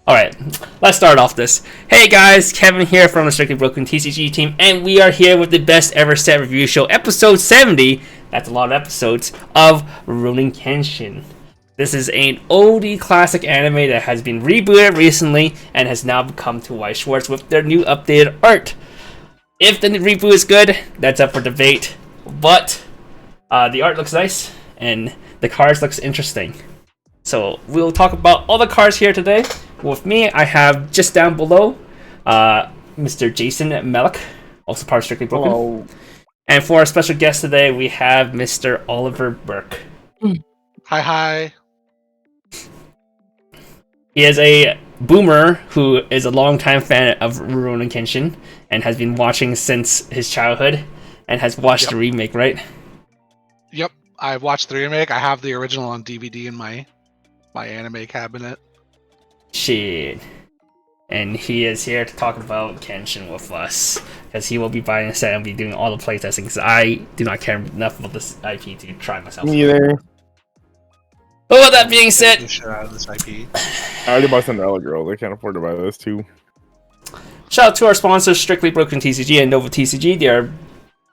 Alright, let's start off this. Hey guys, Kevin here from the Strictly Broken TCG team, and we are here with the best ever set review show, episode 70, that's a lot of episodes, of Rurouni Kenshi. This is an oldie classic anime that has been rebooted recently and has now come to Weiss Schwarz with their new updated art. If the reboot is good, that's up for debate, but the art looks nice, and the cards looks interesting. So we'll talk about all the cards here today. With me, I have just down below, Mr. Jason Melick, also part of Strictly Broken. Hello. And for our special guest today, we have Mr. Oliver Burke. Hi. He is a boomer who is a longtime fan of Rurouni Kenshi and has been watching since his childhood and has watched the remake, right? Yep, I've watched the remake. I have the original on DVD in my anime cabinet. Shit. And he is here to talk about Kenshin with us, because he will be buying a set and be doing all the playtesting, because I do not care enough about this IP to try myself. Me either. But with that being said, The shit out of this IP. I already bought Cinderella Girls. I can't afford to buy those too. shout out to our sponsors, Strictly Broken TCG and Nova TCG. They are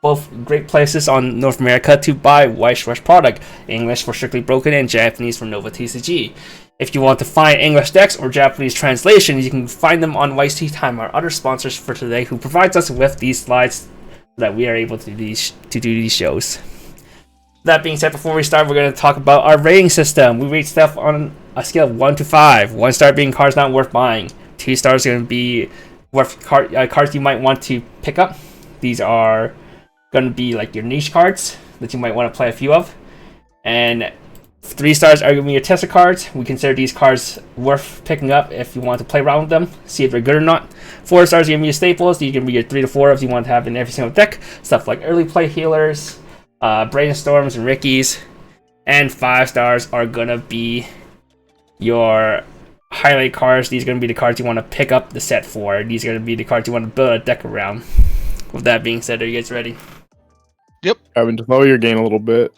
both great places on North America to buy Weiss Schwarz product. English for Strictly Broken and Japanese for Nova TCG. If you want to find English decks or Japanese translations, you can find them on Weiss Tea Time, our other sponsors for today, who provides us with these slides that we are able to do these shows. That being said, before we start, we're going to talk about our rating system. We rate stuff on a scale of 1 to 5. 1 star being cards not worth buying. 2 stars going to be worth cards you might want to pick up. These are going to be like your niche cards that you might want to play a few of. And 3 stars are going to be your tester cards. We consider these cards worth picking up if you want to play around with them, see if they're good or not. 4 stars are going to be your staples. These are going to be your 3 to 4 if you want to have in every single deck. Stuff like early play healers, brainstorms, and rickies. And 5 stars are going to be your highlight cards. These are going to be the cards you want to pick up the set for. These are going to be the cards you want to build a deck around. With that being said, are you guys ready? Yep. Evan, just lower your gain a little bit.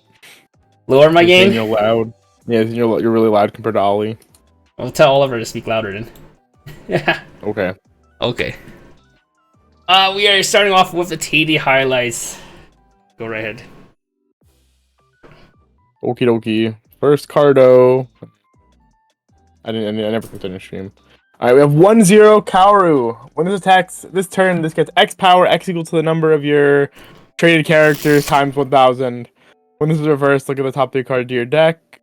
Lower my gain? You're loud. Yeah, you're really loud compared to Ollie. I'll tell Oliver to speak louder then. Yeah. Okay. Okay. We are starting off with the TD highlights. Go right ahead. Okie dokie. First Cardo. I never clicked on your stream. Alright, we have 1-0 Kaoru. When this attacks this turn, this gets X power, X equal to the number of your traded characters times 1000. When this is reversed, look at the top 3 cards of your deck.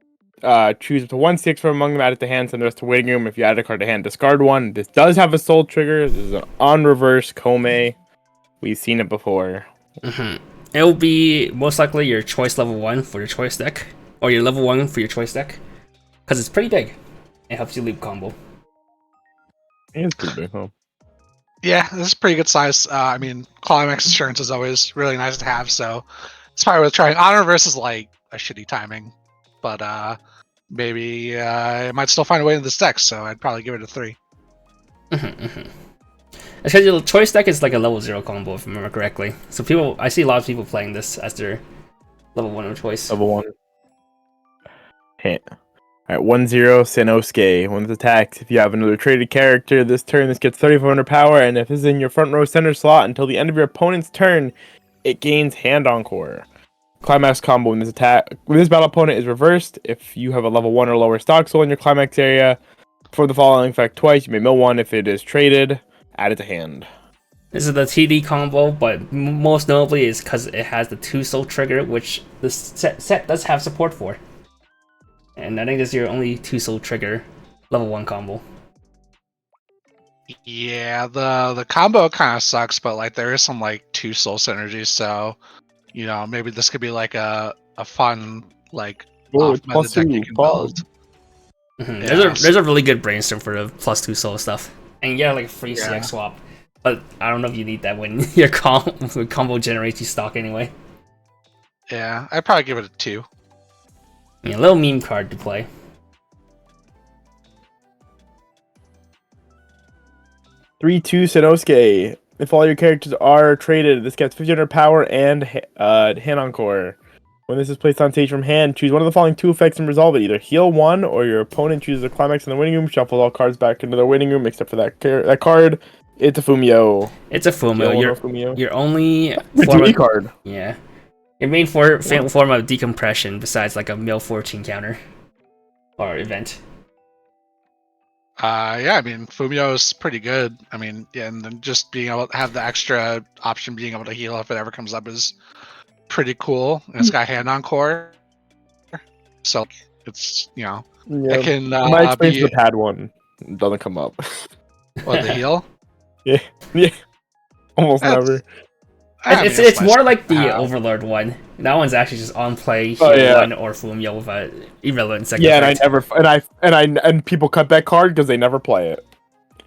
Choose up to 1 6 from among them, add it to hand, send the rest to waiting room. If you add a card to hand, discard one. This does have a soul trigger. This is an on reverse Kome. We've seen it before. It will be most likely your choice level 1 for your choice deck, or your level 1 for your choice deck, because it's pretty big. It helps you loop combo. It's pretty big, huh? Yeah, this is pretty good size. Climax insurance is always really nice to have, so it's probably worth trying. Honor versus like a shitty timing, but maybe it might still find a way in this deck, so I'd probably give it a 3. Because your choice deck is like a level 0 combo, if I remember correctly. So I see a lot of people playing this as their level 1 of choice. Level 1. Hit. Alright, 1-0 Sanosuke. When this attacks, if you have another traded character this turn, this gets 3400 power, and if it's in your front row center slot until the end of your opponent's turn, it gains hand Encore. Climax combo when this battle opponent is reversed. If you have a level 1 or lower stock soul in your climax area, for the following effect twice, you may mill one. If it is traded, add it to hand. This is the TD combo, but most notably is because it has the 2 soul trigger, which the set does have support for. And I think this is your only 2 soul trigger level 1 combo. Yeah, the combo kind of sucks, but like there is some like 2 soul synergies, so maybe this could be like a fun like off-meta deck you can build. Yeah, there's a really good brainstorm for the +2 soul stuff, and you get like a free CX swap. But I don't know if you need that when your combo generates you stock anyway. Yeah, I'd probably give it a 2. Yeah, a little meme card to play. 3-2 Sanosuke. If all your characters are traded, this gets 1500 power and hand Encore. When this is placed on stage from hand, choose one of the following 2 effects and resolve it. Either heal 1, or your opponent chooses a climax in the winning room, shuffles all cards back into the winning room except for that card. It's a Fumio. It's a Fumio. Your only form of, card. Yeah. Your main form of decompression besides like a mill 14 counter or event. Yeah, I mean, Fumio is pretty good. I mean, yeah, and then just being able to have the extra option being able to heal if it ever comes up is pretty cool. And it's got hand Encore, so it's, you know, it can My experience with the pad one doesn't come up. What, the heal? Yeah, almost never. It's more like the Overlord one. That one's actually just on play, heal 1 or Fumio with a irrelevant second. Yeah, and people cut that card because they never play it.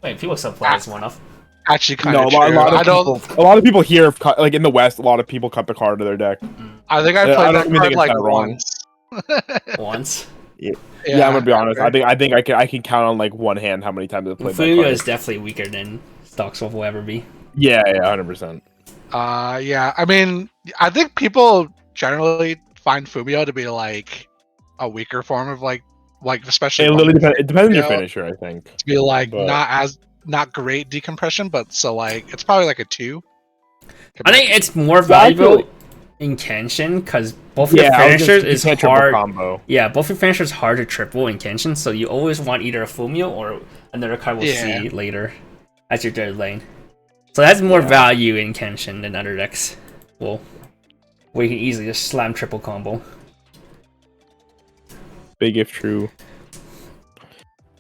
Wait, people still play this one off. Actually, kind of a lot of people here, like in the West, a lot of people cut the card to their deck. I think I played that card like once. Once. Yeah, I'm gonna be honest. I think I can count on like one hand how many times I've played that card. Fumio is definitely weaker than Stockswolf will ever be. Yeah, 100%. Yeah, I mean, I think people generally find Fumio to be like a weaker form of like especially. It literally depends. It depends on your finisher, I think. To be like not great decompression, but so like it's probably like a 2. I think it's more valuable in Kenshin because both your finishers is hard. Combo. Yeah, both your finishers hard to triple in Kenshin, so you always want either a Fumio or another card we'll see later as your third lane. So that's more value in Kenshin than other decks. Well, where you can easily just slam triple combo. Big if true.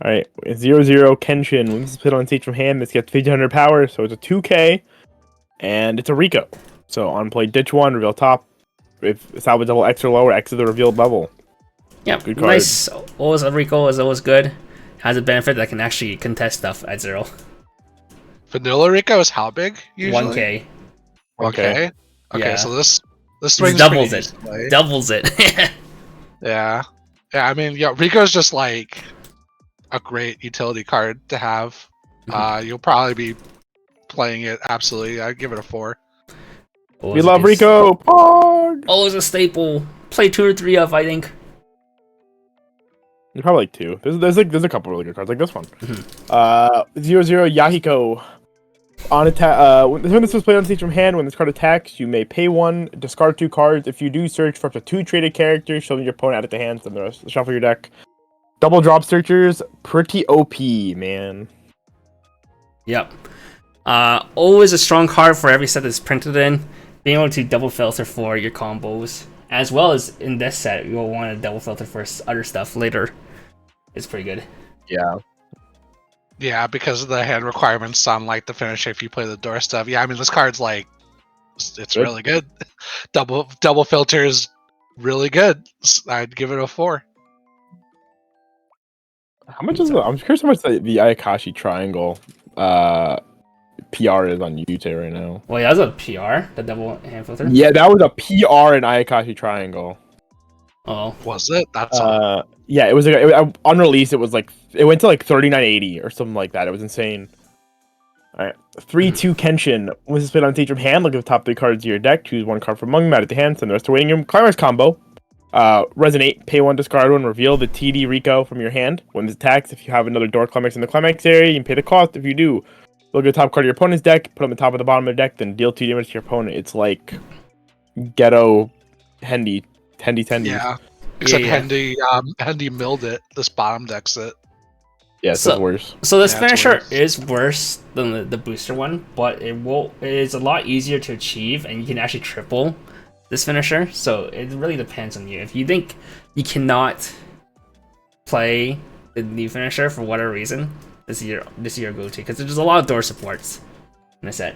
Alright, 0-0 Kenshin. When this is put on stage from hand, this gets 1500 power, so it's a 2k. And it's a Rico. So on play, ditch 1, reveal top. If salvage level X or lower, exit the revealed level. Yeah, good card. Nice. Always a Rico is always good. Has a benefit that can actually contest stuff at 0. Vanilla Rico is how big usually? 1k. 1k? Okay, so this swings doubles it. Doubles it. Yeah. Yeah, I mean, Rico's just like a great utility card to have. You'll probably be playing it absolutely. I'd give it a 4. We love Rico! Pog! Always a staple. Play 2 or 3 of, I think. Probably like 2. There's a couple really good cards, like this one. 0-0 Yahiko. On attack, when this was played on stage from hand, when this card attacks, you may pay 1, discard 2 cards. If you do, search for up to 2 traded characters, showing your opponent out of the hands, then the rest shuffle your deck. Double drop searchers, pretty OP, man. Yep. Always a strong card for every set that's printed in. Being able to double filter for your combos, as well as in this set, you'll want to double filter for other stuff later. It's pretty good. Yeah. Yeah, because of the hand requirements on like the finisher if you play the door stuff. Yeah, I mean this card's like it's really good. Double filter is really good. I'd give it a 4. How much is it? I'm curious how much the Ayakashi triangle PR is on YouTube right now. Well, yeah, that was a PR, the double hand filter. Yeah, that was a PR in Ayakashi triangle. Oh, was it? That's yeah, it was like on release. It was like it went to like 3980 or something like that. It was insane. All right, 3-2 Kenshin. When this is played on stage from hand, look at the top 3 cards of your deck. Choose 1 card from among them, add it to hand, send the rest to waiting room. Climax combo. Resonate. Pay 1, discard 1. Reveal the TD Rico from your hand. When this attacks, if you have another door climax in the climax area, you can pay the cost. If you do, look at the top card of your opponent's deck, put them on the top of the bottom of the deck, then deal 2 damage to your opponent. It's like ghetto Hendy. Yeah. Except Hendy milled it. This bottom deck's it. Yeah, it's worse. So this finisher is worse than the booster one, but it is a lot easier to achieve, and you can actually triple this finisher. So it really depends on you. If you think you cannot play the new finisher for whatever reason, this is your go-to, because there's a lot of door supports in the set.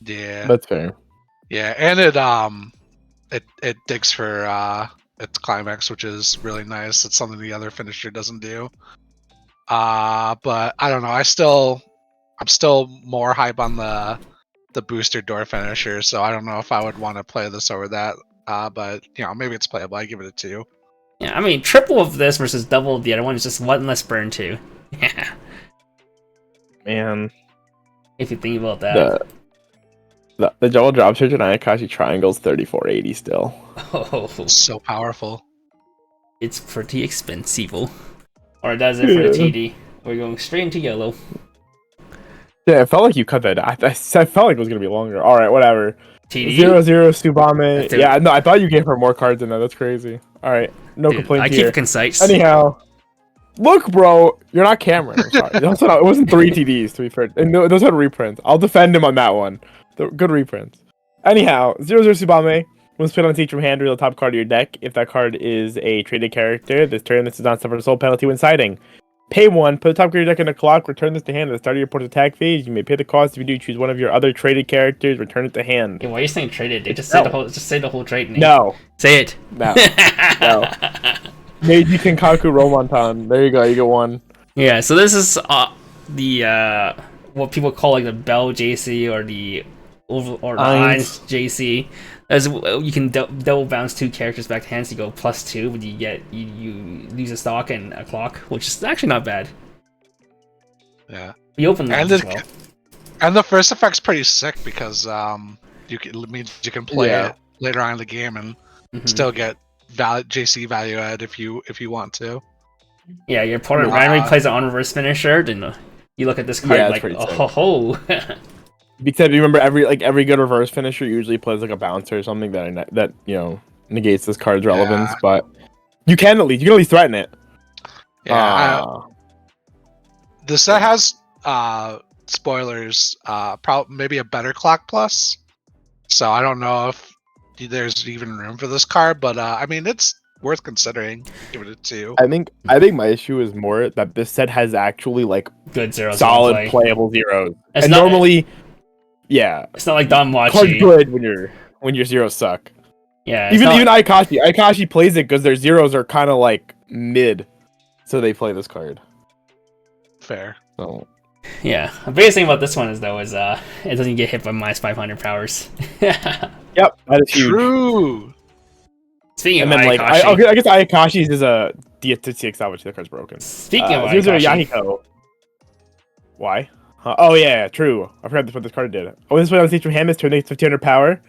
Yeah, that's fair. Yeah, and it digs for its climax, which is really nice. It's something the other finisher doesn't do. But I don't know. I'm still more hype on the booster door finisher, so I don't know if I would want to play this over that. But maybe it's playable. I give it a 2. Yeah, I mean, triple of this versus double of the other one is just 1 less burn too. Yeah. Man. If you think about that. The double drop search and Ayakashi triangle's 3480 still. Oh, So powerful. it's pretty expensive. Alright, that's it for the TD. We're going straight into yellow. Yeah, it felt like you cut that. I felt like it was gonna be longer. All right, whatever. TD? 0-0 Tsubame. Dude. Yeah, no, I thought you gave her more cards than that. That's crazy. All right, no Dude, complaints I keep here. it concise. Anyhow, look, bro, you're not Cameron. I'm sorry. It wasn't 3 TDs to be fair. And those had reprints. I'll defend him on that one. Good reprints. Anyhow, 0-0 Tsubame. When split on each from hand, reveal the top card of your deck. If that card is a traded character, this turn this does not suffer a soul penalty when siding. Pay 1, put the top card of your deck in a clock, return this to hand at the start of your opponent's attack phase. You may pay the cost if you do choose one of your other traded characters, return it to hand. Yeah, why are you saying traded? They just say the whole trade name. No. Say it. No. No. Meiji Kenkaku Romontan. There you go, you get 1. Yeah, so this is the what people call like the Bell JC or the Eins JC. As you can double bounce 2 characters back to hand, so you go +2, but you get you lose a stock and a clock, which is actually not bad. Yeah. We open that as well. And the first effect's pretty sick because it means you can play it later on in the game and still get JC value add if you want to. Yeah, your opponent randomly plays an on reverse finisher, then you look at this card like, oh ho ho. Because you remember every good reverse finisher usually plays like a bouncer or something that negates this card's relevance, but you can at least threaten it. Yeah. The set has spoilers, maybe a better clock plus. So I don't know if there's even room for this card, but I mean it's worth considering. Give it a 2. I think my issue is more that this set has actually like good zeros, solid playable zeros, it's and not, normally. Yeah, it's not like Danmachi. Card's good when your zeros suck. Yeah, even Ayakashi plays it because their zeros are kind of like mid, so they play this card. Fair. So yeah, the biggest thing about this one is it doesn't get hit by -500 powers. Yep, that is huge. True. Speaking and of then Ayakashi, I guess Ayakashi's is a DTX which the card's broken. Speaking of Ayakashi, Yahiko. Why? Oh yeah, true. I forgot what this card did. Oh, this way on stage from hand is turn 1500 power.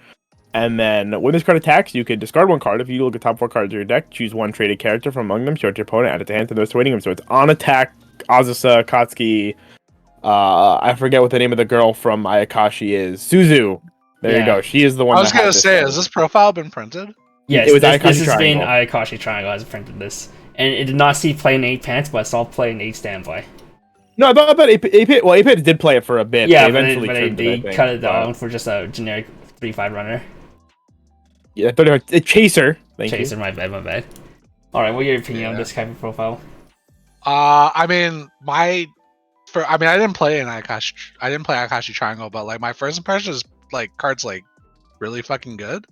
And then when this card attacks, you can discard 1 card. If you look at top 4 cards of your deck, choose 1 traded character from among them, show it to your opponent, add it to hand, and those waiting them. So it's on attack, Azusa, Katsuki, I forget what the name of the girl from Ayakashi is. Suzu. There you go. She is the one. I was gonna say, has this profile been printed? Yes, it was this has been Ayakashi Triangle has printed this. And it did not see play in 8 pants, but I saw play in 8 standby. No, I thought 8-Pit did play it for a bit. Yeah, but they cut it down for just a generic 3/5 runner. Yeah, a Chaser. Chaser, my bad. Alright, what are your opinion on this type of profile? I mean, I didn't play Ayakashi Triangle, but like my first impression is like cards like really fucking good.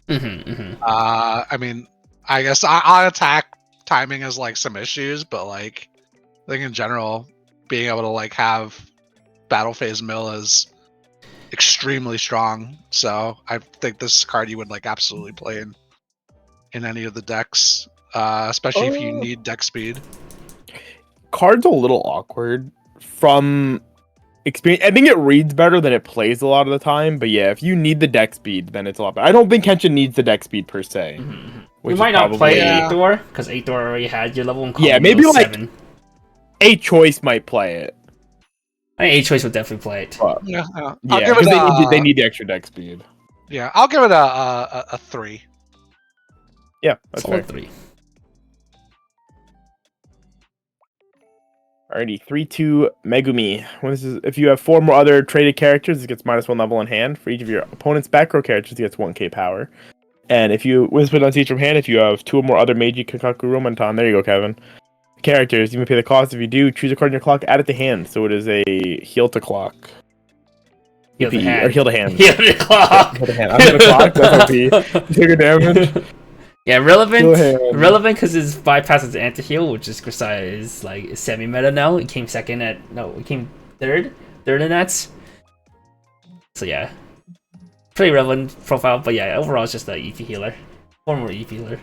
I mean, I guess on attack timing is like some issues, but like I think in general, being able to like have battle phase mill is extremely strong. So I think this card you would like absolutely play in any of the decks, especially if you need deck speed. Card's a little awkward from experience. I think it reads better than it plays a lot of the time, but yeah, if you need the deck speed, then it's a lot better. I don't think Kenshin needs the deck speed per se. We might not play 8-door, because 8-door already had your level in combo. Yeah, maybe 7. like 8 choice might play it. I think 8 choice would definitely play it. Yeah, because they need the extra deck speed. Yeah, I'll give it a 3. Yeah, that's Solid fair. 3. Alrighty, 3-2 Megumi. If you have 4 more other traded characters, it gets -1 level in hand. For each of your opponent's backrow characters, it gets 1k power. And if you split on each from hand, if you have 2 or more other Meiji Kenkaku Romontan, there you go, Kevin. Characters, you may pay the cost. If you do, choose a card in your clock, add it to hand. So it is a heal to clock. Heal to hand. Or heal to hand. Heal to clock. Heal to hand. I'm going to clock. That's OP. Take a damage. Yeah, relevant because it bypasses anti-heal, which is like semi-meta now. It came it came third in nets. So yeah, pretty relevant profile, but yeah, overall it's just a EP healer, former EP healer.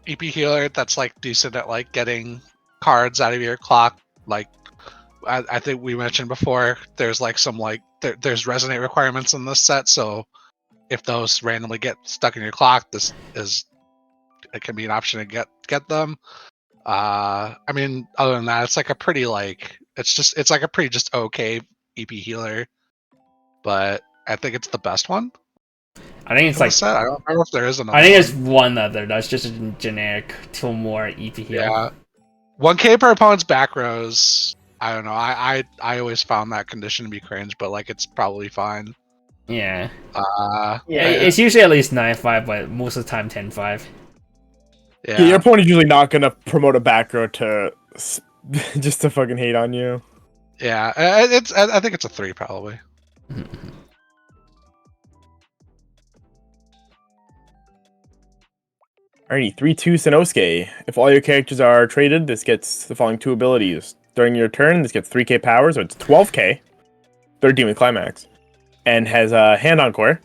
EP healer that's like decent at like getting cards out of your clock like I think we mentioned before, there's like some like there's resonate requirements in this set, so if those randomly get stuck in your clock, it can be an option to get them. I mean, other than that, it's like a pretty like it's like a pretty just okay EP healer, but I think it's the best one. I think it's like set. I don't remember if there is another. I think there's one other that's just a generic two more EP heal. Yeah, 1K per opponent's back rows. I don't know. I always found that condition to be cringe, but like it's probably fine. Yeah. Yeah. It's usually at least 9-5, but most of the time 10-5. Yeah. Your opponent is usually not gonna promote a back row to just to fucking hate on you. Yeah, I think it's a 3 probably. Alrighty, 3-2 Sanosuke. If all your characters are traded, this gets the following 2 abilities. During your turn, this gets 3k power, so it's 12k. 13 with Climax. And has a hand Encore.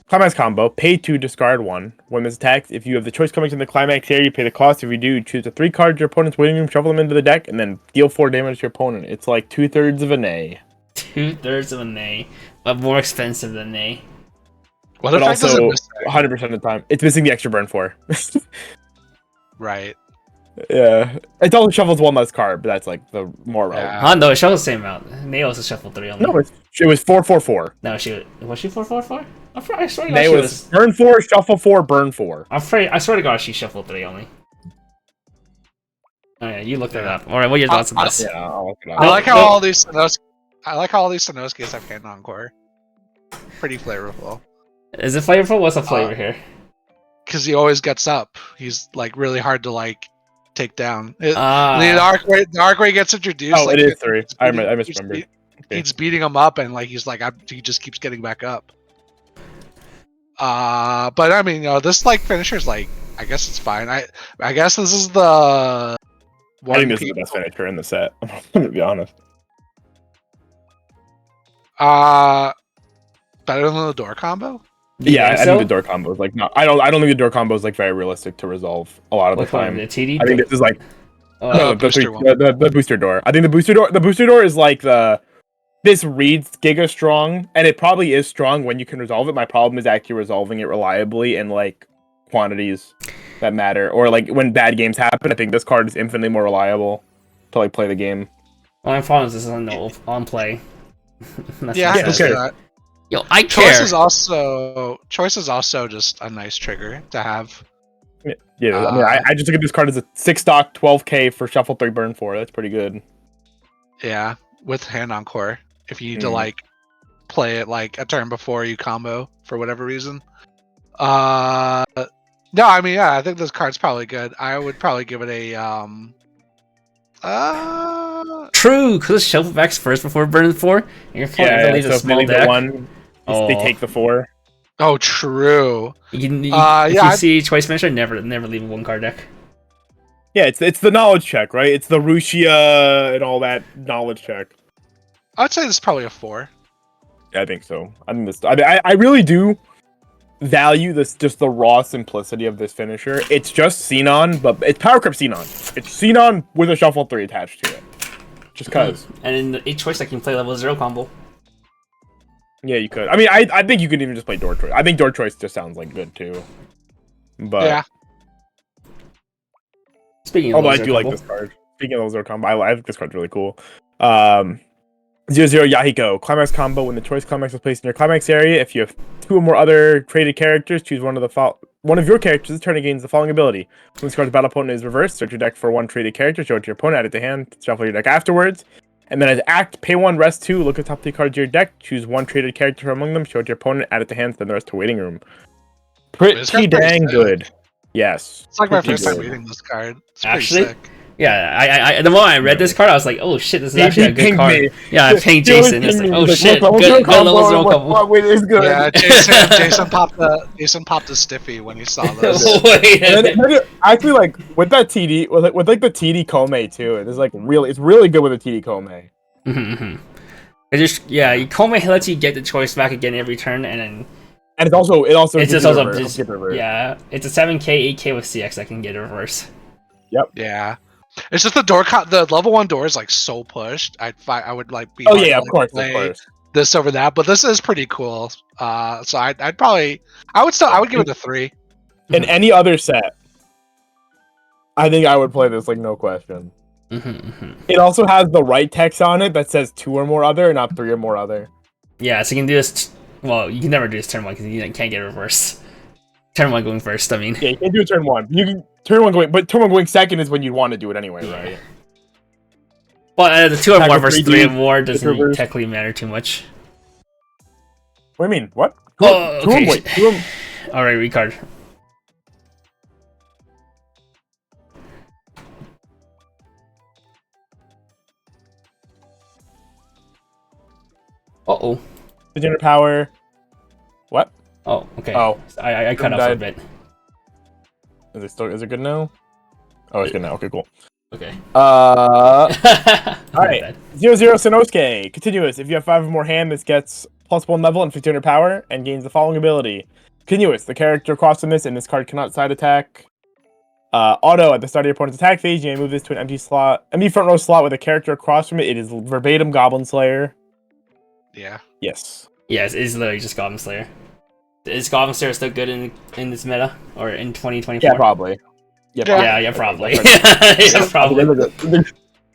Climax combo, pay 2, discard 1. When this attacks, if you have the choice coming in the Climax area, you pay the cost. If you do, choose the 3 cards your opponent's waiting room, shuffle them into the deck, and then deal 4 damage to your opponent. It's like 2/3 of an A. 2/3 of an A, but more expensive than A. What But effect does also, it miss there? 100% of the time, it's missing the extra burn 4. Right. Yeah. It also shuffles 1 less card, but that's like the more relevant. Yeah. No, it shuffled the same amount. They also shuffled 3 only. No, it was 4/4/4. No, was she 4/4/4? I swear to God, They she was burn 4, shuffle 4, burn 4. I swear to God, she shuffled 3 only. Oh yeah, you looked it up. Alright, what are your thoughts on this? Yeah, I'll look it up. I like how no. all these Sanosuke's have hand Encore. Pretty flavorful. Is it flavorful? What's the flavor here? Because he always gets up. He's like really hard to like take down. The arc where he gets introduced. Oh, like, it is 3. I misremembered. Okay. He's beating him up, and like he's like he just keeps getting back up. But I mean, this like finisher's like I guess it's fine. I guess this is the. I think this is the best finisher in the set. I'm gonna be honest. Better than the door combo. Yeah, I so? think the door combo is like no. I don't think the door combo is like very realistic to resolve a lot of the time. The TD? I think this is like The booster one. the booster door. I think the booster door is like this reads Giga strong, and it probably is strong when you can resolve it. My problem is actually resolving it reliably in like quantities that matter, or like when bad games happen. I think this card is infinitely more reliable to like play the game. Well, I'm fine with this on play. Yeah, I can see that. Yo, I care. Choice is also just a nice trigger to have. Yeah, I mean, I just look at this card as a 6 stock, 12k for shuffle 3, burn 4. That's pretty good. Yeah, with hand Encore. If you need to like play it like a turn before you combo for whatever reason. No, I mean I think this card's probably good. I would probably give it a True, because shuffle backs first before burning 4. And your opponent leaves a small deck. They take the 4. Oh, true. If you see choice finisher, never leave a 1 card deck. Yeah, it's the knowledge check, right? It's the Rushia and all that knowledge check. I'd say this is probably a 4. Yeah, I think so. I really do value this, just the raw simplicity of this finisher. It's just Xenon, but it's Power Creep Xenon. It's Xenon with a shuffle 3 attached to it. Just cause. And in each choice I can play level 0 combo. Yeah, you could. I mean, I think you could even just play Door Choice. I think Door Choice just sounds like good too. But yeah. Speaking of although I Zero do combo. like this card. Speaking of Zero combo, I think this card's really cool. 0/0 Yahiko. Climax combo. When the choice climax is placed in your climax area, if you have 2 or more other traded characters, choose one of your characters this turn gains the following ability. When this card's battle opponent is reversed, search your deck for 1 traded character, show it to your opponent, add it to hand, shuffle your deck afterwards. And then as act, pay 1, rest 2, look at the top 3 cards of your deck, choose 1 traded character among them, show it to your opponent, add it to hand, send the rest to waiting room. Pretty dang good. Yes. It's like my pretty first time good. reading this card. It's Actually? pretty sick. Yeah, I the moment I read this card, I was like, oh shit, this is actually a good pinged card. me. Yeah, I pinged Jason. It's like, oh shit, Level good 0 combo, level 0 combo. Wait, it's good. Yeah, Jason popped a stiffy when he saw this. Wait a And minute. then actually, like with that TD, with like the TD Kome too, it's like it's really good with the TD Kome. It just Kome lets you get the choice back again every turn, and then And it also it's gives just you also reverse, just skip reverse. yeah, it's a 7k 8k with CX that can get a reverse. Yeah. It's just the level 1 door is like so pushed. I would like be. Oh hard yeah, to, of course, play of course. This over that, but this is pretty cool. So I'd probably I would give it a 3. In any other set, I think I would play this like no question. It also has the right text on it that says 2 or more other, not 3 or more other. Yeah, so you can do this. Well, you can never do this turn 1 because you can't get reversed. Turn 1 going first. I mean. Yeah, you can't do turn 1. You can turn 1 going, but turn 1 going second is when you'd want to do it anyway, right? Well, the 2 or Attack more with versus 3D, 3 or more doesn't reverse. technically matter too much. What do you mean? What? Oh, okay. Two of them. All right, recard. Uh-oh. Degenerate power. What? Oh, okay. Oh. I cut off for a bit. Is it good now? Oh, it's good now. Okay, cool. Okay. Alright. 0-0 Sanosuke. Continuous. If you have 5 or more hand, this gets +1 level and 1500 power and gains the following ability. Continuous. The character across from this and this card cannot side attack. Auto. At the start of your opponent's attack phase, you may move this to an empty front row slot with a character across from it. It is verbatim Goblin Slayer. Yeah. Yes. Yes, it's literally just Goblin Slayer. Is Goblin Slayer still good in this meta or in 2024? Yeah, probably. Yeah, probably. Yeah, probably.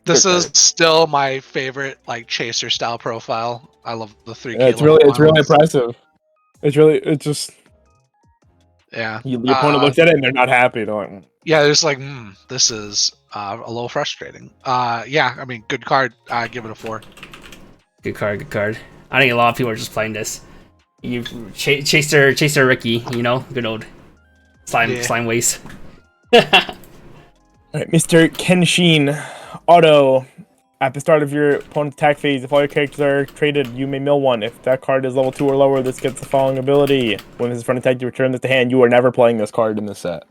This is still my favorite like chaser style profile. I love the 3K. Yeah, it's really impressive. It's just yeah. Your opponent looks at it and they're not happy. They're like, yeah, there's like this is a little frustrating. Yeah, I mean, good card. Give it a 4. Good card. I think a lot of people are just playing this. You Chaser Ricky, you know, good old slime waste. Alright, Mr. Kenshin, auto. At the start of your opponent's attack phase, if all your characters are traded, you may mill 1. If that card is level 2 or lower, this gets the following ability. When this is front attack, you return this to hand. You are never playing this card in this set.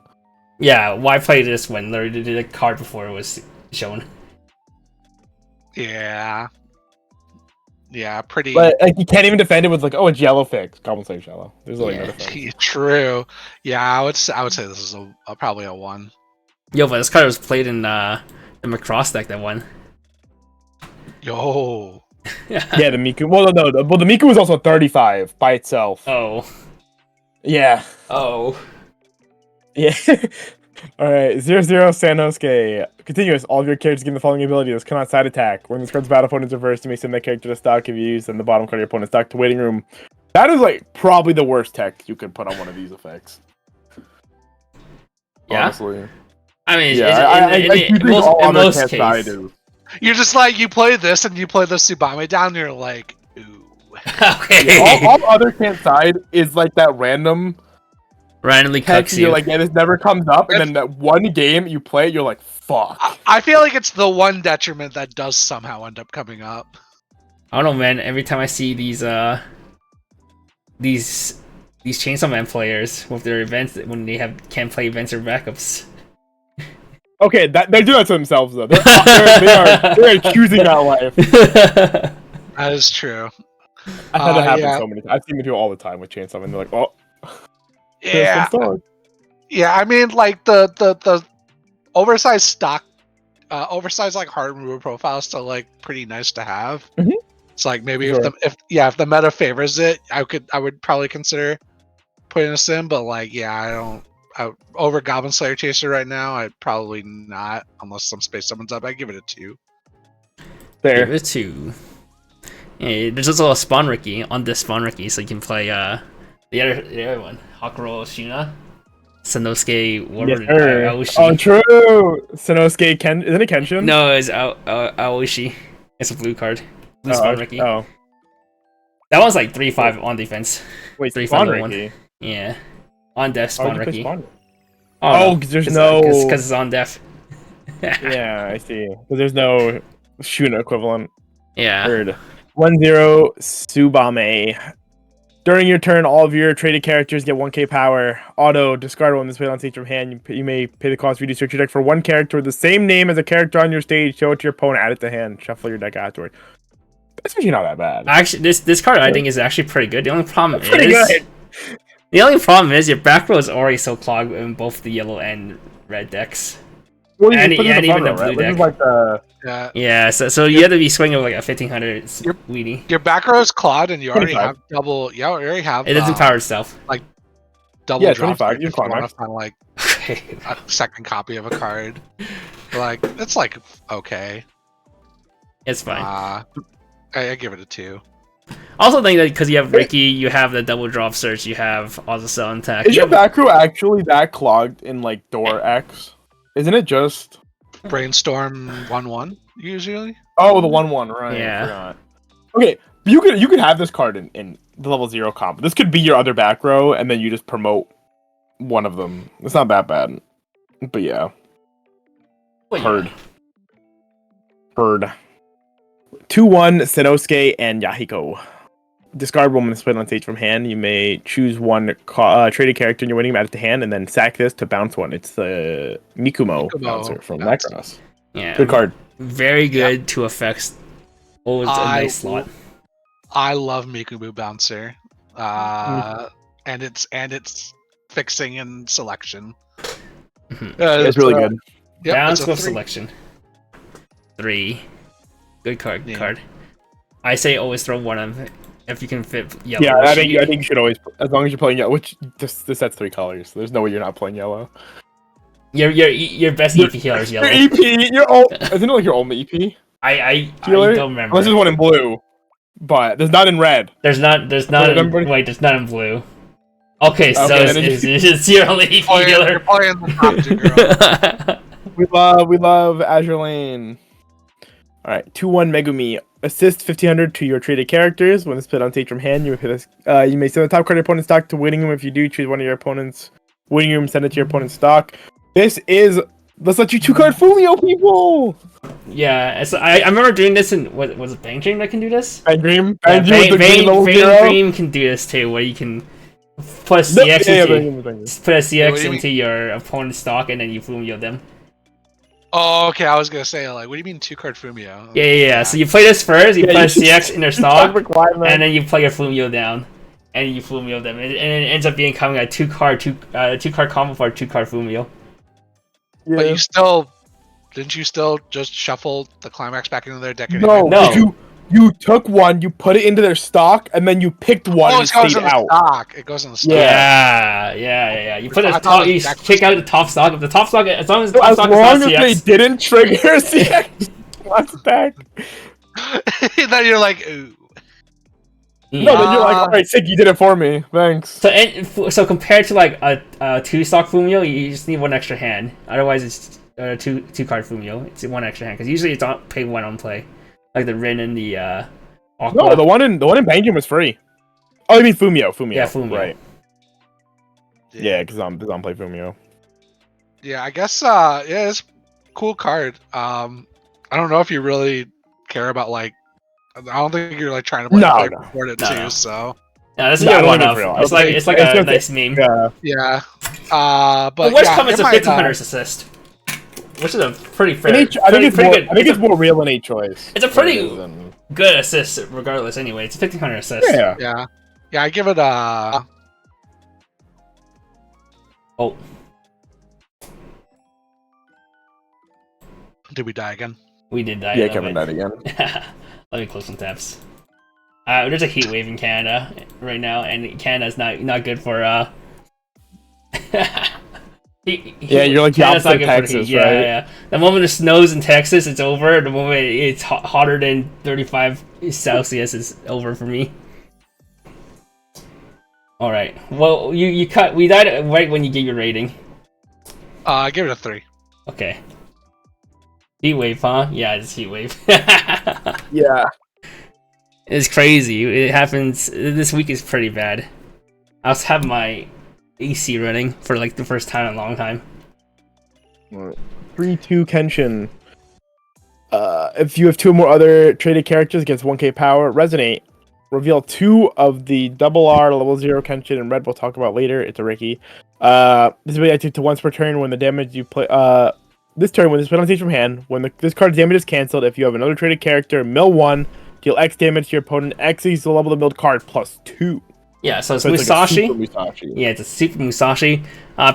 Yeah, why play this when there did a card before it was shown? Yeah. Yeah, pretty. But like, you can't even defend it with like, oh, it's yellow fix. Goblin Slayer yellow. There's like no defense. True. Yeah, I would say this is probably a 1. Yo, but this card was played in the Macross deck that won. Yo. Yeah, the Miku. Well, no, the Miku was also 35 by itself. Oh. Yeah. Oh. Yeah. Alright, 0-0 Sanosuke. Continuous. All of your characters gain the following ability. This cannot side attack. When this card's battle opponent's reversed, you may send that character to stock if you use, and the bottom card of your opponent's stock to waiting room. That is like probably the worst tech you could put on one of these effects. Yeah. Honestly. I mean, yeah, in most cases. You're just like, you play this and you play the Tsubame down, and you're like, ooh. Okay. Yeah, all other can't side is like that randomly text. cooks you. You're like, yeah, this never comes up, and then that one game you play it, you're like, fuck. I feel like it's the one detriment that does somehow end up coming up. I don't know, man. Every time I see these Chainsaw Man players with their events when they can't play events or backups. Okay, they do that to themselves though. They're choosing that life. That is true. I've had that happen so many times. I've seen them do it all the time with Chainsaw Man. They're like, oh, yeah, yeah. I mean, like the oversized stock, oversized like hard remover profile is still like pretty nice to have. Mm-hmm. It's like maybe if the meta favors it, I would probably consider putting this in. But like, yeah, over Goblin Slayer Chaser right now, I'd probably not, unless some space summons up. I give it a 2. There. Give it a 2. Yeah, there's also a Spawn Ricky on this Spawn Ricky, so you can play the other one, Hakuro Shina, Sanosuke. Oh, true. Sanosuke isn't it Kenshin? No, it's Aoshi. It's a blue card. Blue Spawn Ricky. Oh, that one's like 3-5 on defense. wait, 3-5 Spawn on Ricky. Yeah, on death Spawn Ricky. Oh, because there's no. Because it's on death. Yeah, I see. Because there's no Shuna equivalent. Yeah. Heard. 1-0 Tsubame. During your turn, all of your traded characters get 1k power. Auto, discard one this way on stage from hand. You may pay the cost if you do search your deck for one character with the same name as a character on your stage. Show it to your opponent, add it to hand. Shuffle your deck afterward. That's actually not that bad. Actually, this card I think is actually pretty good. The only problem is... pretty good. The only problem is your back row is already so clogged in both the yellow and red decks. Well, you And- put it in and the even front the row, blue right? This is deck. like the Yeah, so you have to be swinging with like a 1500 weenie. Your back row is clawed, and you already 25. have double. Yeah, you already have. It doesn't power itself. Double Yeah, drop 25, search you if you can want to climax. find like a second copy of a card. Like it's like okay. It's fine. I give it a 2. I also think that because you have Ricky, you have the double drop search, you have also sell attack. Is your back row actually that clogged in like door X? Isn't it just Brainstorm 1/1 usually. the 1/1, right? Yeah. I forgot. Okay, you could have this card in the level 0 comp. This could be your other back row, and then you just promote one of them. It's not that bad. But yeah. Well, Heard. 2/1 Sanosuke and Yahiko. Discard one when it's played on stage from hand. You may choose one traded character in your winning, add it to hand, and then sack this to bounce one. It's the Mikumo bouncer from Macross. Yeah. Good card. Very good to effects. Oh, it's a nice slot. I love Mikumu Bouncer. And it's fixing and selection. It's really good. Yep, Bounce it's a with 3. selection. 3. Good card. Yeah. Card. I say always throw one of them if you can fit yellow. Yeah, I think you should always, as long as you're playing yellow, which this set's 3 colors. There's no way you're not playing yellow. Your best EP healer is yellow. Your EP, isn't it like your only EP I healer? don't remember. Unless there's one in blue, but there's not in red. There's not there's not in blue. Okay, so it's your only EP healer. You're playing the top 2 girl. We love Azure Lane. All right, 2/1 Megumi. Assist 1500 to your traded characters. When it's put on stage from hand, you may send the top card of your opponent's stock to winning room. If you do, choose one of your opponent's winning room, send it to your opponent's stock. Let's let you 2-card Fumio, people. Yeah, I remember doing this in was it Bang Dream that can do this? Bang Dream, Bang Dream Dream can do this too, where you can put a CX into your opponent's stock and then you Fumio them. Oh, okay. I was gonna say, like, what do you mean 2-card Fumio? Yeah. So you play this first, you put a CX in their stock, and and then you play your Fumio down, and you Fumio them, and it ends up becoming a 2-card combo for a 2-card Fumio. Yeah. But didn't you still just shuffle the Climax back into their deck? No. You took one, you put it into their stock, and then you picked one and stayed out. It goes in the stock. Yeah. You put a top. You kick out the top stock. If the top stock, as long as the top As stock long is as not they CX. didn't trigger CX, last deck. Then you're like, ooh. No, then you're like, all right, sick, you did it for me. Thanks. So compared to like a 2-stock Fumio, you just need one extra hand. Otherwise, it's a 2-card Fumio. It's one extra hand because usually it's not pay one on play, like the Rin and the Aqua. No, the one in Bangium was free. Oh, you mean Fumio? Yeah, Fumio. Right. Yeah, because I'm play Fumio. Yeah, I guess. It's a cool card. I don't know if you really care about like. I don't think you're like trying to support it too. So. Yeah, this is your one off. It's like a nice meme. Yeah. But the worst comment is a 1500 assist, which is a pretty fair. I think it's more real than a choice. It's a pretty good assist, regardless. Anyway, it's a 1500 assist. Yeah. I give it a. Oh. Did we die again? We did die. Yeah, Kevin died again. Let me close some tabs. There's a heat wave in Canada right now, and Canada's not good for you're like the opposite of Texas, right? Yeah. The moment it snows in Texas, it's over. The moment it's hotter than 35 Celsius, is over for me. All right. Well, we died right when you gave your rating. I give it a 3. Okay. Heat wave, huh? Yeah, it's heat wave. Yeah. It's crazy. It happens. This week is pretty bad. I was having my AC running for like the first time in a long time. 3/2 Kenshin. If you have 2 or more other traded characters against 1k power, resonate. Reveal 2 of the R level 0 Kenshin in red. We'll talk about later. It's a Ricky. This is really active to once per turn when the damage you play. This turn when this put on stage from hand. When this card's damage is cancelled, if you have another traded character, mill 1, deal X damage to your opponent. X is the level of the milled card plus 2. Yeah, so it's So it's like a Musashi. super Musashi. Yeah, it's a super Musashi.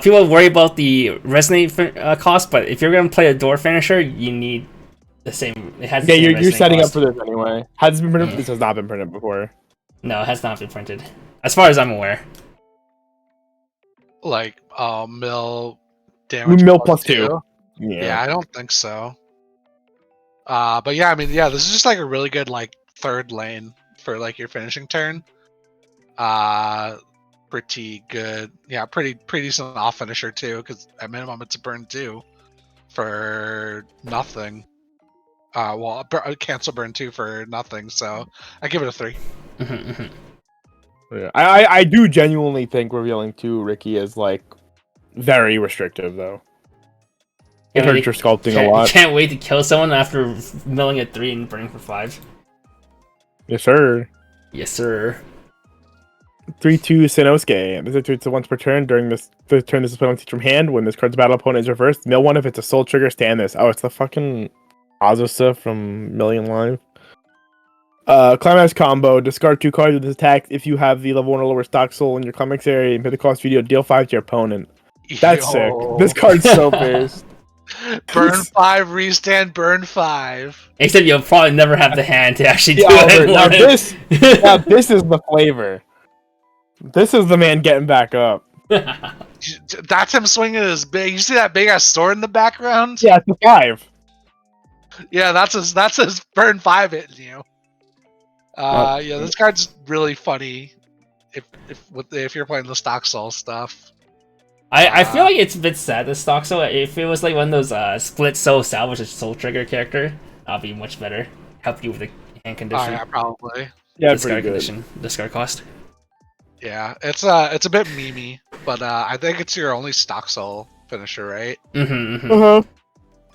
People worry about the resonate cost, but if you're gonna play a door finisher, you need the same. It has the Yeah, same you're resonate setting cost. up for this anyway. Has this been printed? Yeah. This has not been printed before. No, it has not been printed, as far as I'm aware. Like mill damage Mill plus +2. two. Yeah, I don't think so. But yeah, I mean, yeah, this is just like a really good like third lane for like your finishing turn. Pretty good. Yeah, pretty decent off finisher too, because at minimum it's a burn 2 for nothing. Well, cancel burn 2 for nothing. So I give it a 3. Yeah. I do genuinely think revealing 2 Ricky is like very restrictive though. It hurts your sculpting a lot. Can't wait to kill someone after milling at 3 and burning for 5. Yes, sir. Yes, sir. 3/2 Sinosuke. This is once per turn. During this turn, this is put on teach from hand. When this card's battle opponent is reversed, mill 1 if it's a soul trigger. Stand this. Oh, it's the fucking Azusa from Million Live. Climax combo. Discard 2 cards with this attack if you have the level 1 or lower stock soul in your Climax area. And pay the cost video. Deal 5 to your opponent. That's sick. This card's so based. Burn 5, restand, burn 5. Except you'll probably never have the hand to actually do Yeah, it. now this is the flavor. This is the man getting back up. That's him swinging his big. You see that big ass sword in the background? Yeah, it's a 5. Yeah, that's his burn 5 hitting you. Yeah, this card's really funny. If you're playing the stock soul stuff. I feel like it's a bit sad, the stock soul. If it was like one of those split soul salvage a soul trigger character, that'd be much better. Help you with the hand condition. Oh yeah, probably. Yeah, discard pretty good. condition. Discard cost. Yeah, it's a bit memey, but I think it's your only stock soul finisher, right? Uh-huh.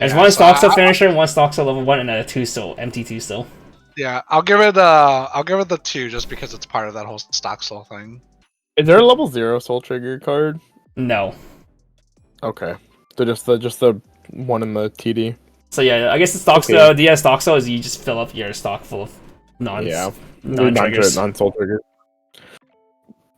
There's Yeah, one so stock soul finisher, one stock soul level 1, and a 2 soul, empty 2 soul. Yeah, I'll give it the 2 just because it's part of that whole stock soul thing. Is there a level 0 soul trigger card? No. Okay. So just the one in the TD. So yeah, I guess the stock soul, the stock soul is you just fill up your stock full of non-triggers. Non-soul triggers.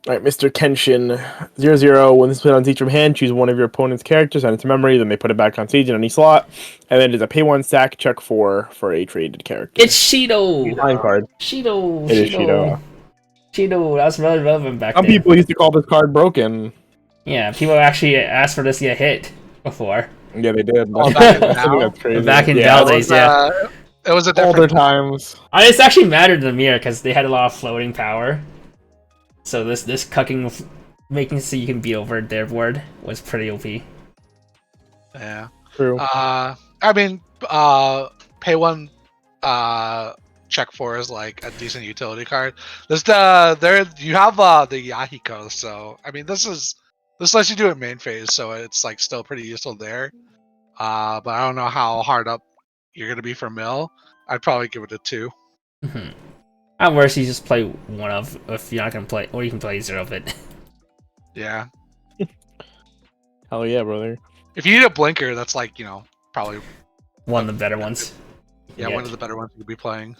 Alright, Mr. Kenshin 0/0. When this is put on siege from hand, choose one of your opponent's characters and its memory, then they put it back on siege in any slot. And then there's a pay 1 sack, check 4 for a traded character. It's Shido! Line card. Shido! It is Shido. Shido, that's really relevant back then. Some people used to call this card broken. Yeah, people actually asked for this to get hit before. Yeah, they did. Oh, back in now? That's crazy. Back in yeah, Val days, yeah. It was a older different times. It's actually mattered to the mirror because they had a lot of floating power. So this cucking, making so you can beat over their board was pretty OP. Yeah. True. I mean, pay 1, check 4 is like a decent utility card. There's you have the Yahiko, so I mean this lets you do it main phase, so it's like still pretty useful there. But I don't know how hard up you're gonna be for mill. I'd probably give it a 2. At worst, you just play one of if you're not gonna play, or you can play 0 of it. Yeah. Hell yeah, brother. If you need a blinker, that's like probably One of the better ones. yeah one of the better ones you could be playing.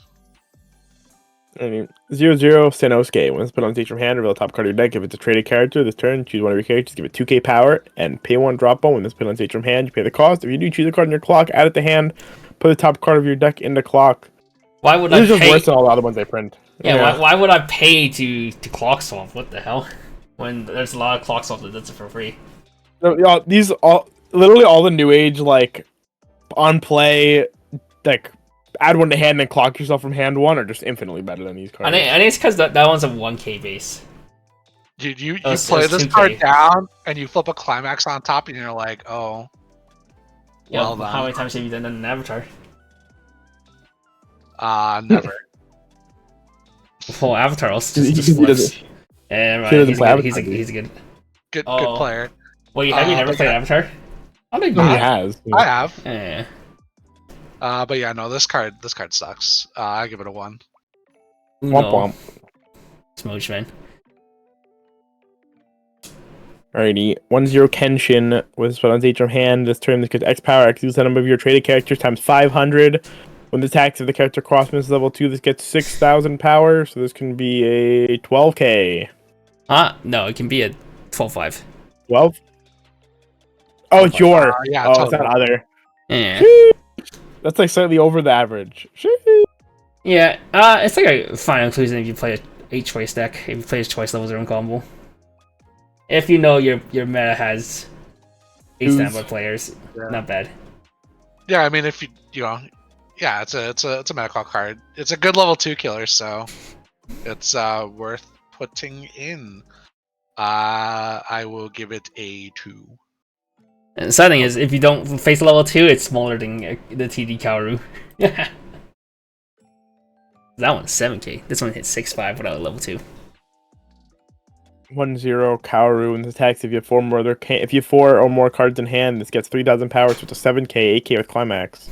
0/0 Sinosuke. When it's put on stage from hand, reveal the top card of your deck. If it's a traded character this turn, choose one of your characters, give it 2k power, and pay 1 drop bone. When it's put on stage from hand, you pay the cost. If you do choose a card in your clock, add it to hand, put the top card of your deck in the clock. Why would This I is just pay? worse than all the other ones they print. Yeah, why would I pay to clock swap? What the hell? When there's a lot of clock swap that does it for free. So, yeah, these literally all the new age like on play like add one to hand and clock yourself from hand 1 are just infinitely better than these cards. I think it's because that one's a 1k base. Dude, you it's play this 2K. card down and you flip a climax on top and you're like, oh. Yeah, Well done. how many times have you done that in Avatar? Never. Well, Avatar also He just doesn't- flips. Yeah, right. he doesn't He's play good. Avatar, He's a good. Good Oh. player. Well, have you never but played yeah. Avatar? I think No, he not. has. I have. Yeah. But yeah, no, this card sucks. I give it a 1. Womp No. womp. Smooch, man. Alrighty, 1/0 Kenshin with spell on stage from hand. This turn, this gets X power, X equals the number of your traded characters times 500. When this attacks, if the character crossmins level 2, this gets 6,000 power, so this can be a 12k. No, it can be a 12-5. 12? Oh, it's your. Yeah, Oh, it's not other. Yeah. That's like slightly over the average. Yeah, it's like a fine inclusion if you play a choice deck. If you play a choice levels or own combo. If you know your meta has 8 standby players, not bad. Yeah, I mean, if you know, yeah, it's a medical card. It's a good level 2 killer, so it's worth putting in. I will give it a 2. And the sad thing is, if you don't face level 2, it's smaller than the TD Kaoru. That one's 7k. This one hits 6.5 without a level 2. 1-0 Kaoru and attacks if you have 4 more if you have 4 or more cards in hand. This gets 3,000 power, so it's a 7k, 8k with Climax.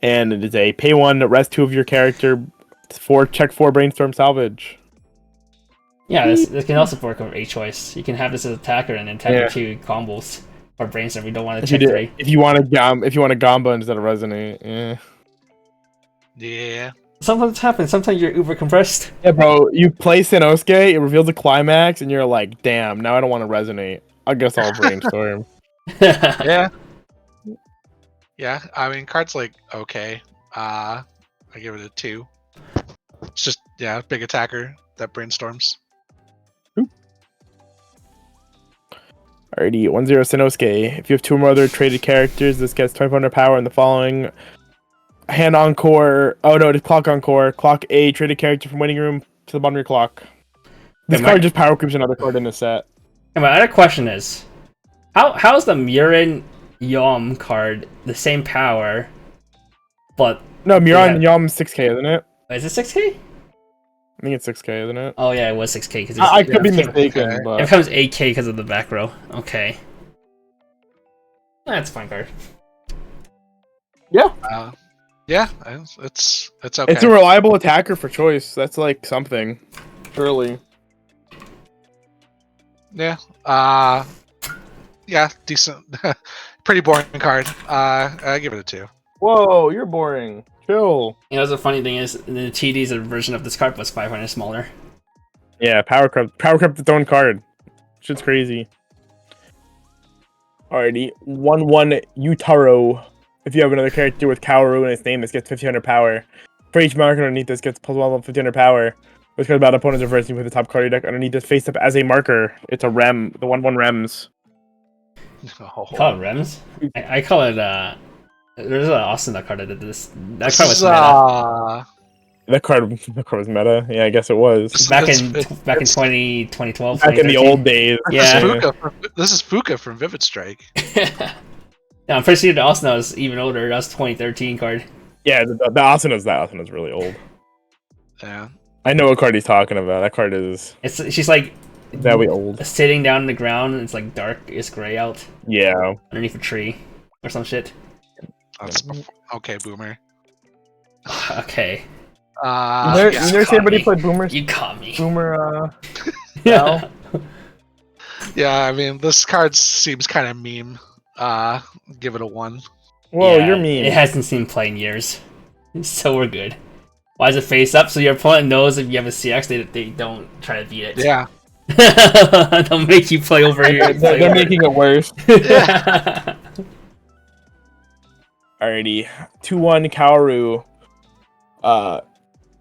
And it is a pay 1, rest 2 of your character, check 4 Brainstorm salvage. Yeah, this can also work over a choice. You can have this as attacker and then attacker 2 combos or Brainstorm. You don't want to check 3. If you want to Gamba instead of Resonate, Yeah. Sometimes it happens. Sometimes you're uber compressed. Yeah, bro. You play Sanosuke, it reveals the Climax, and you're like, damn, now I don't want to Resonate. I guess I'll Brainstorm. Yeah. Yeah, I mean, card's like, okay. I give it a 2. It's just, yeah, big attacker that brainstorms. Alrighty, 1-0 Sanosuke. If you have 2 or more other traded characters, this gets 2,500 power in the following hand Encore. Oh no, it's clock Encore. Clock a traded character from waiting room to the bottom of your clock. This card just power creeps another card in the set. And my other question is, how's the Murin Yom card the same power, but no, Murin Yom 6k, isn't it? Is it 6k? I think it's 6k, isn't it? Oh yeah, it was 6k because I could be mistaken, but it becomes 8k because of the Backrow. Okay, that's a fine card. Yeah. Yeah, it's okay. It's a reliable attacker for choice. That's like something. Surely. Yeah. Yeah, decent. Pretty boring card. I give it a 2. Whoa, you're boring. Chill. You know, the funny thing is, the TD's version of this card was 500 smaller. Yeah, power crept its own card. Shit's crazy. Alrighty, 1-1 Utaro. If you have another character with Kaoru in its name, this gets 1,500 power. For each marker underneath this gets plus 1,500 power. Which card about opponents reversing with the top card of your deck underneath this face up as a marker. It's a Rem, the 1-1 Rems. Oh. You call it Rems? I call it there's an Austin that card that did this. That card was meta. That card was meta. Yeah, I guess it was. Back in 2012. Back in the old days. Yeah. This is Fuka from Vivid Strike. No, I'm pretty sure the Asuna is even older. That's 2013 card. Yeah, the Asuna's really old. Yeah. I know what card he's talking about. That card is. She's like very old. Sitting down on the ground, and it's like dark, it's gray out. Yeah. Underneath a tree or some shit. That's okay, Boomer. Okay. You never see anybody play Boomer? You caught me. Boomer. Yeah. Yeah, I mean, this card seems kind of meme. Give it a 1. Whoa, yeah, you're mean. It hasn't seen play in years, so we're good. Why is it face up? So your opponent knows if you have a CX, they don't try to beat it. Yeah. They'll make you play over here. They're making it worse. Yeah. Alrighty, 2-1 Kaoru.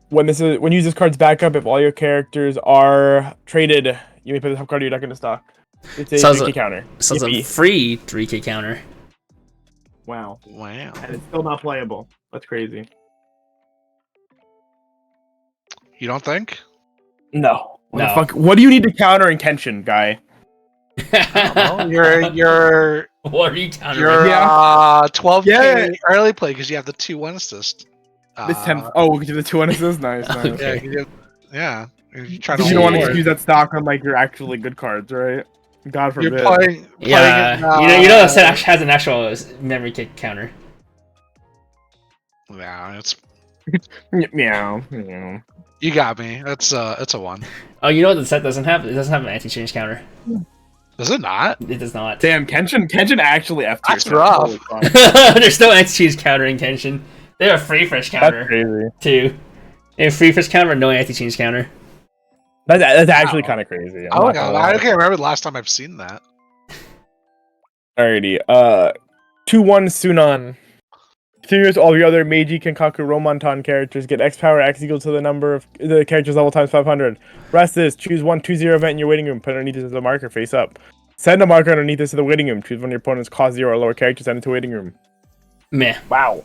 When you use this card's backup, if all your characters are traded, you may put the top card of your deck into stock. It's a 3k counter. So it's a free 3k counter. Wow. Wow. And it's still not playable. That's crazy. You don't think? No. No. What do you need to counter in Kenshin, guy? You're What are you countering? You're 12k Yeah. early play because you have the 2-1 assist. This 10. Oh, because the 2-1 assist? Nice. Okay. Yeah. You're trying Because to you don't want to hold use that stock on like your actually good cards, right? God forbid. You're playing Yeah. it, You know the set has an actual memory kick counter. Yeah, it's Meow. you got me. It's a 1. Oh, you know what the set doesn't have? It doesn't have an anti-change counter. Does it not? It does not. Damn, Kenshin actually F tier. That's rough. There's no anti-change counter in Kenshin. They have a free fresh That's counter crazy. too. They have free fresh counter and no anti-change counter. That's actually kind of crazy. I'm Oh not no, gonna lie. I can't remember the last time I've seen that. Alrighty. 2-1 Sunan. Continuous all your other Meiji Kenkaku Romonton characters get X power X equal to the number of the character's level times 500. Rest this. Choose 1-2-0 event in your waiting room. Put it underneath this as a marker face up. Send a marker underneath this to the waiting room. Choose one of your opponent's cost 0 or lower characters. Send it to waiting room. Meh. Wow.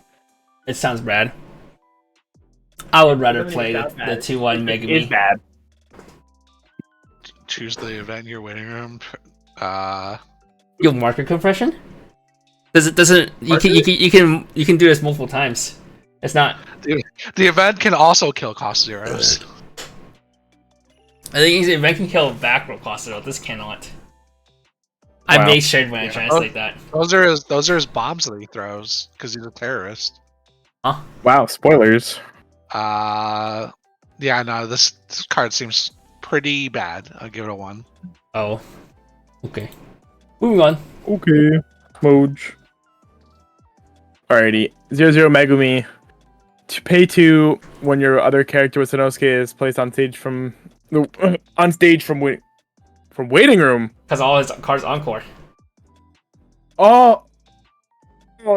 It sounds bad. I would rather play the 2-1 Megumi. It's bad. Choose the event in your waiting room. You have marker compression? Doesn't you can do this multiple times. It's not. The event can also kill cost zeros. I think the event can kill Backrow cost zero. This cannot. I Wow. made sure when I translate that. Those are his bombs that he throws because he's a terrorist. Huh? Wow. Spoilers. Yeah, no, this card seems pretty bad. I'll give it a 1. Oh. Okay. Moving on. Okay. Moj. Alrighty. 0-0 Megumi. To pay 2 when your other character with Sanosuke is placed on stage from waiting room. Because all his cards Encore. Oh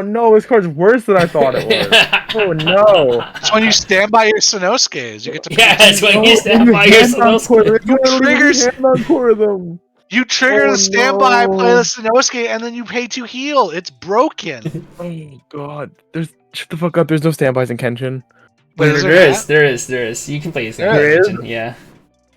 no, this card's worse than I thought it was. Oh no. It's when you stand by your Sanosuke's. You get to Yeah, it's when you stand by your Sanosuke. You trigger Oh, the standby, no. play the Sanosuke, and then you pay 2 heal. It's broken. Oh god. Shut the fuck up, there's no standbys in Kenshin. But There is. You can play his There is? Yeah.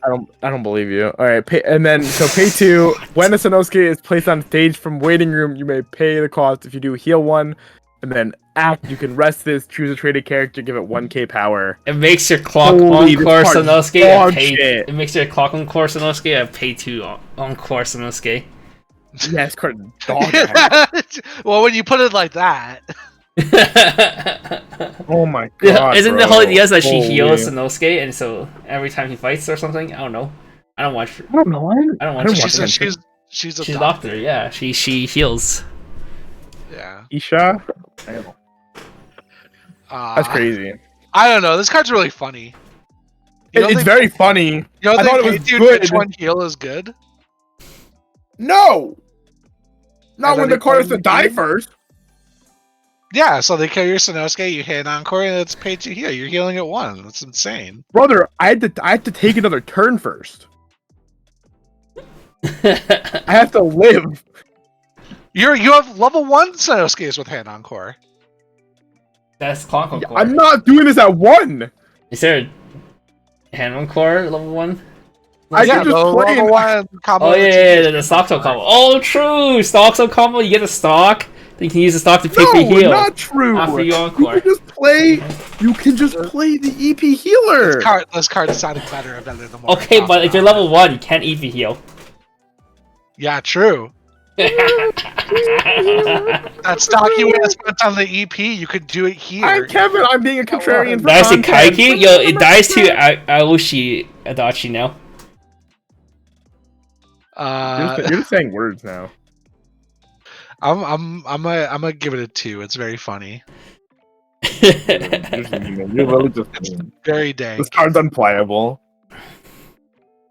I don't believe you. Alright, pay 2. When a Sanosuke is placed on stage from waiting room, you may pay the cost. If you do heal 1, and then act, you can rest this, choose a traded character, give it 1k power. It makes your clock Holy, this Encore card's Sanosuke dog and pay. shit. It makes your clock Encore Sanosuke and pay 2 Encore Sanosuke. Yeah, this card's dog ass. Well, when you put it like that. Oh my god. Isn't bro. the whole idea that she Holy. heals Sanosuke, and so every time he fights or something? I don't know. I don't watch. I don't know. I don't watch. She's a She's a doctor. Yeah, she heals. Yeah. Isha? That's crazy. I don't know. This card's really funny. It's very funny. You don't I thought think it was pay 2 good. which one heal is good? No! Not And when then the card has they to die fight first. Yeah, so they kill your Sanosuke, you hit an Encore, and it's paid 2 heal. You're healing at 1. That's insane. Brother, I had to take another turn first. I have to live. You have level 1 Sanosuke's with hand Encore. That's clock Encore. I'm not doing this at 1. Is there a hand Encore level 1? I Yeah, can just the play. level 1 combo. Oh yeah, the Stockto combo. Oh, true. Stockto combo. You get a stock. Then you can use the stock to pay for No, heal. not true. After you You Encore. can just play. You can just play the EP healer. This card sounded better than the more. Okay, but if you're level 1, you can't EV heal. Yeah, true. That stock you would have spent on the EP, you could do it here. Hi, Kevin. I'm being a contrarian for Nice to content. Kaiki? Yo, it dies to Aoshi Adachi now. You're just saying words now. I'm gonna give it a 2. It's very funny. You're really just mean. Very dang. This card's unplayable.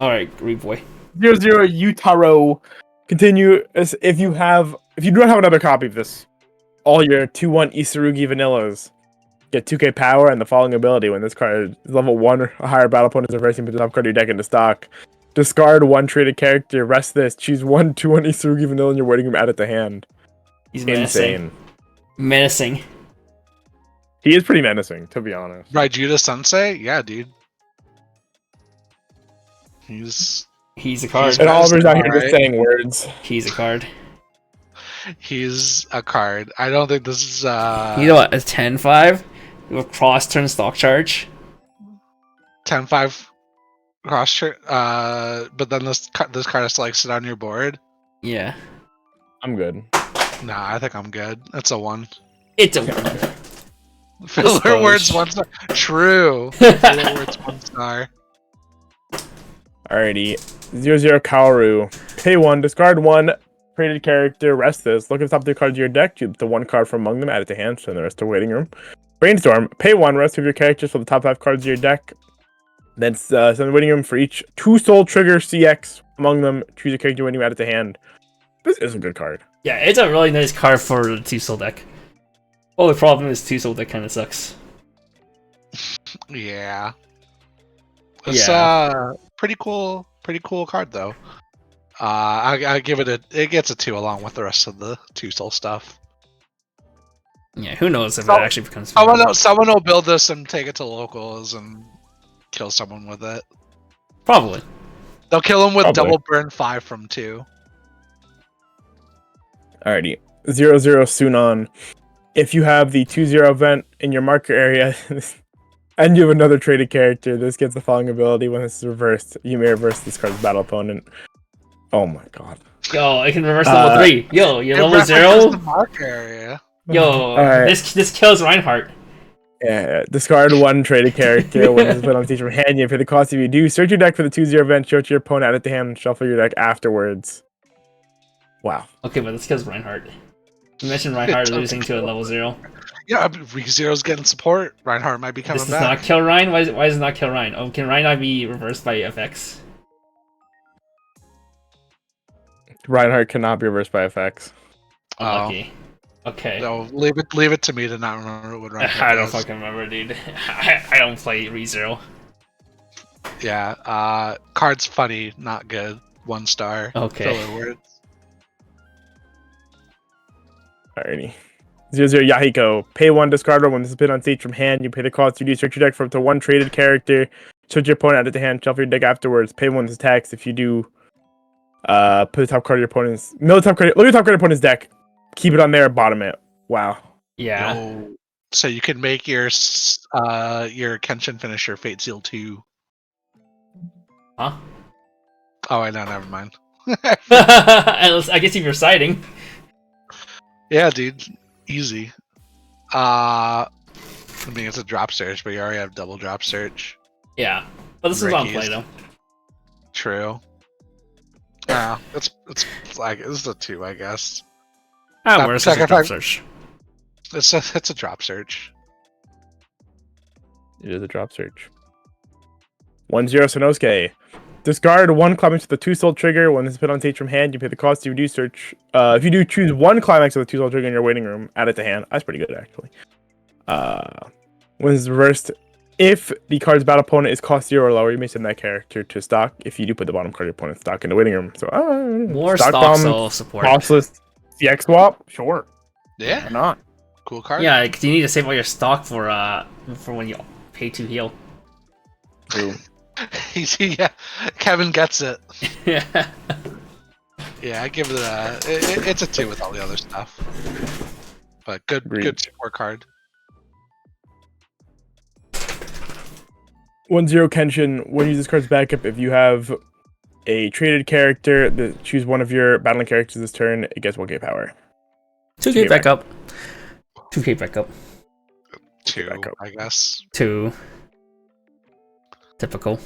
Alright, Great Boy. 0-0 Utaro. Continue as if you do not have another copy of this. All your 2-1 Isurugi vanillas get 2k power and the following ability. When this card is level 1 or higher, battle opponents are versing, put the top card of your deck into stock. Discard 1 traded character, rest this, choose 1 2-1 Isurugi vanilla in your waiting room, add it to hand. He's Insane. menacing. He is pretty menacing, to be honest. Raijita Sensei? Yeah, dude. He's a card. And Oliver's out here Alright. just saying words. He's a card. a card. I don't think this is You know what? A 10-5 with cross turn stock charge. 10-5 cross but then this card has to like sit on your board. Yeah. I'm good. Nah, I think I'm good. That's a 1. It's a 1. Filler words 1 star. True. Filler words 1 star. Alrighty. 0-0 Kaoru. Pay 1, discard 1 created character, rest this. Look at the top 3 cards of your deck, choose the 1 card from among them, add it to hand, send the rest to waiting room. Brainstorm. Pay 1, rest of your characters for the top 5 cards of your deck. Then send the waiting room for each 2 soul trigger CX. Among them, choose a character when you add it to hand. This is a good card. Yeah, it's a really nice card for the 2-soul deck. Well, the problem is 2-soul deck kind of sucks. Yeah. It's pretty cool card though. I give it gets a 2 along with the rest of the 2-soul stuff. Yeah, who knows if it actually becomes. Someone will build this and take it to locals and kill someone with it. Probably. They'll kill him with double burn 5 from 2. Alrighty. 0/0 Sunon. If you have the 2/0 event in your marker area and you have another traded character, this gets the following ability. When this is reversed, you may reverse this card's battle opponent. Oh my god. Yo, I can reverse level 3. Yo, you're level 0. The marker area. Yo, this kills Reinhardt. Yeah, discard 1 traded character. When this is put on stage from hand, you pay the cost if you do. Search your deck for the 2/0 event, show it to your opponent, add it to hand, and shuffle your deck afterwards. Wow. Okay, but this kills Reinhardt. You mentioned Reinhardt losing to a level 0. Yeah, Zero's getting support. Reinhardt might be coming This back. does not kill Ryan? Why does it not kill Ryan? Oh, can Ryan not be reversed by FX? Reinhardt cannot be reversed by FX. Unlucky. Okay. No, leave it to me to not remember what Reinhardt I don't does. fucking remember, dude. I don't play ReZero. Yeah, card's funny, not good. 1 star. Okay. Filler words. Alrighty. 0/0 Yahiko. Pay 1, discard 1. When this is put on stage from hand, you pay the cost. You do search your deck for up to 1 traded character. Search your opponent, add it to hand, shuffle your deck afterwards. Pay 1 as tax. If you do, put the top card of your opponent's. Mill the top card. Look at the top card of your opponent's deck. Keep it on there, bottom it. Wow. Yeah. Oh, so you can make your Kenshin finisher Fate Seal 2. Huh? Oh, I know, never mind. I guess if you're siding. Yeah, dude. Easy. I mean, it's a drop search, but you already have double drop search. Yeah. But this is on play, though. True. It's like, this is a 2, I guess. Where's the drop search? It's a drop search. It is a drop search. 1/0 Sonosuke. Discard 1 climax with the 2-soul trigger. When this is put on stage from hand, you pay the cost. If you do search, if you do choose 1 climax with a 2-soul trigger in your waiting room, add it to hand. That's pretty good, actually. When this is reversed, if the card's battle opponent is cost 0 or lower, you may send that character to stock. If you do put the bottom card of your opponent's stock in the waiting room, so more stock soul support. Costless CX swap, sure. Yeah, why not? Cool card. Yeah, because you need to save all your stock for when you pay to heal. True. Yeah, Kevin gets it. Yeah. Yeah, I give it it's a 2 with all the other stuff. But good support card. 1/0 Kenshin. When you use this card's backup, if you have a traded character, choose one of your battling characters this turn, it gets 1k power. 2k backup. 2k backup. 2, I guess. 2. Typical.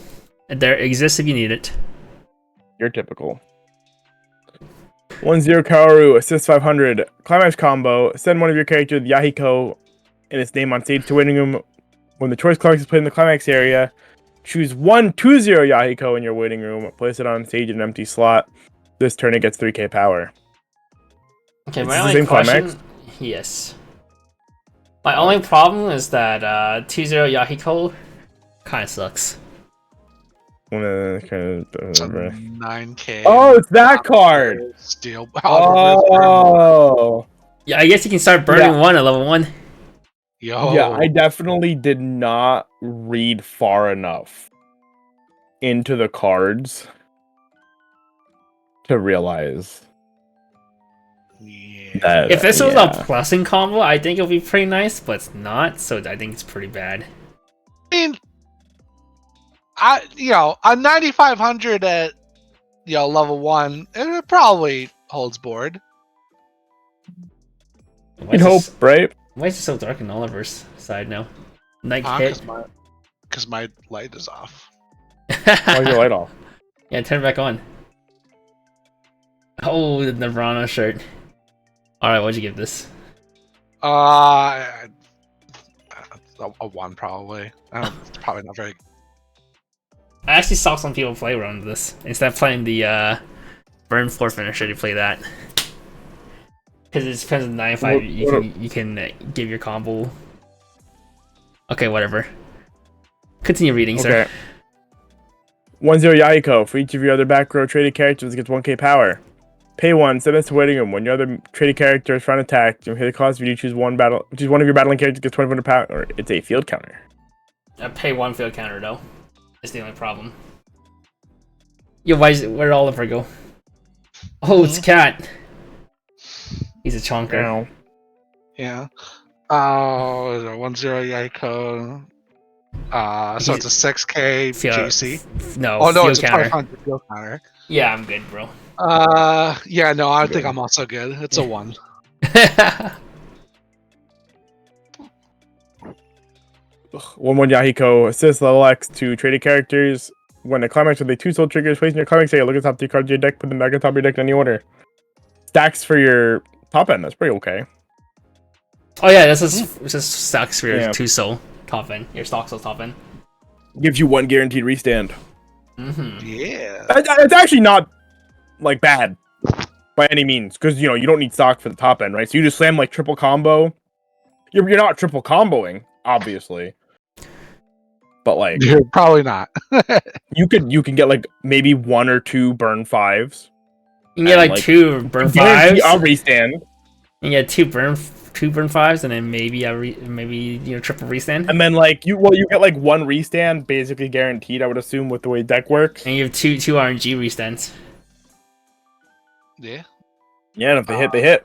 There exists if you need it. You're typical. 1/0 Kaoru, assist 500. Climax combo. Send one of your characters, Yahiko, and its name on stage to waiting room. When the choice climax is played in the climax area, choose 1/2/0 Yahiko in your waiting room. Place it on stage in an empty slot. This turn it gets 3k power. Okay, It's my the only same question. climax? Yes. My only problem is that 2/0 Yahiko kind of sucks. It's a 9k. Oh, it's that card! Steel. Oh! Yeah, I guess you can start burning one at level 1. Yo. Yeah, I definitely did not read far enough into the cards to realize that. If this was a plussing combo, I think it would be pretty nice, but it's not, so I think it's pretty bad. I mean, a 9500 at level 1, it probably holds board. You'd hope, right? Why is it so dark in Oliver's side now? Night hit. Because my light is off. Why's your light off? Yeah, turn it back on. Oh, the Nirvana shirt. Alright, what'd you give this? A 1 probably. It's probably not very. I actually saw some people play around this instead of playing the burn 4 finisher. You play that because it depends on 9-5. You can give your combo. Okay, whatever. Continue reading, sir. 1-0 Yahiko. For each of your other back row traded characters, it gets 1k power. Pay 1, send this to waiting room. When your other traded character is front attack, you hit the cost if you choose one of your battling characters gets 2,500 power, or it's a field counter. I pay 1 field counter though. It's the only problem. Yo, where'd Oliver go? Oh, it's Cat. He's a chonker. Ow. Yeah. Oh, 1-0 Yahiko. So it's a 6k GC. No, Oh no, field it's a counter. 500 field counter. Yeah, I'm good, bro. Yeah, no, I think I'm also good. It's a 1. 1-1 Yahiko. Assist level X to traded characters. When the climax with a 2-soul triggers placed in your climax area, look at the top 3 cards of your deck, put them back on top of your deck in any order. Stacks for your top end, that's pretty okay. Oh yeah, this is stacks for your 2-soul top end. Your stock soul top end. Gives you 1 guaranteed restand. Yeah. It's actually not like bad by any means, because you don't need stock for the top end, right? So you just slam like triple combo. You're not triple comboing, obviously. But like You're probably not. you can get like maybe 1 or 2 burn 5s. You can get like 2 burn 5s. I'll restand. You get 2 burn 5s, and then maybe triple restand. And then like you get like 1 restand basically guaranteed, I would assume, with the way deck works. And you have 2 RNG restands. Yeah. Yeah, and if they hit, they hit.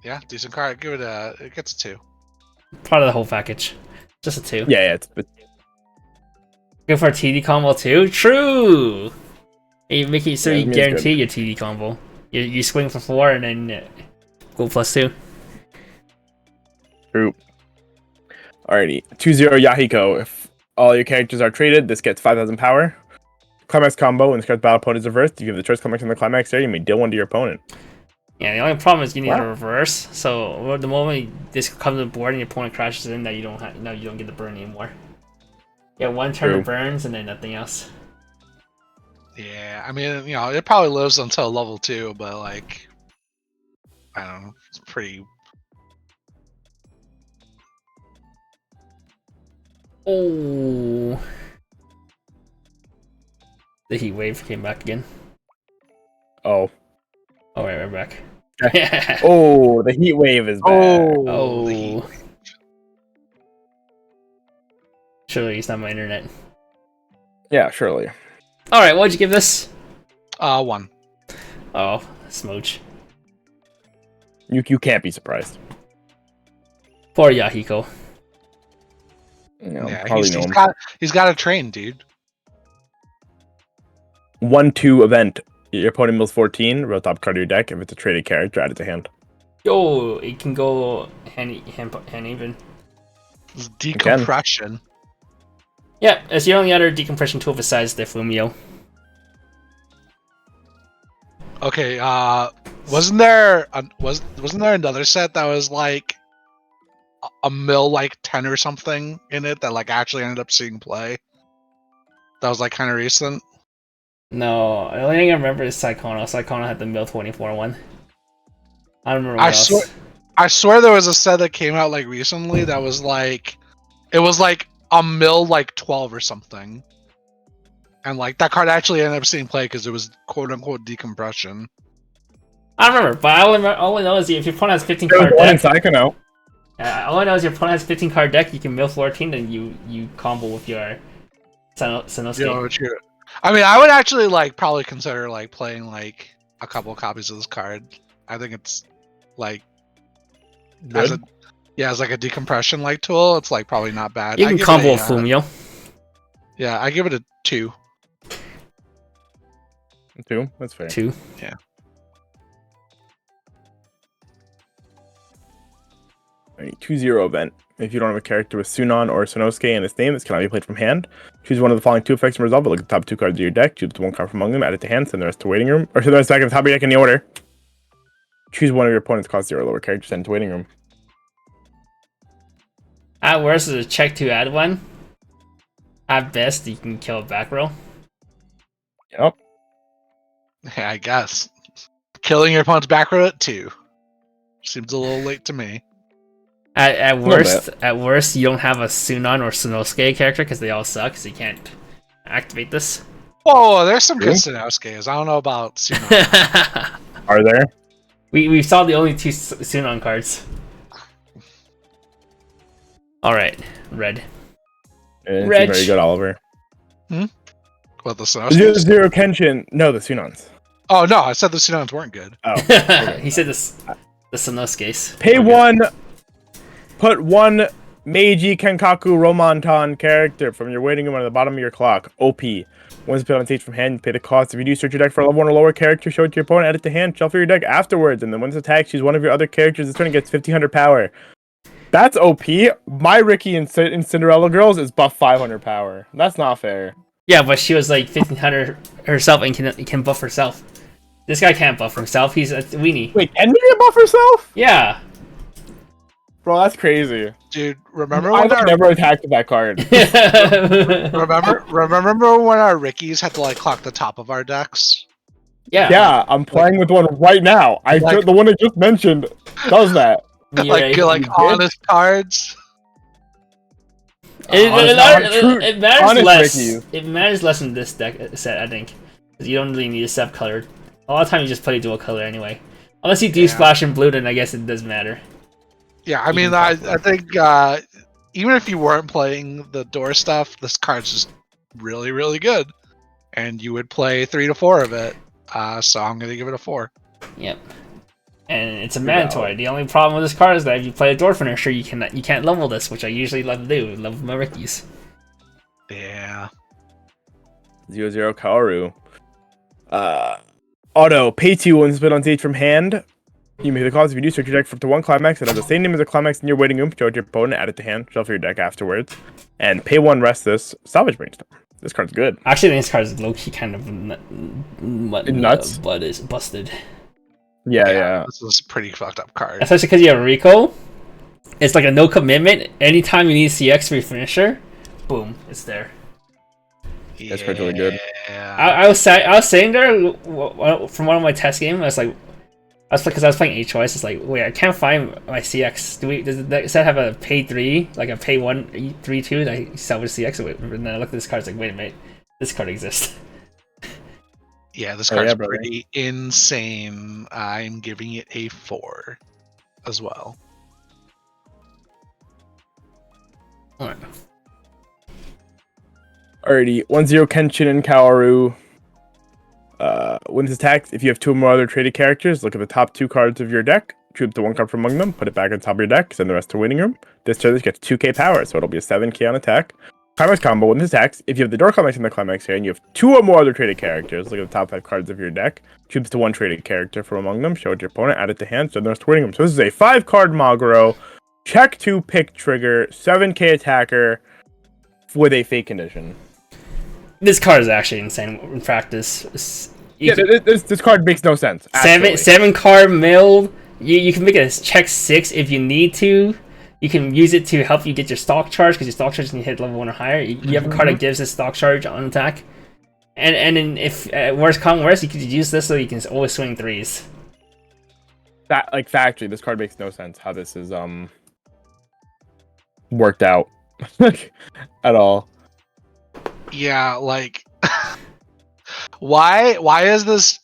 Yeah, decent card. Give it it gets a 2. Part of the whole package. Just a 2. Yeah, it's Go for a TD combo too? True! You make it so you guarantee your TD combo. You swing for 4 and then go +2. True. Alrighty. 2-0 Yahiko. If all your characters are traded, this gets 5,000 power. Climax combo, when this card's battle opponent is reversed, you give the choice climax in the climax area, you may deal 1 to your opponent. Yeah, the only problem is you need to reverse. So the moment this comes to the board and your opponent crashes in, that you don't get the burn anymore. Yeah, 1 turn of burns and then nothing else. Yeah, I mean, it probably lives until level 2, but like, I don't know, it's pretty. Oh, the heat wave came back again. Oh. Oh, right, we're back. Oh, the heat wave is back. Oh. Surely it's not my internet. Yeah, surely. Alright, what'd you give this? 1. Oh, smooch. You can't be surprised. Poor Yahiko. No, Yeah, probably he's got to train, dude. 1-2 event. Your opponent mills 14, roll top card of your deck. If it's a traded character, add it to hand. Yo, it can go hand even. It's decompression. Yeah, it's the only other decompression tool besides the Fumio. Okay, wasn't there another set that was like a mill like 10 or something in it that like actually ended up seeing play? That was like kind of recent. No, the only thing I remember is Psychono. Psychono had the mill 24 one. I don't remember what else. I swear there was a set that came out like recently that was like, it was like a mill like 12 or something, and like that card actually ended up seeing play because it was quote unquote decompression. I don't remember, but all I know is if your opponent has 15 card deck. Psychono. All I know is your opponent has 15 card deck. You can mill 14, and you combo with your Sanosuke. Yo, true. I mean, I would actually like probably consider like playing like a couple of copies of this card. I think it's like as like a decompression like tool. It's like probably not bad. You can combo with Fumio. Yeah, I give it a 2. 2? That's fair. 2. Yeah. Alright, 2-0 event. If you don't have a character with Sunon or Sonosuke in its name, this cannot be played from hand. Choose one of the following 2 effects and resolve it. Look at the top 2 cards of your deck. Choose the 1 card from among them. Add it to hand. Send the rest to waiting room. Or send the rest back at the top of your deck in the order. Choose one of your opponent's cost 0 lower character. Send to waiting room. At worst is a check to add 1. At best, you can kill a Backrow. Yep. Yeah, I guess. Killing your opponent's back row at 2 seems a little late to me. At little worst, you don't have a Sunon or Sonosuke character because they all suck, so you can't activate this. Oh, there's some good Really? Sonosuke's. I don't know about Sunon. Are there? we saw the only 2 Sunon cards. Alright, red. It's Reg. very good, Oliver. What, the Sonosuke's? Zero Kenshin. No, the Sunons. Oh, no, I said the Sunons weren't good. Oh. Okay. He said this. The Sonosuke's. Pay 1. Put 1 Meiji Kenkaku Romanton character from your waiting room at the bottom of your clock. OP. Once put on stage from hand, pay the cost. If you do search your deck for a level 1 or lower character, show it to your opponent, add it to hand, shuffle your deck afterwards, and then once attacked, choose one of your other characters this turn and gets 1500 power. That's OP. My Ricky in Cinderella Girls is buff 500 power. That's not fair. Yeah, but she was like 1500 herself and can buff herself. This guy can't buff himself. He's a weenie. Wait, can you buff herself? Yeah. Bro, that's crazy. Dude, remember I when our, never attacked with that card. remember when our Rickies had to like clock the top of our decks? Yeah. Yeah, I'm playing with one right now. The one I just mentioned does that. Like honest cards. It matters honest less. Rickies. It matters less in this deck set, I think, because you don't really need a set colored. A lot of time you just play dual color anyway. Unless you do splash in blue, then I guess it doesn't matter. Yeah, I mean, I think even if you weren't playing the door stuff, this card's just really, really good, and you would play 3 to 4 of it. So I'm gonna give it a 4. Yep. And it's a mandatory. The only problem with this card is that if you play a door finisher, you can't level this, which I usually love to do. Level my Rickies. Yeah. 0/0 Kaoru. Auto. Pay 2 once put on stage from hand. You may the cost if you do search your deck for up to 1 Climax that has the same name as a Climax in your waiting room. Show it to your opponent, add it to hand, shuffle your deck afterwards. And pay 1 rest this. Salvage Brainstorm. This card's good. Actually, this card is low-key kind of nuts. But is busted. Yeah. This is a pretty fucked up card. Especially because you have Rico. It's like a no commitment. Anytime you need CX for your finisher, boom, it's there. That's card's really good. I was saying there from one of my test games. I was playing HOS. It's like, wait, I can't find my CX. Does the set have a pay 3, like a pay 1 3/2 that I salvage CX? And then I look at this card. It's like, wait a minute, this card exists. Yeah, this card's pretty insane. I'm giving it a 4 as well. Alright. Alrighty. 1/0 Kenshin and Kaoru. When it's attacked, if you have 2 or more other traded characters, look at the top 2 cards of your deck, choose the 1 card from among them, put it back on top of your deck, send the rest to waiting room. This turn gets 2k power, so it'll be a 7k on attack. Climax combo, when this attacks, if you have the door Climax in the Climax here, and you have 2 or more other traded characters, look at the top 5 cards of your deck, choose the 1 traded character from among them, show it to your opponent, add it to hand, send the rest to waiting room. So this is a 5-card Maguro, check 2 pick trigger, 7k attacker, with a fake condition. This card is actually insane in practice. This card makes no sense. Seven card milled. You can make it a check 6 if you need to. You can use it to help you get your stock charge because your stock charge can hit level 1 or higher. You have a card that gives a stock charge on attack, and then if worst come worst, you could use this so you can always swing 3s. That factually, this card makes no sense how this is worked out at all. Yeah, like why is this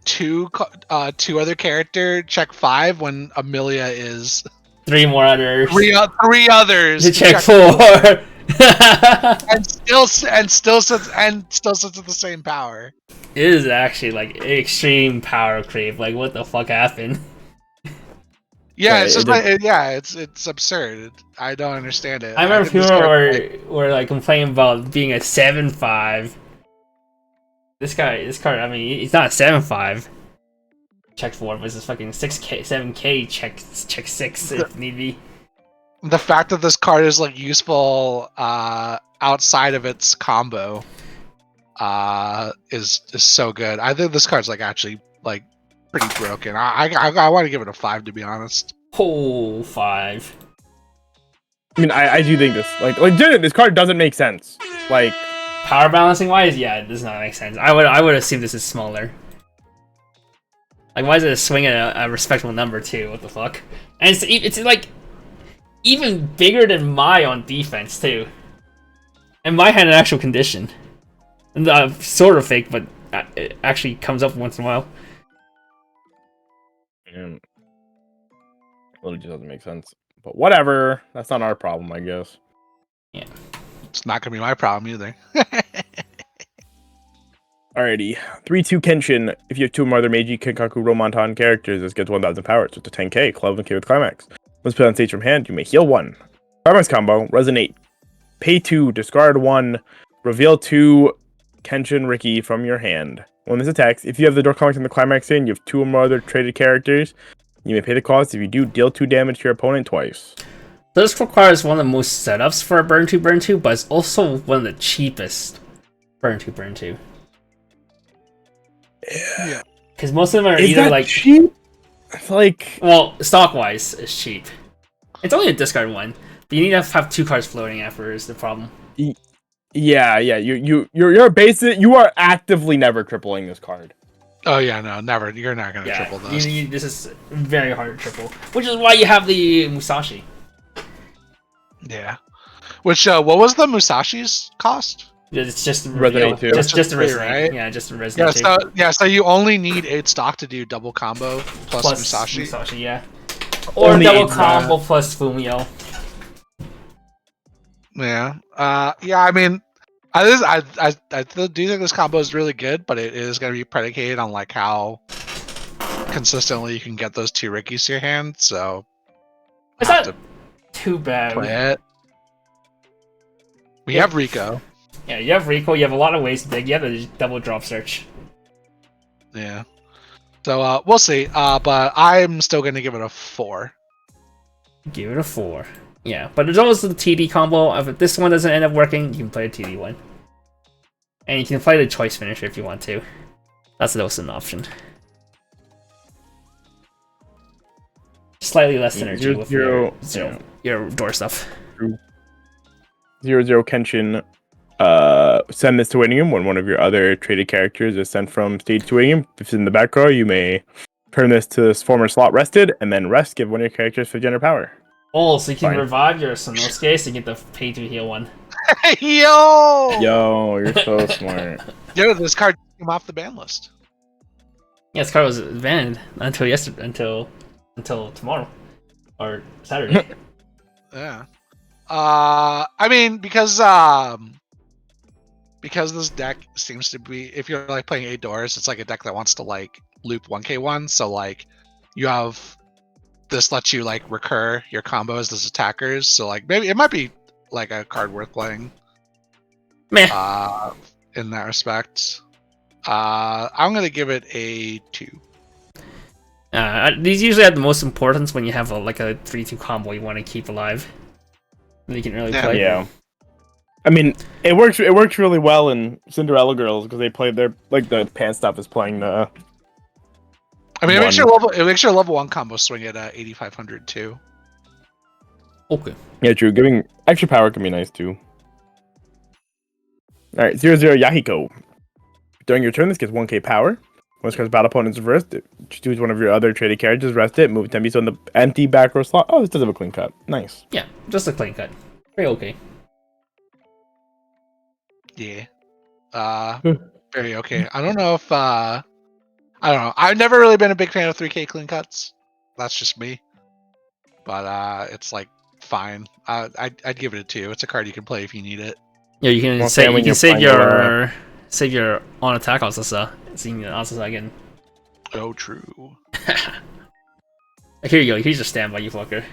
2 other character check 5 when Amelia is 3 more others? 3 others to check 4. and still sits at the same power. It is actually like extreme power creep. Like, what the fuck happened? Yeah, it's just it's absurd. I don't understand it. I remember people were like complaining about being a 7/5. This card, I mean, he's not a 7/5. Check 4, but it's fucking 6k, 7k check 6 if need be. The fact that this card is like useful outside of its combo is so good. I think this card's like actually like pretty broken. I want to give it a 5 to be honest. Oh, 5. I mean, I do think this like legit. This card doesn't make sense. Like, Power balancing wise, yeah, it does not make sense. I would assume this is smaller. Like, why is it a swing at a respectable number too? What the fuck? And it's like even bigger than my on defense too. And my had an actual condition, and sort of fake, but it actually comes up once in a while. and it just doesn't make sense. But whatever, that's not our problem, I guess. Yeah. It's not gonna be my problem either. Alrighty, 3-2 Kenshin. If you have 2 or more other Meiji, Kenkaku, Romontan characters, this gets 1,000 power. So it's a 10k, 11k with Climax. Once put on stage from hand, you may heal 1. Climax combo, Resonate. Pay 2, discard 1, reveal 2 Kenshin Riki from your hand. When this attacks, if you have the door Climax and the Climax in, you have 2 or more other traded characters, you may pay the cost. If you do, deal 2 damage to your opponent twice. This requires one of the most setups for a burn 2, but it's also one of the cheapest burn 2. Yeah. Because most of them are Is either that like cheap? It's like, well, stock wise, it's cheap. It's only a discard 1, but you need to have 2 cards floating after is the problem. yeah, you're basic. You are actively never tripling this card. Oh yeah, no, never. You're not gonna Yeah, triple this. this is very hard to triple, which is why you have the Musashi. Yeah. Which what was the Musashi's cost? It's just Resonate too. just a Free, resonate, right? Yeah, just a resonate. So you only need 8 stock to do double combo plus Musashi. Yeah. Or Only double 8, combo plus Fumio. Yeah. Yeah. I mean, I do think this combo is really good, but it is going to be predicated on like how consistently you can get those 2 Rikis to your hand. So It's have not too bad. play it. We have Rico. Yeah, you have Rico. You have a lot of ways to dig. You have a double drop search. Yeah. So we'll see. But I'm still going to give it a 4. Give it a 4. Yeah, but there's always the TD combo. If this one doesn't end up working, you can play a TD one. And you can play the choice finisher if you want to. That's also an option. Slightly less energy with your door stuff. 0-0 Kenshin. Send this to waiting room when one of your other traded characters is sent from stage to waiting room. If it's in the back row, you may turn this to this former slot rested, and then rest, give one of your characters 50 power. Oh, so you can Fine. revive your Sonosuke so you get the pay to heal one. Yo! You're so smart. Yo, this card came off the ban list. Yeah, this card was banned until yesterday, until tomorrow or Saturday. Yeah. I mean, because this deck seems to be, if you're like playing 8 doors, it's like a deck that wants to like loop 1k1. So like you have this lets you like recur your combos as attackers. So like maybe it might be like a card worth playing. Meh. In that respect. I'm gonna give it a 2. These usually have the most importance when you have like a 3-2 combo you want to keep alive. And you can really play. Yeah. I mean, it works really well in Cinderella Girls because they play their like the pan stuff is playing the. I mean, it makes your level 1 combo swing at 8,500 too. Okay. Yeah, true. Giving extra power can be nice too. All right, 0-0 Yahiko. During your turn, this gets 1k power. Once card's battle opponent's reversed, choose one of your other traded characters, rest it, move 10 pieces on the empty back row slot. Oh, this does have a clean cut. Nice. Yeah, just a clean cut. Very okay. Yeah. Very okay. I don't know if I don't know. I've never really been a big fan of 3k clean cuts. That's just me. But it's like fine. I'd give it a 2. It's a card you can play if you need it. Yeah, you can save your on attack Asusa. Seeing the Asusa again. Oh, true. Here you go. Here's your standby, you fucker.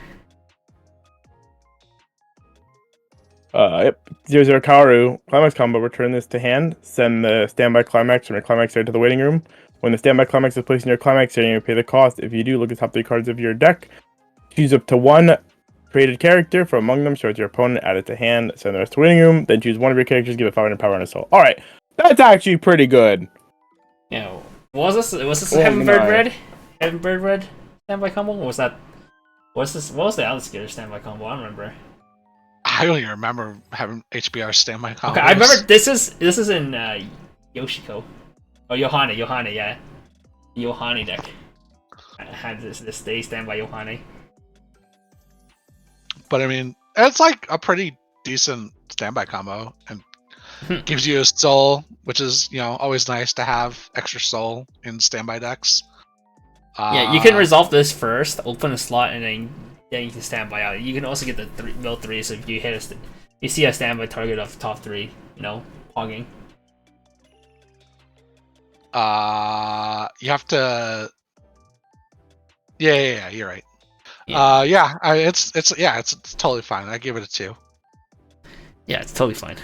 Yep. 0-0 Kaoru. Climax combo. Return this to hand. Send the standby Climax from your Climax area to the waiting room. When the standby Climax is placed in your Climax area, you pay the cost. If you do, look at the top 3 cards of your deck. Choose up to 1 created character from among them. Show it to your opponent. Add it to hand. Send the rest to waiting room. Then choose one of your characters. Give it 500 power and a soul. All right. That's actually pretty good. Yeah. Was this Heaven Bird Red? Heaven Bird Red standby combo? Or was that? What was the Alice Gear standby combo? I don't remember. I don't even remember having HBR standby combos. Okay, I remember this is in Yoshiko. Oh, Yohane, yeah. Yohane deck. I had this stay standby Yohane. But I mean, it's like a pretty decent standby combo and gives you a soul, which is, always nice to have extra soul in standby decks. Yeah, you can resolve this first, open a slot, and then you can standby out. You can also get the mill 3, so if you hit you see a standby target of top 3, hogging. You have to. Yeah, you're right. Yeah. It's totally fine. I give it a 2. Yeah, it's totally fine.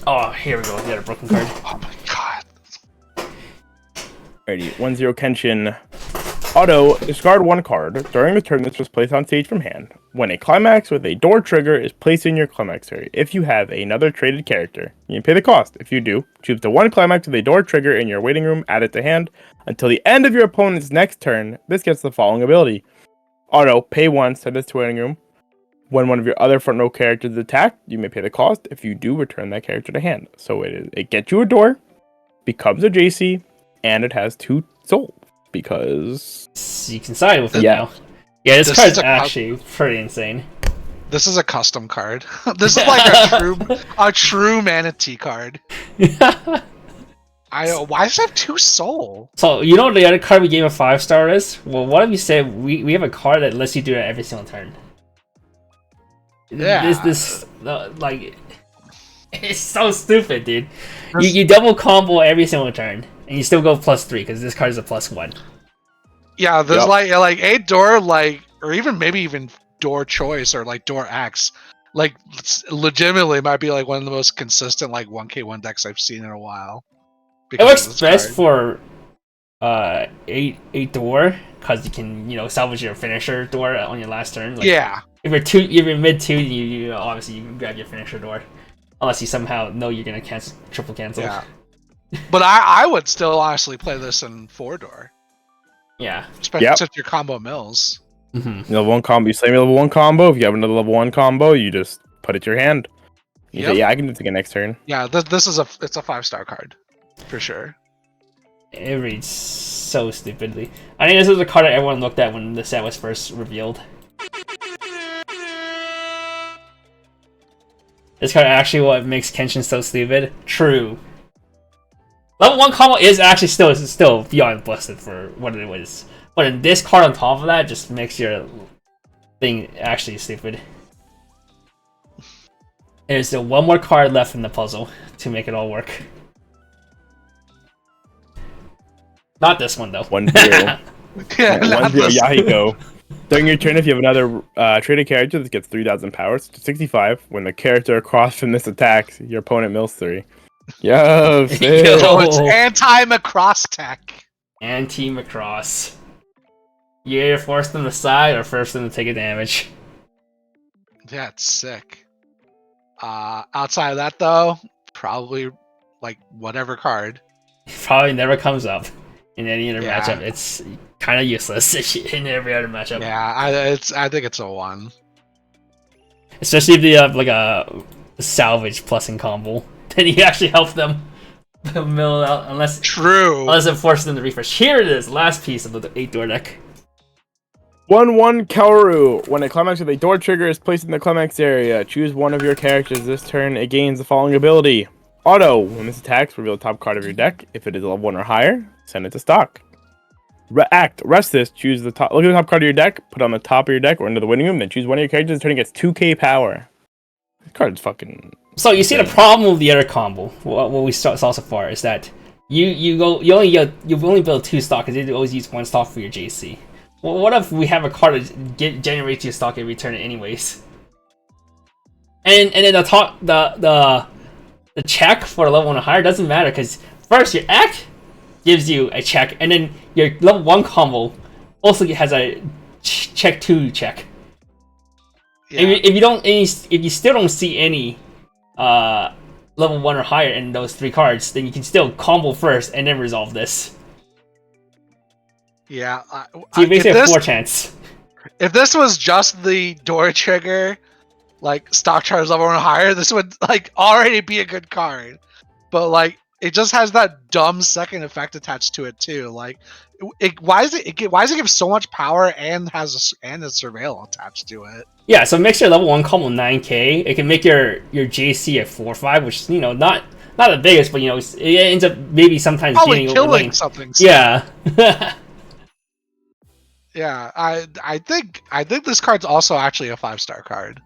Oh, here we go. We got a broken card. Oh my god. Alrighty, 1-0 Kenshin. Auto, discard 1 card during the turn this was placed on stage from hand. When a climax with a door trigger is placed in your climax area, if you have another traded character, you can pay the cost. If you do, choose the 1 climax with a door trigger in your waiting room, add it to hand. Until the end of your opponent's next turn, this gets the following ability. Auto, pay 1, send this to waiting room. When one of your other front row characters is attacked, you may pay the cost. If you do, return that character to hand. So it gets you a door, becomes a JC, and it has 2 souls. Because you can side with it now. Yeah, this card's actually pretty insane. This is a custom card. This is like a true manatee card. Why does it have 2 soul? So the other card we gave a 5-star is? Well, what if you say we have a card that lets you do it every single turn? Yeah. This it's so stupid, dude. You double combo every single turn, and you still go +3 because this card is a +1. Yeah, there's like a door, or maybe even door choice or door X, legitimately might be one of the most consistent 1K1 decks I've seen in a while. It works best for 8 door because you can salvage your finisher door on your last turn. Yeah. If you're mid 2, you obviously you can grab your finisher door, unless you somehow know you're gonna triple cancel. Yeah. But I would still honestly play this in 4 door. Yeah. Especially since your combo mills. Level 1 combo, you slay me level 1 combo. If you have another level 1 combo, you just put it to your hand. You say, I can do it again next turn. Yeah, this is it's a 5-star card. For sure. It reads so stupidly. I think this was a card that everyone looked at when the set was first revealed. This card actually what makes Kenshin so stupid. True. Level 1 combo is actually still beyond busted for what it was. But in this card on top of that just makes your thing actually stupid. There's still 1 more card left in the puzzle to make it all work. Not this one though. 1-0. 1-0 this. Yahiko. During your turn, if you have another traded character that gets 3,000 powers to 65, when the character across from this attacks, your opponent mills 3. Yo, so it's anti-Macross tech. Anti-Macross. You either force them to side or force them to take a damage. Yeah, it's sick. Outside of that though, probably whatever card. Probably never comes up in any other matchup. It's kind of useless in every other matchup. Yeah, I think it's a 1. Especially if you have a salvage plussing combo, then you actually help them mill out unless it forces them to refresh. Here it is, last piece of the 8-door deck. 1-1 Kaoru. When a climax with a door trigger is placed in the climax area, choose one of your characters this turn. It gains the following ability. Auto. When this attacks, reveal the top card of your deck. If it is level 1 or higher, send it to stock. Rest this. Choose the top. Look at the top card of your deck. Put it on the top of your deck or into the winning room. Then choose one of your characters. This turn gets 2k power. This card's fucking. So you see the problem with the other combo. What we saw so far is that you only build 2 stock because you always use 1 stock for your JC. Well, what if we have a card that generates your stock every turn anyways? And then the check for level 1 or higher doesn't matter because first your act gives you a check, and then your level 1 combo also has a check 2 check. Yeah. If you still don't see any level 1 or higher in those 3 cards, then you can still combo first and then resolve this. Yeah. So you basically have 4 chance. If this was just the door trigger, like stock charge level 1 higher, this would like already be a good card. But like it just has that dumb second effect attached to it too. Like, why does it give so much power and has a surveil attached to it? Yeah, so it makes your level 1 combo 9k. It can make your JC a 4/5, which is, you know, not the biggest, but you know, it ends up maybe sometimes Probably being killing something. Yeah. Yeah, I think this card's also actually a 5-star card.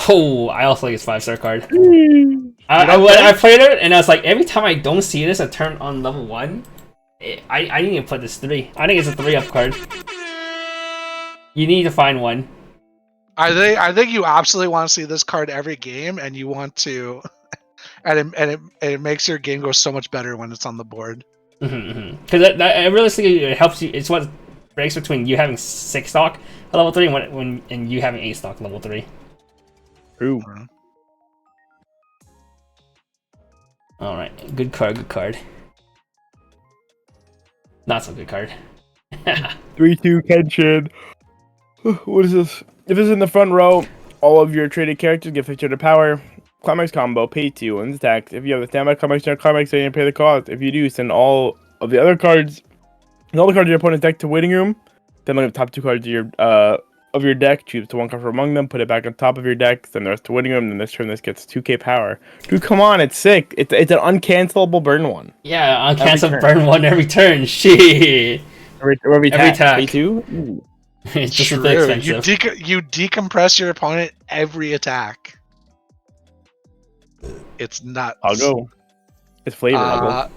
Oh, I also think it's 5-star card. When I played it, and I was like, every time I don't see this a turn on level 1, I need to put this 3. I think it's a 3-up card. You need to find one. I think you absolutely want to see this card every game, and you want to, and it makes your game go so much better when it's on the board. Because it realistically it helps you. It's what breaks between you having 6 stock at level 3 and you having 8 stock level 3. True. All right, good card. Not so good card. 3/2 Kenshin. What is this? If it's in the front row, all of your traded characters get 50 power. Climax combo, pay 2 and attack. If you have the standby Climax, then you pay the cost. If you do, send all of the other cards, all the cards in your opponent's deck to waiting room. Then look at the top 2 cards of your deck. Choose the 1 card from among them. Put it back on top of your deck. Send the rest to waiting room. Then this turn, this gets 2k power. Dude, come on, it's sick. It's an uncancelable burn one. Yeah, uncancelable burn one every turn. Shit. Every attack. Pay 2. It's just a True. bit expensive. You decompress your opponent every attack. It's nuts. I'll go. It's flavor.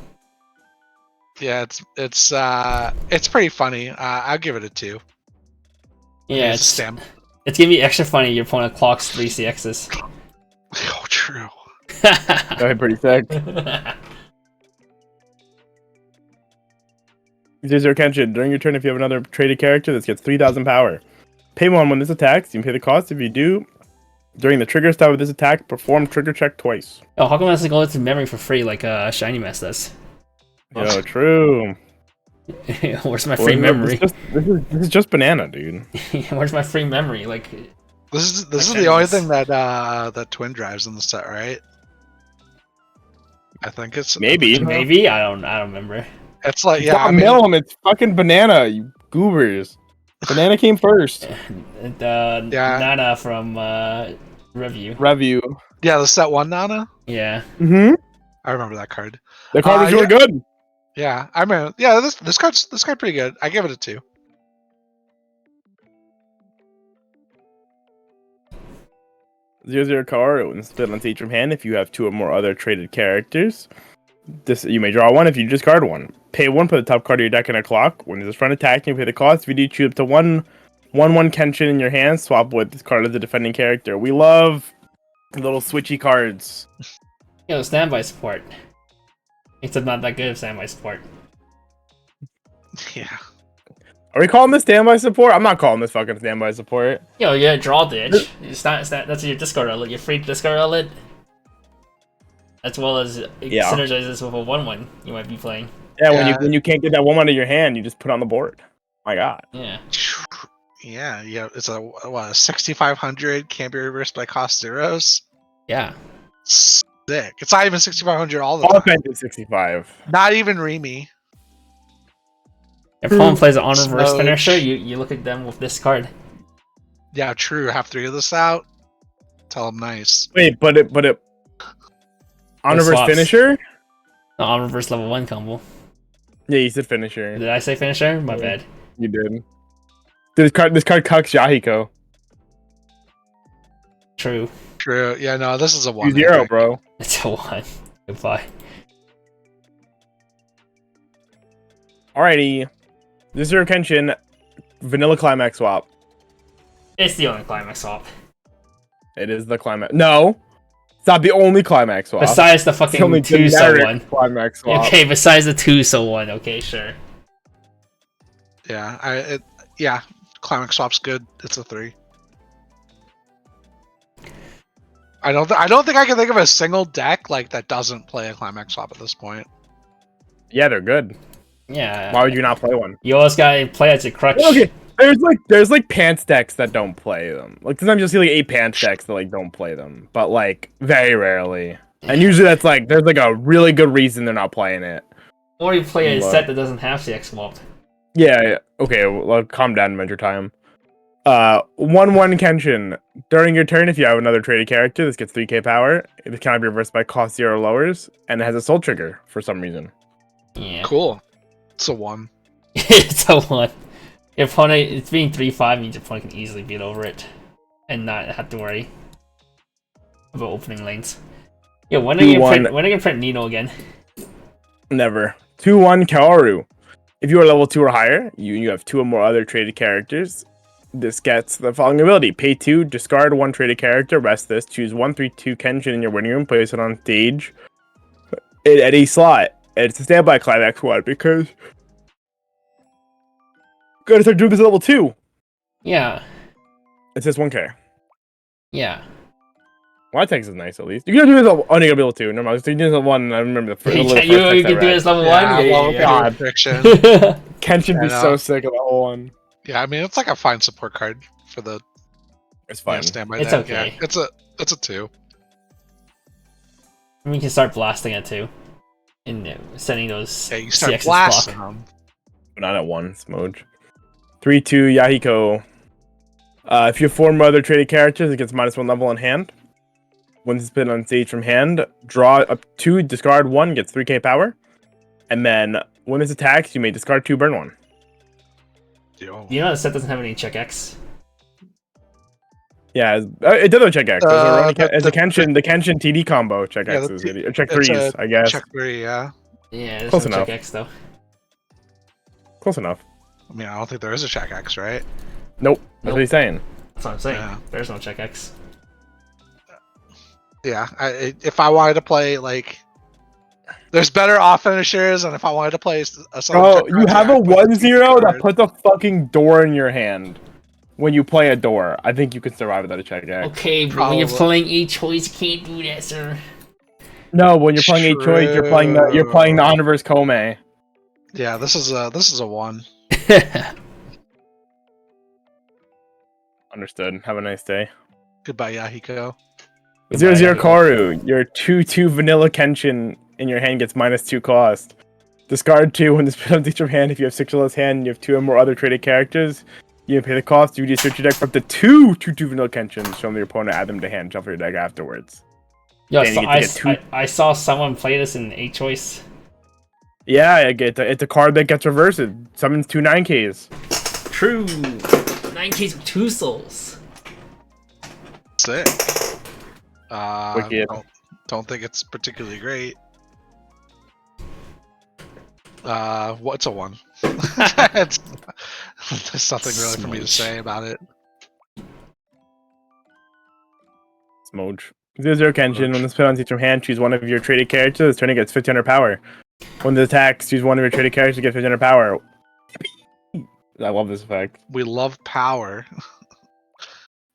Yeah, it's pretty funny. I'll give it a 2. Yeah, it's gonna be extra funny. Your opponent clocks 3 CXs. Oh, true. That'd be pretty sick. Zero Kenshin. During your turn, if you have another traded character, this gets 3,000 power. Pay 1 when this attacks. You can pay the cost. If you do, during the trigger step of this attack, perform trigger check twice. Oh, how come it doesn't go into memory for free like Shiny Mess does? Yo, true. Where's my free memory? This is just banana, dude. Where's my free memory? Like, this is the only thing that Twin drives in the set, right? I think it's maybe. I don't remember. It's like it's fucking banana, you goobers. Banana came first. Nana from Review. Yeah, the set 1 Nana. Yeah. I remember that card. The card was really good. Yeah, I remember. Yeah, this card's pretty good. I give it a 2. Zero card and split on each from hand. If you have 2 or more other traded characters, you may draw 1 if you discard 1. Pay 1 for the top card of your deck in a clock. When this front attack, you pay the cost. If you do, choose up to 1/1 Kenshin in your hand. Swap with this card as a defending character. We love little switchy cards. Yo, standby support. Except not that good of standby support. Yeah. Are we calling this standby support? I'm not calling this fucking standby support. Yo, yeah, draw ditch. That's your discard outlet. Your free discard outlet. As well as it synergizes with a 1/1 you might be playing. Yeah, when you can't get that 1 out of your hand, you just put it on the board. My God. Yeah. Yeah. It's a 6,500 can't be reversed by cost zeros. Yeah. Sick. It's not even 6,500 all the time. time. All 65. Not even Remy. If opponent plays an on reverse finisher, you look at them with this card. Yeah, true. Have 3 of this out. Tell them nice. Wait, but it on reverse finisher? No, on reverse level 1 combo. Yeah, you said finisher. Did I say finisher? My bad. You did. This card cucks Yahiko. True. Yeah, no, this is a 1. 0, bro. It's a 1. Goodbye. Alrighty. This is your Kenshin vanilla climax swap. It's the only climax swap. It is the climax. No. It's not the only climax swap. Besides the fucking 2 so 1. Climax swap. Okay, besides the 2 so 1. Okay, sure. Yeah, climax swap's good. It's a 3. I don't think I can think of a single deck like that doesn't play a climax swap at this point. Yeah, they're good. Yeah. Why would you not play one? You always gotta play as a crutch. Okay, there's like pants decks that don't play them. Like sometimes you'll see like 8 pants decks that like don't play them, but like very rarely. And usually that's like there's like a really good reason they're not playing it. Or you play a set that doesn't have CX swapped. Yeah. Okay. Well, calm down, Adventure Time. 1/1 Kenshin. During your turn, if you have another traded character, this gets 3k power. It cannot be reversed by cost 0 lowers, and it has a soul trigger for some reason. Yeah. Cool. It's a 1. It's a 1. Your opponent, it's being 3-5 means your opponent can easily beat over it. And not have to worry about opening lanes. Yeah, when are you gonna print Nino again? Never. 2/1 Kaoru. If you are level 2 or higher, you have 2 or more other traded characters. This gets the following ability. Pay 2, discard 1 traded character, rest this, choose 1/3/2 Kenshin in your winning room, place it on stage in any slot. And it's a standby climax one because gotta start doing this at level 2. Yeah. It says 1k. Yeah. Well, that text is nice at least. You can do this on level 2. No, I was doing this at 1. I remember the first. You can do this level 1? Yeah, God. Friction. Kenshin be so sick of that whole one. Yeah, I mean it's like a fine support card for the It's fine. standby It's deck. okay. Yeah, it's a 2. We can start blasting it too. And sending those Yeah, you start CXs blasting block. them. But not at 1, Smoj. 3/2 Yahiko. If you have 4 more other traded characters, it gets -1 level in hand. When it's been on stage from hand, draw up 2, discard 1, gets 3k power. And then when this attacks, you may discard 2, burn 1. Yo. You know the set doesn't have any check X? Yeah, it does have check X. It's the a Kenshin, the Kenshin TD combo check Yeah, X's. the Or check 3s, I guess. Check 3, yeah. Yeah, there's Close no enough. check X though. Close enough. I mean, I don't think there is a check X, right? Nope. That's what he's saying. That's what I'm saying. Yeah. There's no check X. Yeah, if I wanted to play like, there's better off finishers, and if I wanted to play a Oh, you have a 1/0 that puts a fucking door in your hand. When you play a door, I think you can survive without a check X. Okay, but when you're playing a choice, you can't do that, sir. No, when you're playing a choice, you're playing the Omniverse Kome. Yeah, this is a 1. Understood. Have a nice day. Goodbye, Yahiko. 0/0 Karu. Your 2/2 vanilla Kenshin in your hand gets -2 cost. Discard 2 when this penalty from hand. If you have 6 or less hand and you have 2 or more other traded characters, you can pay the cost. You can search your deck for up to 2 2/2 vanilla Kenshin. Show them to your opponent, add them to hand, shuffle your deck afterwards. Yo, Then so I saw someone play this in a choice. Yeah, it's a card that gets reversed. It summons 2 9Ks. True. 9Ks with 2 souls. Sick. Wicked. Don't think it's particularly great. What's a 1? There's nothing really for me to say about it. Smoj. 0/0 Kenshin. When this penalty from hand, choose one of your traded characters. This turn it gets 1500 power. When this attacks, choose one of your traded characters to get 1500 power. I love this effect. We love power.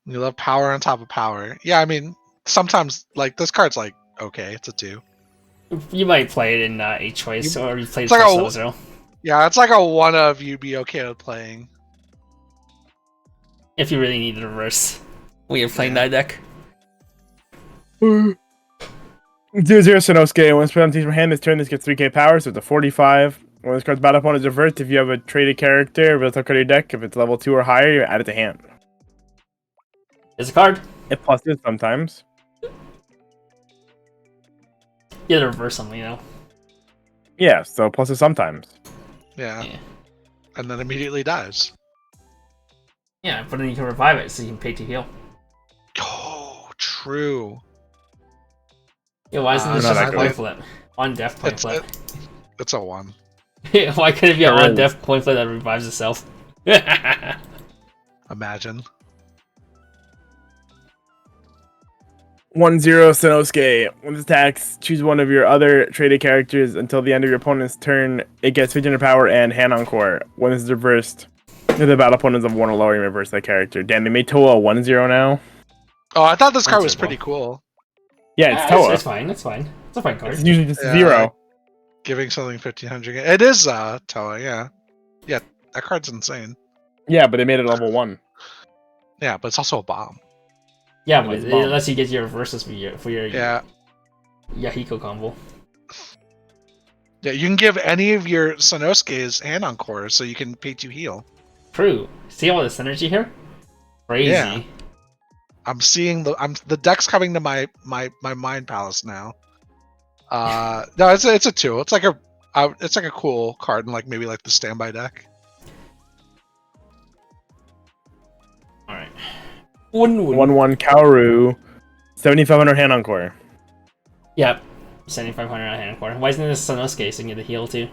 We love power on top of power. Yeah, I mean, sometimes like this card's like okay, it's a 2. You might play it in a choice, or you play it it's like for 0/0. Yeah, it's like a 1 of you'd be okay with playing. If you really need a reverse when you're playing that deck. 0/0 Sanosuke. When this penalty from hand, this turn this gets 3k power, so it's a 45. When this card's battle opponent is reversed, if you have a traded character, with a card of your deck, if it's level 2 or higher, you add it to hand. There's a card. It pluses sometimes. You have to reverse something, you know. Yeah, so pluses sometimes. Yeah. Yeah. And then immediately dies. Yeah, but then you can revive it, so you can pay to heal. Oh, true. Yeah, why isn't this not just a that coin good. flip? On death coin flip. It's a 1. Why couldn't it be an Sure on is. death coin flip that revives itself? Imagine. 1/0 Sanosuke. When this attacks, choose one of your other traded characters until the end of your opponent's turn. It gets 1500 power and hand Encore. When this is reversed, if the battle opponents of 1 or lower, you reverse that character. Damn, they made Toa a 1/0 now. Oh, I thought this card was That's pretty cool. Yeah, it's Toa. It's fine. It's fine. It's a fine card. It's usually just Yeah. 0. Giving something 1500. It is Toa, yeah. Yeah, that card's insane. Yeah, but they made it level 1. Yeah, but it's also a bomb. Yeah, It but is it bomb. lets you get your reverses for your Yeah. Yahiko combo. Yeah, you can give any of your Sanosuke's hand Encore so you can pay to heal. True. See all the synergy here? Crazy. Yeah. I'm seeing the deck's coming to my mind palace now. No, it's a 2. It's like a cool card, and like maybe like the standby deck. All right. 1/1 Kaoru, 7500 hand encore. Yep. 7500 on hand core. Why isn't this Sanosuke so you can get the heal too?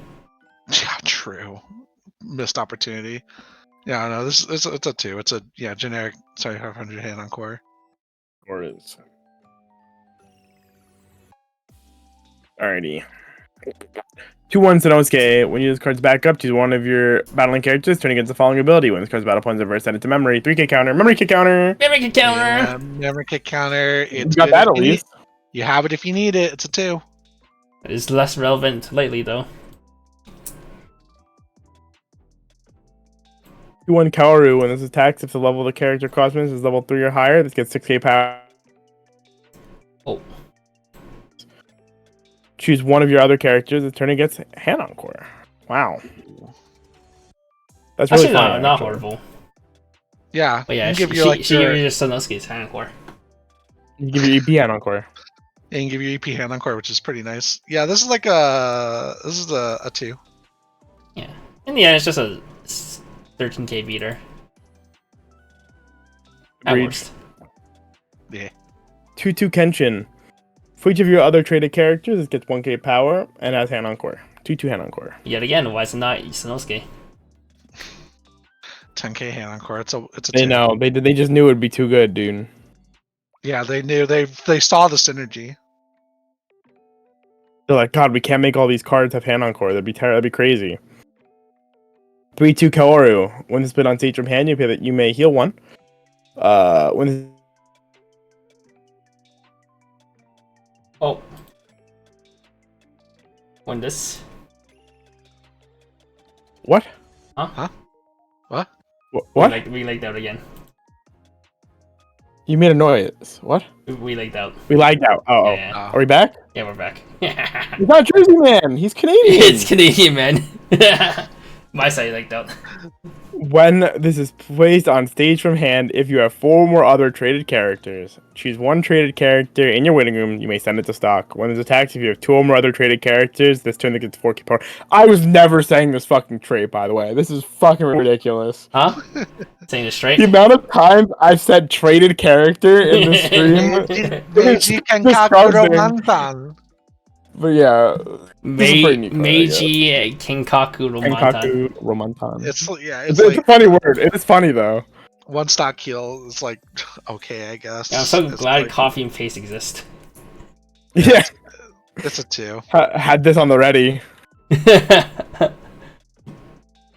Yeah, true. Missed opportunity. Yeah, no, it's a 2. It's a generic 7500 hand Encore. Or is. Alrighty. 2/1 Sanosuke. When you use cards back up, choose one of your battling characters, turn against the following ability. When this card's battle points reverse, set it to memory. 3k counter. Memory kick counter. Memory kick counter. Yeah, memory kick counter. It's You got good that if at you need- least. You have it if you need it. It's a 2. It's less relevant lately though. 2/1 Kaoru. When this attacks, if the level of the character cosmos is level 3 or higher, this gets 6k power. Oh. Choose one of your other characters. The turn against hand encore. Wow. That's really Actually, fun. not horrible. Yeah. But yeah, you she can give your, give you just Sanosuke's hand core. You give your EP hand encore. and give your EP hand Encore, which is pretty nice. Yeah, this is like a 2. Yeah. In the end, it's just a 13k beater. At Agreed. worst. Yeah. 2/2 Kenshin. For each of your other traded characters, it gets 1k power and has hand encore. 2/2 hand encore. Yet again, why is it not Sanosuke? 10k hand Encore. It's a They 2. know. They just knew it'd be too good, dude. Yeah, they knew. They saw the synergy. They're like, God, we can't make all these cards have hand encore. That'd be crazy. 3/2 Kaoru. When it's been on stage from hand, you may heal 1. When Oh. When this? what? What? What? We lagged out again. You made a noise. What? We lagged out. We lagged out. Oh, Yeah. Oh. Are we back? Yeah, we're back. He's not Jersey man. He's Canadian. It's Canadian, man. My side lagged out. When this is placed on stage from hand, if you have 4 more other traded characters, choose one traded character in your waiting room. You may send it to stock. When this attacks, if you have 2 or more other traded characters, this turn it gets 4k power. I was never saying this fucking trait, by the way. This is fucking ridiculous. Huh? Saying it straight? The amount of times I've said traded character in the stream. Meiji disgusting. Mantan. But yeah, this is a pretty neat card, I guess. Meiji Kinkaku Romantan. Kenkaku Romantan. It's It's like a funny word. It is funny though. 1 stock heal. It's like okay, I guess. I'm so It's glad like- coffee and paste exist. Yeah, It's a 2. had this on the ready.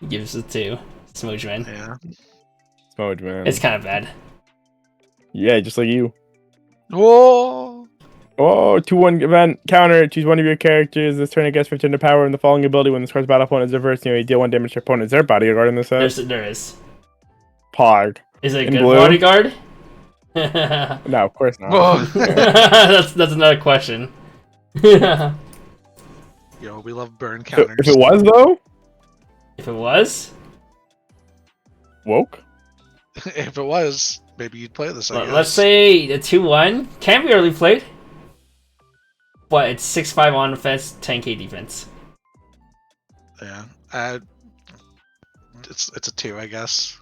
Gives it to Smooge Man. Yeah. Smudge man. It's kind of bad. Yeah, just like you. Whoa. Oh, 2/1 event counter. Choose one of your characters. This turn it gets 15 to power, and the following ability when this card's battle opponent is reversed, you may deal 1 damage to your opponent. Is there a bodyguard in this set? There is. Pog. Is it a In good blue? bodyguard? No, of course not. Whoa. that's another question. If Yo, we love burn So, counters. if it was though, it was, woke. If it was, maybe you'd play this. I guess. let's say the 2/1 can be early played, but it's 6/5 on offense, 10k defense. Yeah. It's a 2, I guess.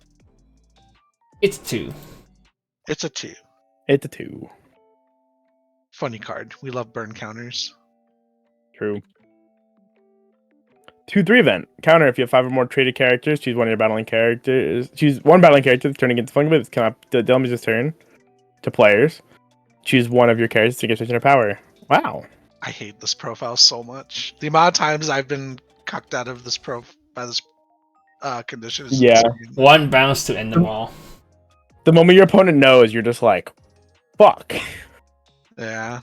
It's 2. It's a 2. It's a 2. Funny card. We love burn counters. True. 2/3 event counter. If you have 5 or more traded characters, choose one of your battling characters. Choose one battling character. Turn against the fungus. Come up. The damage's turn to players. Choose one of your characters to get 15 power. Wow. I hate this profile so much. The amount of times I've been cucked out of this by this condition is Yeah. insane. One bounce to end them all. The moment your opponent knows, you're just like, fuck. Yeah.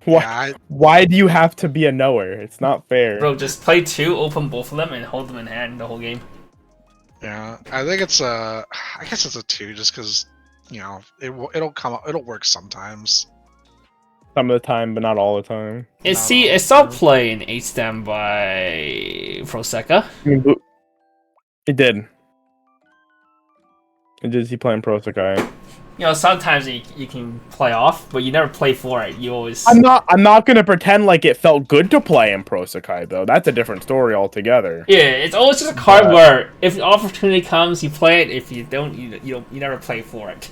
Why do you have to be a knower? It's not fair. Bro, just play 2, open both of them, and hold them in hand the whole game. Yeah, I think it's a. I guess it's a 2, just because it'll work sometimes. Some of the time, but not all the time. It stopped playing 8 stem by Proseca. It did. It did see playing Proseca. Sometimes you can play off, but you never play for it. You always. I'm not gonna pretend like it felt good to play in Prosekai though. That's a different story altogether. Yeah, it's always just a card where if the opportunity comes, you play it. If you don't, you never play for it.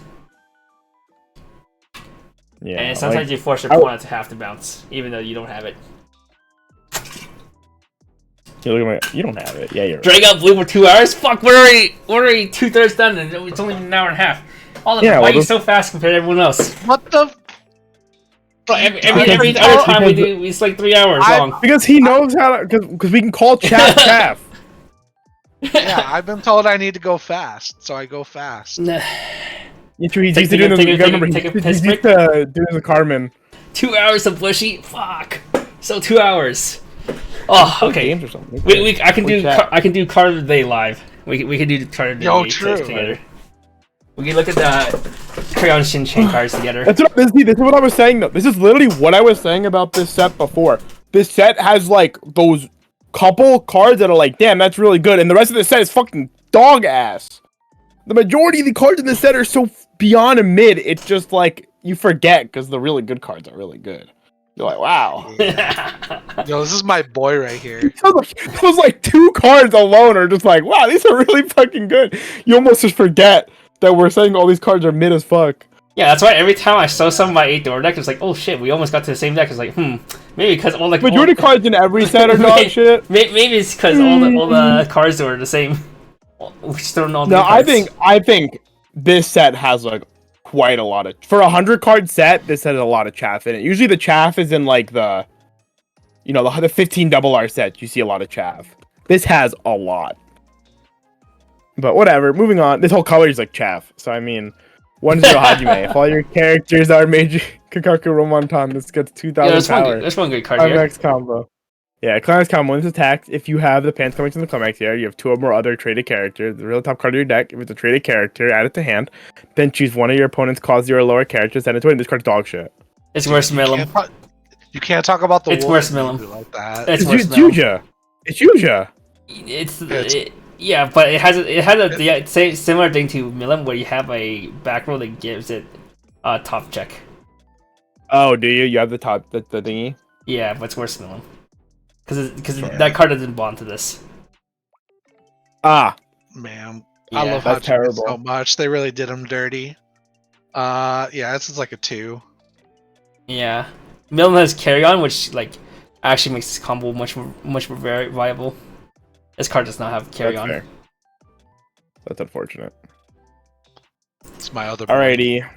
Yeah. And sometimes you force your opponent to have to bounce, even though you don't have it. You don't have it. Yeah, you're right. Drag out blue for 2 hours? Fuck, we're already 2/3 done, and it's only an hour and a half. Why are you so fast compared to everyone else? What the? Every other time we do, it's like 3 hours long. Because he knows how to. Because we can call chaff. Yeah, I've been told I need to go fast, so I go fast. He's used to doing this. He's used to doing the Carmen. 2 hours of bushy? Fuck. So 2 hours. Oh, okay. Games or something. I can do card of the day live. We can do card of the day together. We can look at the Crayon Shin-Chan cards together. This is what I was saying though. This is literally what I was saying about this set before. This set has like those couple cards that are like, damn, that's really good, and the rest of the set is fucking dog ass. The majority of the cards in this set are so beyond a mid, it's just like you forget because the really good cards are really good. You're like, wow. Yo, this is my boy right here. Those like 2 cards alone are just like, wow, these are really fucking good. You almost just forget that we're saying all these cards are mid as fuck. Yeah, that's why every time I saw some of my 8-door deck, it's like, oh shit, we almost got to the same deck. It's like, maybe because all the majority cards in every set are dog shit. Maybe it's because all the cards are the same. We just don't know. No, I think this set has like quite a lot of for 100 card set. This set has a lot of chaff in it. Usually the chaff is in like the the 15 double R set. You see a lot of chaff. This has a lot. But whatever, moving on. This whole color is like chaff. So I mean, 1-0 Hajime. If all your characters are Meiji Kakaku Romontan, this gets 2,000 power. There's one good card Climax here. combo. Yeah, Climax combo. When it's attacked, if you have the Pants Climax in the Climax here, you have 2 or more other traded characters. The real top card of your deck, if it's a traded character, add it to hand. Then choose one of your opponent's cause 0 or lower characters, send it to it, and this card's dog shit. It's worse Milim. You can't talk about the It's worse Milim. like that. It's Yuja. It's Yuja. Yeah, but it has a same similar thing to Milim where you have a back row that gives it a top check. Oh, do you? You have the top the thingy? Yeah, but it's worse Milim. Because that card doesn't bond to this. Ah. Man, yeah, I love that's terrible terrible so much. They really did him dirty. Yeah, this is like a 2. Yeah, Milim has carry on, which like actually makes this combo much more very viable. This card does not have carry on. Fair. That's unfortunate. It's my other. Alrighty.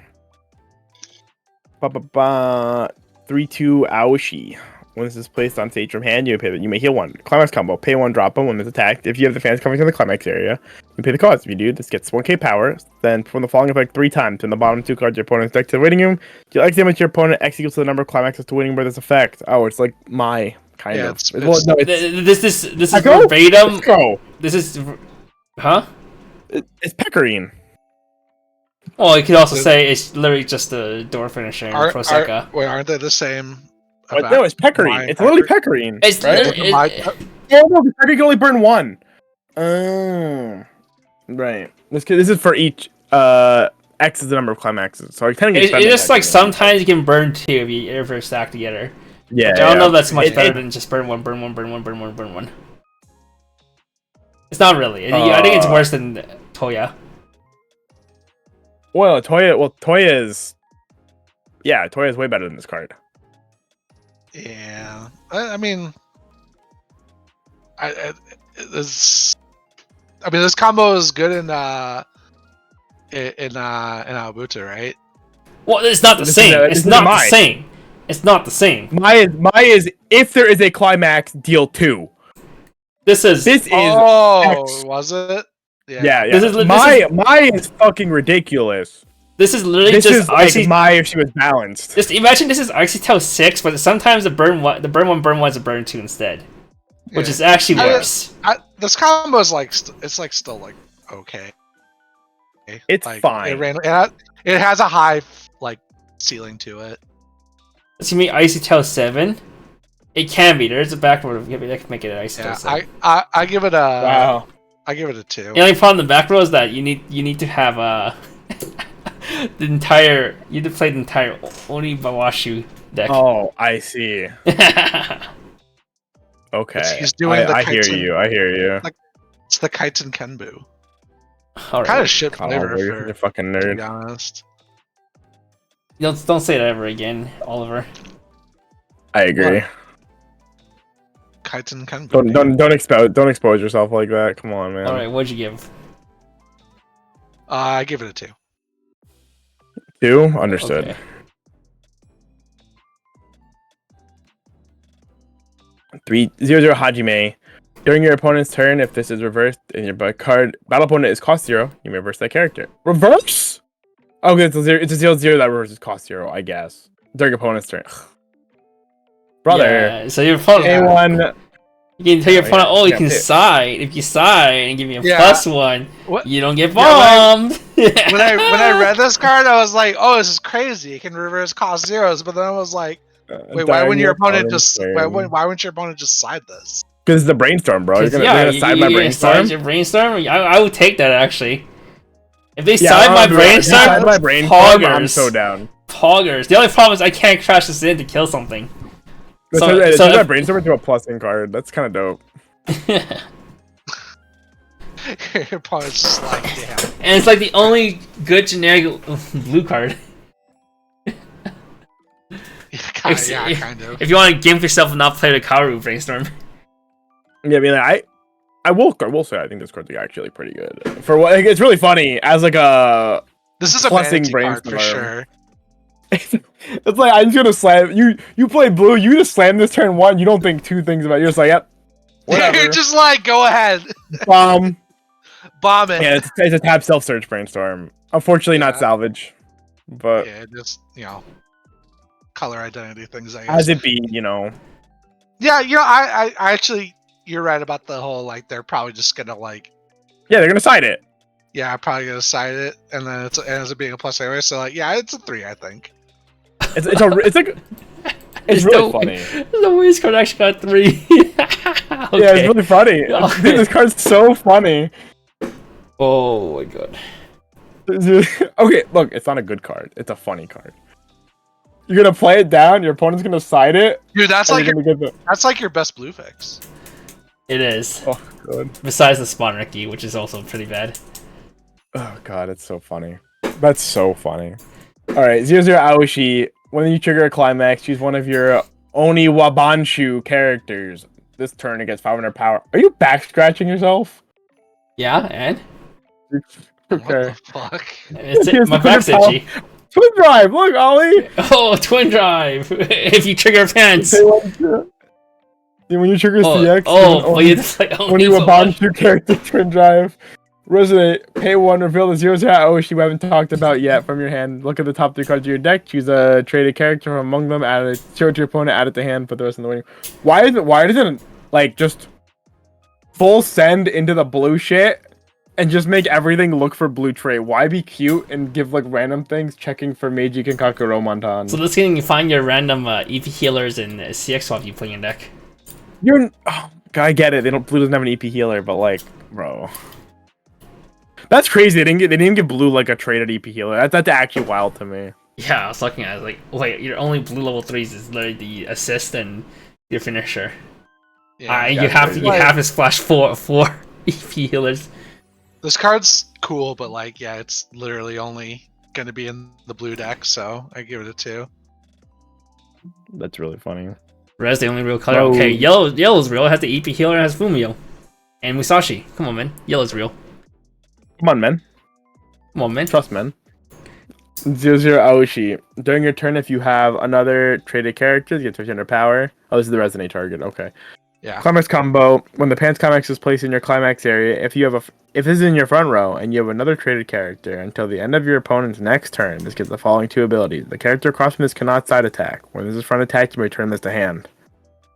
3/2 Aoshi. When this is placed on stage from hand, you may heal 1. Climax combo. Pay 1, drop 1 when it's attacked. If you have the fans coming in the climax area, you pay the cost. If you do, this gets 1k power. Then from the following effect 3 times. From the bottom 2 cards your opponent's deck to the waiting room. Deal X damage to your opponent. X equals to the number of climaxes to winning by this effect. Oh, it's like my kind of. This is verbatim. This is, huh? It's Pecorine. Well, you could also say it's literally just the door finisher in Proseca. Wait, aren't they the same? But no, it's Pecorine. It's literally Pecorine. It's right? Oh no, the Pecorine can only burn 1. Right. This is for each X is the number of climaxes. So I kind of it's just like sometimes you can burn 2 if you ever stack together. Yeah. I don't know if that's much better than just burn 1, burn 1, burn 1, burn 1, burn 1. It's not really. I think it's worse than Toya. Well, Toya is. Yeah, Toya is way better than this card. Yeah, I mean, this combo is good in Albuta, right? Well, it's not the same. It's not the same. It's not the same. My is if there is a climax, deal 2. This is. Oh, was it? Yeah. My is fucking ridiculous. This is literally This just is like Icy. my if she was balanced. Just imagine this is Icy Tail 6, but sometimes the burn 1 burn 1 is a burn 2 instead, which is actually worse. This combo is like it's like still like okay. It's like, fine. It has a high like ceiling to it. So you mean Icy Tail 7? It can be. There's a backrow that can make it an Icy Tail 7. I give it a Wow. I give it a 2. The only problem with the back row is that you need to have the entire you need to play the entire Onibawashu deck. Oh, I see. Okay. He's doing the I hear you. I hear you. It's the Kaiten Kenbu. All right. Kind of shit God, flavor you're a fucking to be nerd. honest. Don't say that ever again, Oliver. I agree. Kaiten Kenbu. Don't expose yourself like that. Come on, man. All right, what'd you give? I give it a 2. 2? Understood. Okay. 3-0-0 Hajime. During your opponent's turn, if this is reversed and your battle opponent is cost 0, you may reverse that character. Reverse? Okay, it's a 0-0 that reverses cost 0, I guess. During opponent's turn. Brother. Yeah, so your opponent. A1. You can tell your opponent, yeah, you can side. If you side and give me a +1, What? you don't get bombed. When I read this card, I was like, "Oh, this is crazy! It can reverse cost zeros." But then I was like, "Wait, why wouldn't your opponent just? Why wouldn't your opponent just side this?" Because it's the brainstorm, bro. You're gonna side my brainstorm. Side your brainstorm. I would take that actually. If they side my brainstorm, I'm so down. Poggers. The only problem is I can't crash this in to kill something. So that brainstorm into a +1 card. That's kind of dope. Your opponent's just like, damn. And it's like the only good generic blue card. Yeah, kind of. If you want to gimp yourself and not play the Kaoru brainstorm. Yeah, I mean, I will say I think this card's actually pretty good. For what it's really funny as like a this is a Menacing card for sure. It's like I'm just gonna slam you play blue, you just slam this turn 1, you don't think 2 things about it. You're just like, yep. Whatever. You're just like, go ahead. Bomb it. Yeah, it's a tab self-search brainstorm. Unfortunately not salvage. But yeah, just color identity things, I guess. As it be, Yeah, I actually you're right about the whole like they're probably just gonna like they're gonna side it. Yeah, I'm probably gonna side it, and then it ends up being a plus anyway. So like, yeah, it's a 3, I think. It's really funny. The Weiss card actually got 3. Okay. Yeah, it's really funny. Okay. Dude, this card's so funny. Oh my god. Okay, look, it's not a good card. It's a funny card. You're gonna play it down. Your opponent's gonna side it. Dude, that's like your best blue fix. It is. Oh god. Besides the spawn Ricky, which is also pretty bad. Oh god, it's so funny. That's so funny. Alright, 0-0 Aoshi. When you trigger a climax, choose one of your Oni Wabanshu characters. This turn it gets 500 power. Are you back scratching yourself? Yeah, and? Okay. What the fuck? It's my back's itchy. Twin drive! Look, Ollie! Oh, twin drive! If you trigger fence! When you trigger CX, you have to play when you Wabanshu character twin drive. Resonate, pay 1, reveal the 0-0 Aoshi we haven't talked about yet from your hand. Look at the top 3 cards of your deck, choose a traded character from among them, add it, show it to your opponent, add it to hand, put the rest in the winning. Why doesn't it, like, just full send into the blue shit and just make everything look for blue trade? Why be cute and give, like, random things, checking for Meiji Kinkaku Romontan? So this can find your random EP healers and CX swap you play in your deck. I get it, blue doesn't have an EP healer, but, like, bro... That's crazy. They didn't give blue like a traded EP healer. That's actually wild to me. Yeah, I was looking at it like, wait, your only blue level 3s is literally the assist and your finisher. Yeah, you have to splash four EP healers. This card's cool, but like, yeah, it's literally only gonna be in the blue deck, so I give it a 2. That's really funny. Red's the only real color. Oh. Okay, yellow's real. It has the EP healer and has Fumio. And Musashi. Come on, man. Yellow's real. Come on, man. Come on, man. Trust, man. 0-0 Aoshi. During your turn, if you have another traded character, you get 200 power. Oh, this is the resonate target. Okay. Yeah. Climax combo. When the Pants Climax is placed in your Climax area, if this is in your front row and you have another traded character until the end of your opponent's next turn, this gets the following 2 abilities. The character across from this cannot side attack. When this is front attack, you may turn this to hand.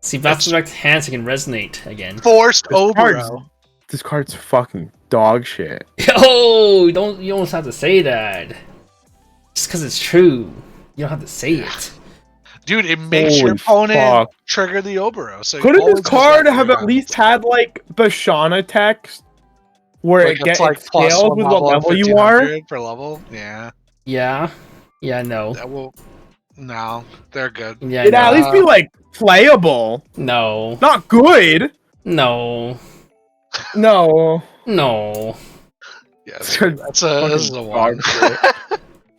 See, that's like hands can resonate again. Forced Obero. This card's fucking dog shit. Oh, you don't have to say that. Just because it's true, you don't have to say it. Dude, it makes your opponent trigger the Obero. So couldn't this card have at least had like the Shauna text where it gets like scales with what level you are? Per level? Yeah. Yeah. Yeah, no. No, they're good. Yeah, it'd at least be like playable. No. Not good. No. No. No. Yeah, this is a one.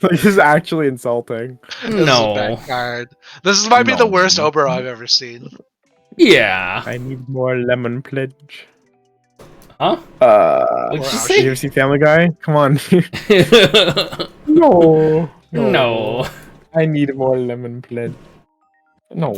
Like, this is actually insulting. No. This is a bad card. This might be the worst Obero I've ever seen. Yeah. I need more lemon pledge. Huh? What'd you say? You ever see Family Guy? Come on. No. I need more lemon pledge. No.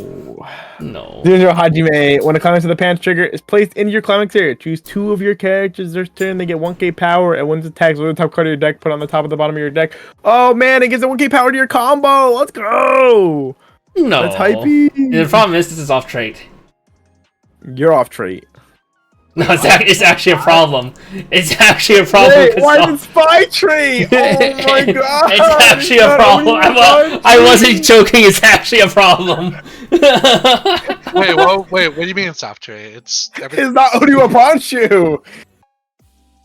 0-0 Hajime. When a climax of the pants trigger is placed into your climax area, choose 2 of your characters their turn. They get 1k power, and when it attacks, with the top card of your deck, put on the top of the bottom of your deck. Oh man, it gives a 1k power to your combo. Let's go. No. That's hypey. The problem is this is off trait. You're off trait. No, it's actually a problem. It's actually a problem. Wait, why is it spy trait? Oh my god! It's actually a problem. I wasn't joking. It's actually a problem. Wait, what do you mean it's off trait? It's not Oniwa Ponshu.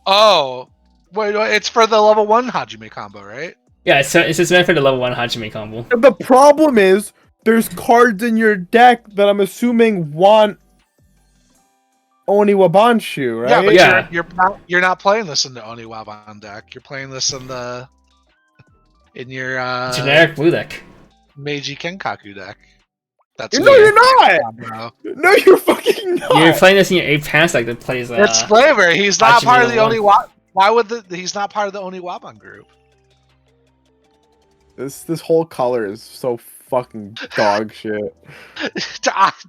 Oh, wait, it's for the level 1 Hajime combo, right? Yeah, it's just meant for the level 1 Hajime combo. The problem is there's cards in your deck that I'm assuming want Oniwabanshu, right? Yeah, but you're not playing this in the Oniwaban deck. You're playing this in your generic blue deck. Meiji Kenkaku deck. You're not. No, you're fucking not. You're playing this in your 8 pants deck that plays. It's flavor. He's not part of the Oniwaban. Why would he's not part of the Oniwaban group? This whole color is so fucking dog shit.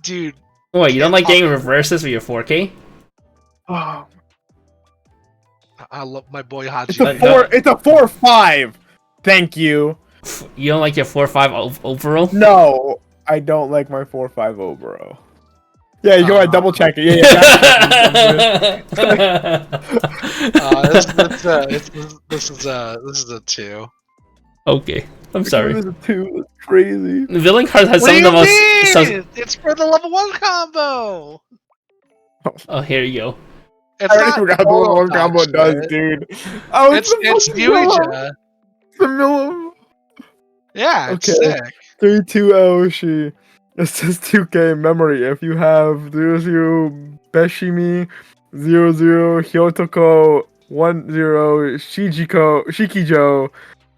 Dude. Wait, you don't like getting reverses with your 4K? Oh. I love my boy Hachi. It's a 4/5. Thank you. You don't like your 4/5 overall? No, I don't like my 4/5 Obero. Yeah, you go ahead, double check it. This is a 2. Okay, I'm sorry. This is a 2. That's crazy. The villain card has some of the most. It's for the level 1 combo. Oh, here you go. I already forgot what the level 1 combo does, dude. Oh, it's Yuija. Yeah, it's sick. 3-2 Aoshi. It says 2k memory. If you have 0-0 Beshimi, 0-0 Hyotoko, 1-0 Shikijo,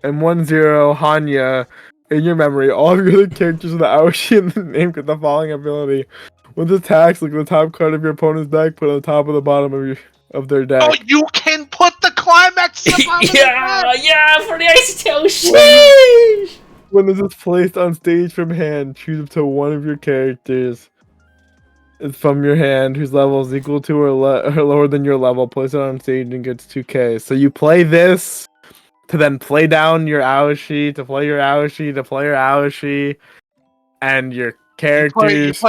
and 1-0 Hanya in your memory, all of your other characters with the Aoshi in the name get the following ability. When the attacks, look at the top card of your opponent's deck, put on the top of the bottom of their deck. Oh, you can put the climax yeah, for the icy tail. Sheesh! When this is placed on stage from hand, choose up to 1 of your characters from your hand whose level is equal to or lower than your level. Place it on stage and gets 2k. So you play this to then play down your Aoshi, to play your Aoshi, to play your Aoshi, and your characters.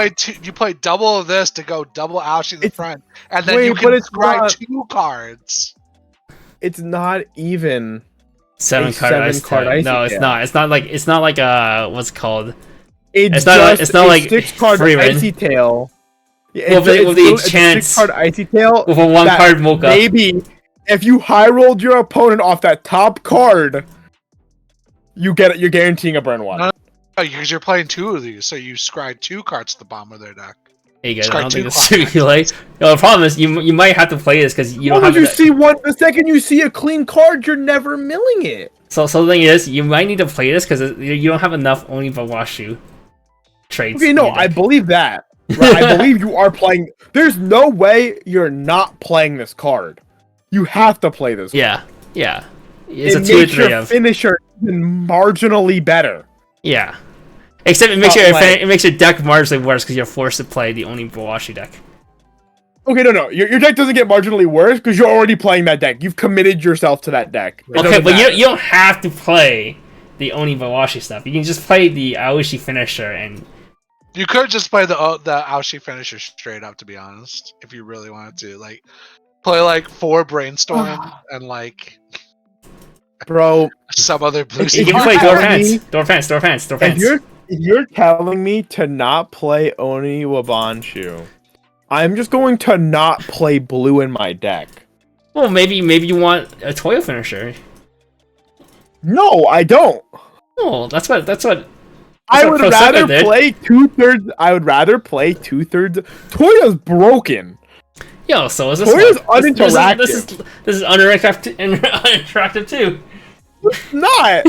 You play double of this to go double Aoshi in the front, and then you can scry 2 cards. It's not even 7 card ice tail. No, it's not. It's not like what's it called? It's not like 6 card icy tail. With the chance 6 card icy tail with a 1 card mocha. Maybe if you high rolled your opponent off that top card, you're guaranteeing a burn 1. No, because you're playing 2 of these, so you scry 2 cards to the bottom of their deck. Hey guys, I don't think it's too late. No, the problem is you might have to play this because you don't have. The second you see a clean card, you're never milling it. So the thing is, you might need to play this because you don't have enough only Bawashu traits. Okay, no, I believe that. Right? I believe you are playing. There's no way you're not playing this card. You have to play this. Yeah. It's a 2 or 3 of finisher even marginally better. Yeah. Except it makes your deck marginally worse because you're forced to play the only Bawashi deck. Okay, no. Your deck doesn't get marginally worse because you're already playing that deck. You've committed yourself to that deck. It Okay, doesn't but matter. you don't have to play the Oni Bawashi stuff. You can just play the Aoshi finisher and You could just play the Aoshi finisher straight up, to be honest, if you really wanted to. Like, play like 4 Brainstorm and like Bro, some other blue. If you you're can play telling door fence. if you're telling me to not play Oni Wabanshu, I'm just going to not play blue in my deck. Well, maybe you want a Toyo finisher. No, I don't. Oh, that's what I what would Pro rather Soccer did. play 2/3. I would rather play 2/3. Toyo's broken. Yo, so is this Toyo's one. uninteractive. This is uninteractive too. It's not.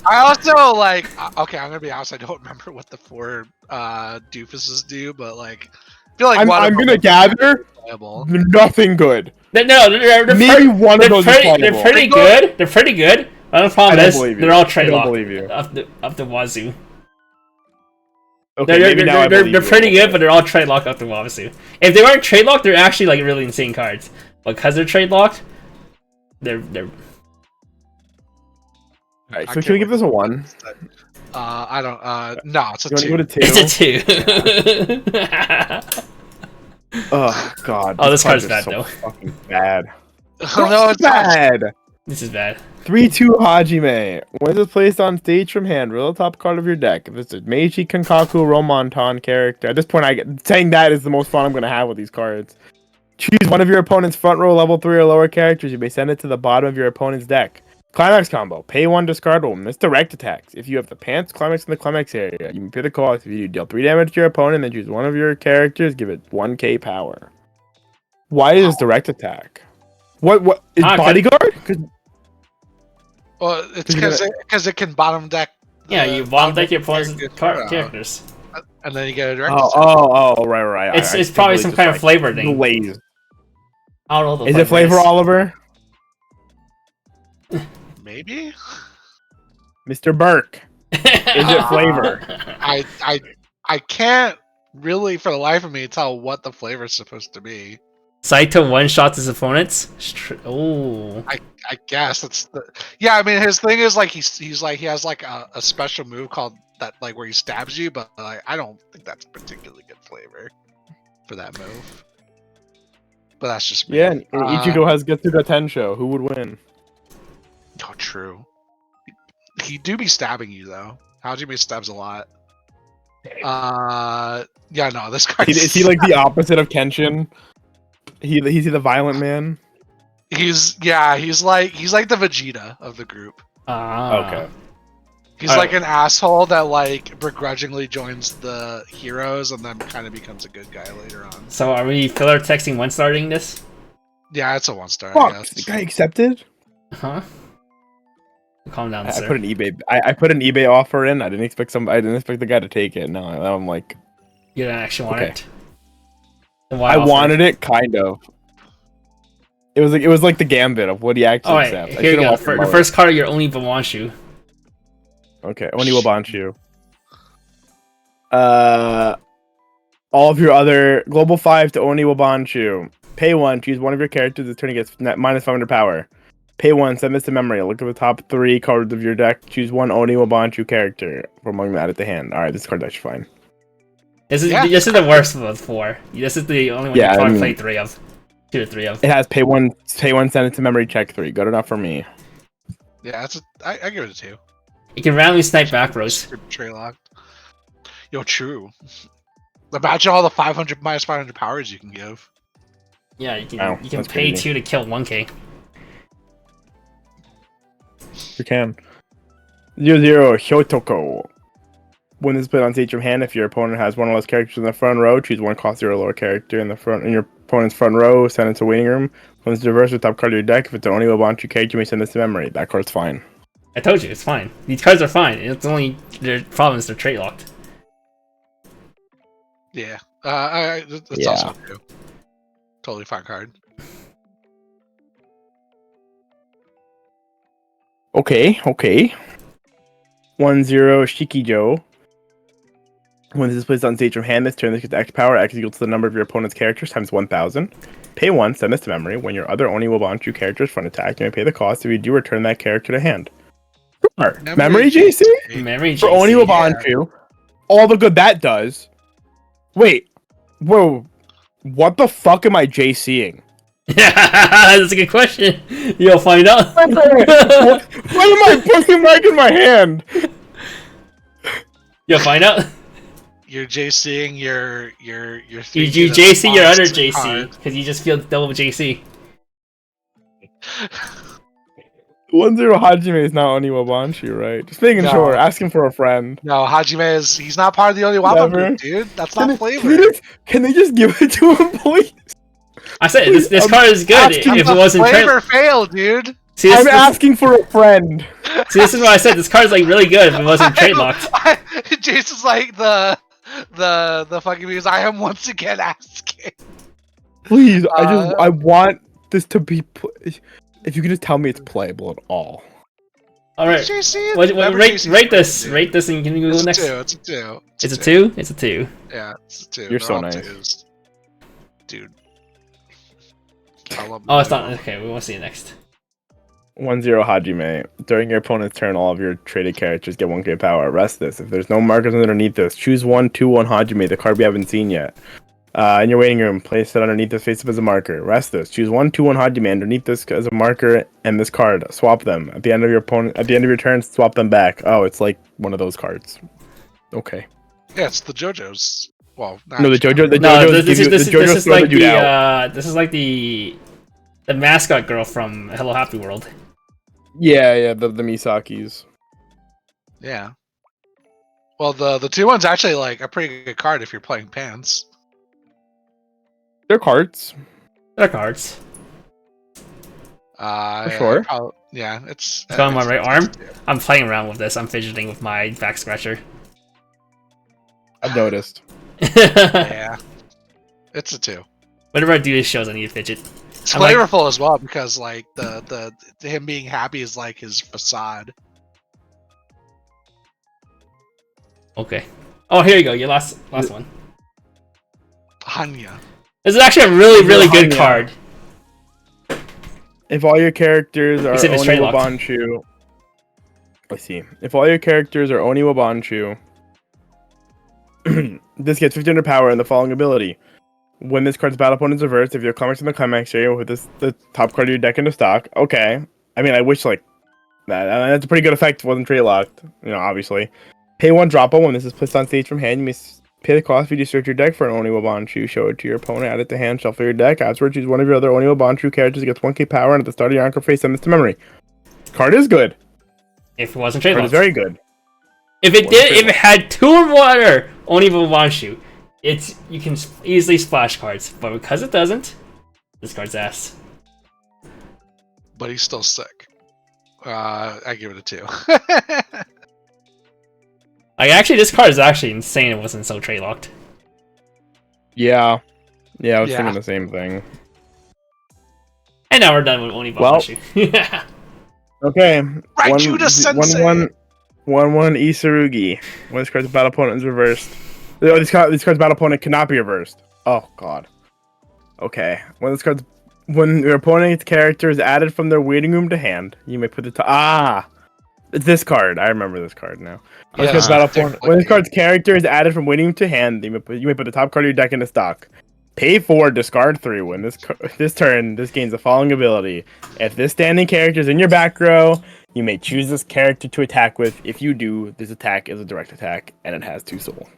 I also like. Okay, I'm gonna be honest. I don't remember what the 4 doofuses do, but like, I feel like I'm gonna gather playable. nothing good. No, they're Maybe one of those is they're playable. pretty good. They're pretty good. But the problem is believe you. they're all I trade don't locked believe you. up the wazoo. Okay, maybe now I believe They're you. pretty good, but they're all trade locked up the wazoo. If they weren't trade locked, they're actually like really insane cards. But because they're trade locked, they're Alright, so can we give this a 1? I don't. No, it's a You want to 2. go to 2? it's a 2. Oh god. Oh, this card's is bad, so though. fucking bad. No, it's bad. This is bad. 3/2 Hajime. When it's placed on stage from hand, reveal the top card of your deck. If it's a Meiji Kankaku Romonton character. At this point, saying that is the most fun I'm going to have with these cards. Choose one of your opponent's front row level 3 or lower characters. You may send it to the bottom of your opponent's deck. Climax combo. Pay 1, discard 1. This direct attacks. If you have the pants climax in the climax area, you may pay the cost. If you deal 3 damage to your opponent, then choose one of your characters, give it 1k power. Why is this direct attack? What is bodyguard? Well, it's because it can bottom deck. Yeah, you bottom deck your opponent's characters. And then you get a direct. Right. It's probably some kind of flavor thing. Glaze. I don't know. Is it flavor Oliver? Maybe. Mr. Burke. Is it flavor? I can't really, for the life of me, tell what the flavor is supposed to be. Saito one shots his opponents. Oh. I guess that's the. Yeah, I mean, his thing is like he's like he has like a special move called that, like where he stabs you, but like, I don't think that's particularly good flavor for that move. But that's just me. Yeah, and Ichigo has Getsuga Tensho. Who would win? Oh, true. He do be stabbing you though. Hajime stabs a lot. Yeah, no, this guy Is he like the opposite of Kenshin? He's the violent man. He's like the Vegeta of the group. Okay. He's like an asshole that like begrudgingly joins the heroes and then kind of becomes a good guy later on. So are we filler texting one starting this? Yeah, it's a 1-star. Fuck, I guess. the guy accepted. Huh? Calm down, I sir. put an eBay. I put an eBay offer in. I didn't expect the guy to take it. No, I'm like, You didn't actually want okay. it. Then why I offer wanted it, kind of. It was like the gambit of what he actually Alright, accepts. here you go. The first card of your only Bawanshu. Okay, Oni Wabanshu. All of your other Global 5 to Oni Wabanshu. Pay 1, choose one of your characters. This turn gets minus 500 power. Pay 1, send this to memory. Look at the top 3 cards of your deck. Choose one Oni Wabanshu character from among that at the hand. Alright, this card's actually fine. This is the worst of the 4. This is the only one you probably play 3 of. 2 or 3 of. It has pay 1, send it to memory, check 3. Good enough for me. Yeah, I give it a 2. You can randomly snipe Backrows. Tray locked. Yo, true. Imagine all the minus 500 powers you can give. Yeah, you can pay 2 to kill 1k. You can. 0/0 Hyotoko. When this is put on stage from hand, if your opponent has one or less characters in the front row, choose one cost 0 lower character in your opponent's front row, send it to waiting room. When it's diverse with top card of your deck, if it's the only Wabanchu character, you may send this to memory. That card's fine. I told you, it's fine. These cards are fine. It's only their problem is they're trait locked. Yeah. That's also true. Totally fine card. Okay. 1/0 Shikijo. When this is placed on stage from hand, this turn this gets X power, X equal to the number of your opponent's characters times 1,000. Pay 1, send this to memory. When your other Oni Wabanchu character's front attack, you may pay the cost. If you do, return that character to hand. Sure. Memory JC? Memory JC. For Oni Wabanchu. All the good that does. Wait. Whoa. What the fuck am I JCing? That's a good question. You'll find out. Why am I putting mic in my hand? You'll find out. You're JCing your You JC your other JC because you just feel double JC. 1-0 Hajime is not Oni Wabanchu, right? Just making sure. Asking for a friend. No, Hajime he's not part of the Oni Wabanchu, dude. That's not flavor. Can they just give it to him, please? I said this card is good if it wasn't flavor fail, dude. See, I'm asking for a friend. See, this is what I said. This card is like really good if it wasn't trade locked. Jason's like the fucking because I am once again asking. Please, I want this to be. If you can just tell me it's playable at all. All right. Rate this. Rate this, and can you go next? It's a 2. It's a 2. It's a 2. Yeah, it's a 2. You're so nice, dude. Oh, it's not. Okay, we want to see it next. 1-0 Hajime. During your opponent's turn, all of your traded characters get 1k power. Rest this. If there's no markers underneath this, choose 1/2/1 Hajime, the card we haven't seen yet. In your waiting room, place it underneath this face up as a marker. Rest this. Choose 1/2/1 Hajime underneath this as a marker and this card. Swap them. At the end of your turn, swap them back. Oh, it's like one of those cards. Okay. Yeah, it's the JoJo's. Well, no, the JoJo. This is like the mascot girl from Hello Happy World. Yeah, the Misakis. Yeah. Well, the 2-1's actually like a pretty good card if you're playing Pants. They're cards. They're cards. For sure. Yeah, it's on my right arm. I'm playing around with this. I'm fidgeting with my back scratcher. I've noticed. Yeah. It's a 2. Whenever I do these shows, I need to fidget. It's flavorful as well because like the him being happy is like his facade. Okay. Oh, here you go. Your last one. Hanya. This is actually a really good card. If all your characters are Oni Wabanchu, let's see. If all your characters are Oni Wabanchu, this gets 1500 power and the following ability. When this card's battle opponent is reversed, if your Climax in the Climax area with the top card of your deck into stock, okay. I mean, I wish like that's a pretty good effect. If it wasn't trade locked, obviously. Pay 1, drop 1. When this is placed on stage from hand, you may pay the cost if you search your deck for an Oni Wabanchu. Show it to your opponent, add it to hand, shuffle your deck. Afterwards, choose one of your other Oni Wabanchu characters, gets 1k power, and at the start of your Encore phase, send this to memory. Card is good. If it wasn't trade locked. Card is very good. If it had 2 or more Oni Wabanchu, you can easily splash cards. But because it doesn't, this card's ass. But he's still sick. I give it a 2. This card is actually insane. It wasn't so trade locked. Yeah, I was thinking the same thing. And now we're done with Oni Wabanchu. Okay. Raichuda Sensei. 1-1 Isarugi. When this card's battle opponent is reversed. Oh, this card's battle opponent cannot be reversed. Oh god. Okay. When your opponent's character is added from their waiting room to hand, you may put it to it's this card. I remember this card now. When this card's character is added from waiting room to hand, you may put the top card of your deck into stock. Pay 4, discard 3. When this turn, this gains the following ability. If this standing character is in your back row, you may choose this character to attack with. If you do, this attack is a direct attack, and it has 2 soul.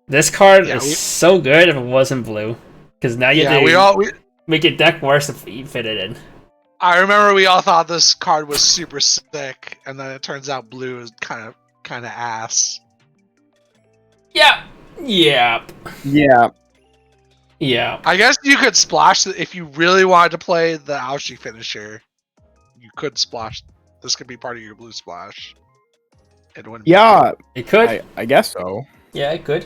This card is so good if it wasn't blue. Because now you make your deck worse if you fit it in. I remember we all thought this card was super sick, and then it turns out blue is kind of ass. Yeah. I guess you could splash if you really wanted to play the Aoshi finisher. You could splash. This could be part of your blue splash. It wouldn't. Yeah, it could. I guess so. Yeah, it could.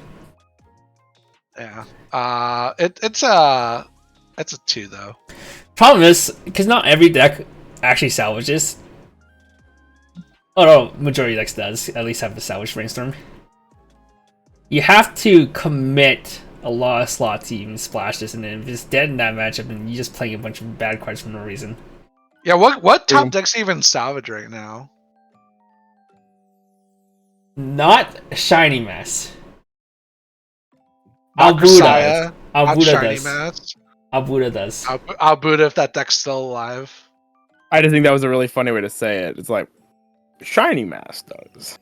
Yeah. It's a 2 though. Problem is, because not every deck actually salvages. Oh no, majority decks does at least have the salvage brainstorm. You have to commit a lot of slots to even splash this, and then if it's dead in that matchup, then you're just playing a bunch of bad cards for no reason. Yeah, what top decks even salvage right now? Not Shiny Mess. Not Albuda. not Shiny does. Mess. Albuda does. Albuda if that deck's still alive. I just think that was a really funny way to say it. It's like Shiny Mass does.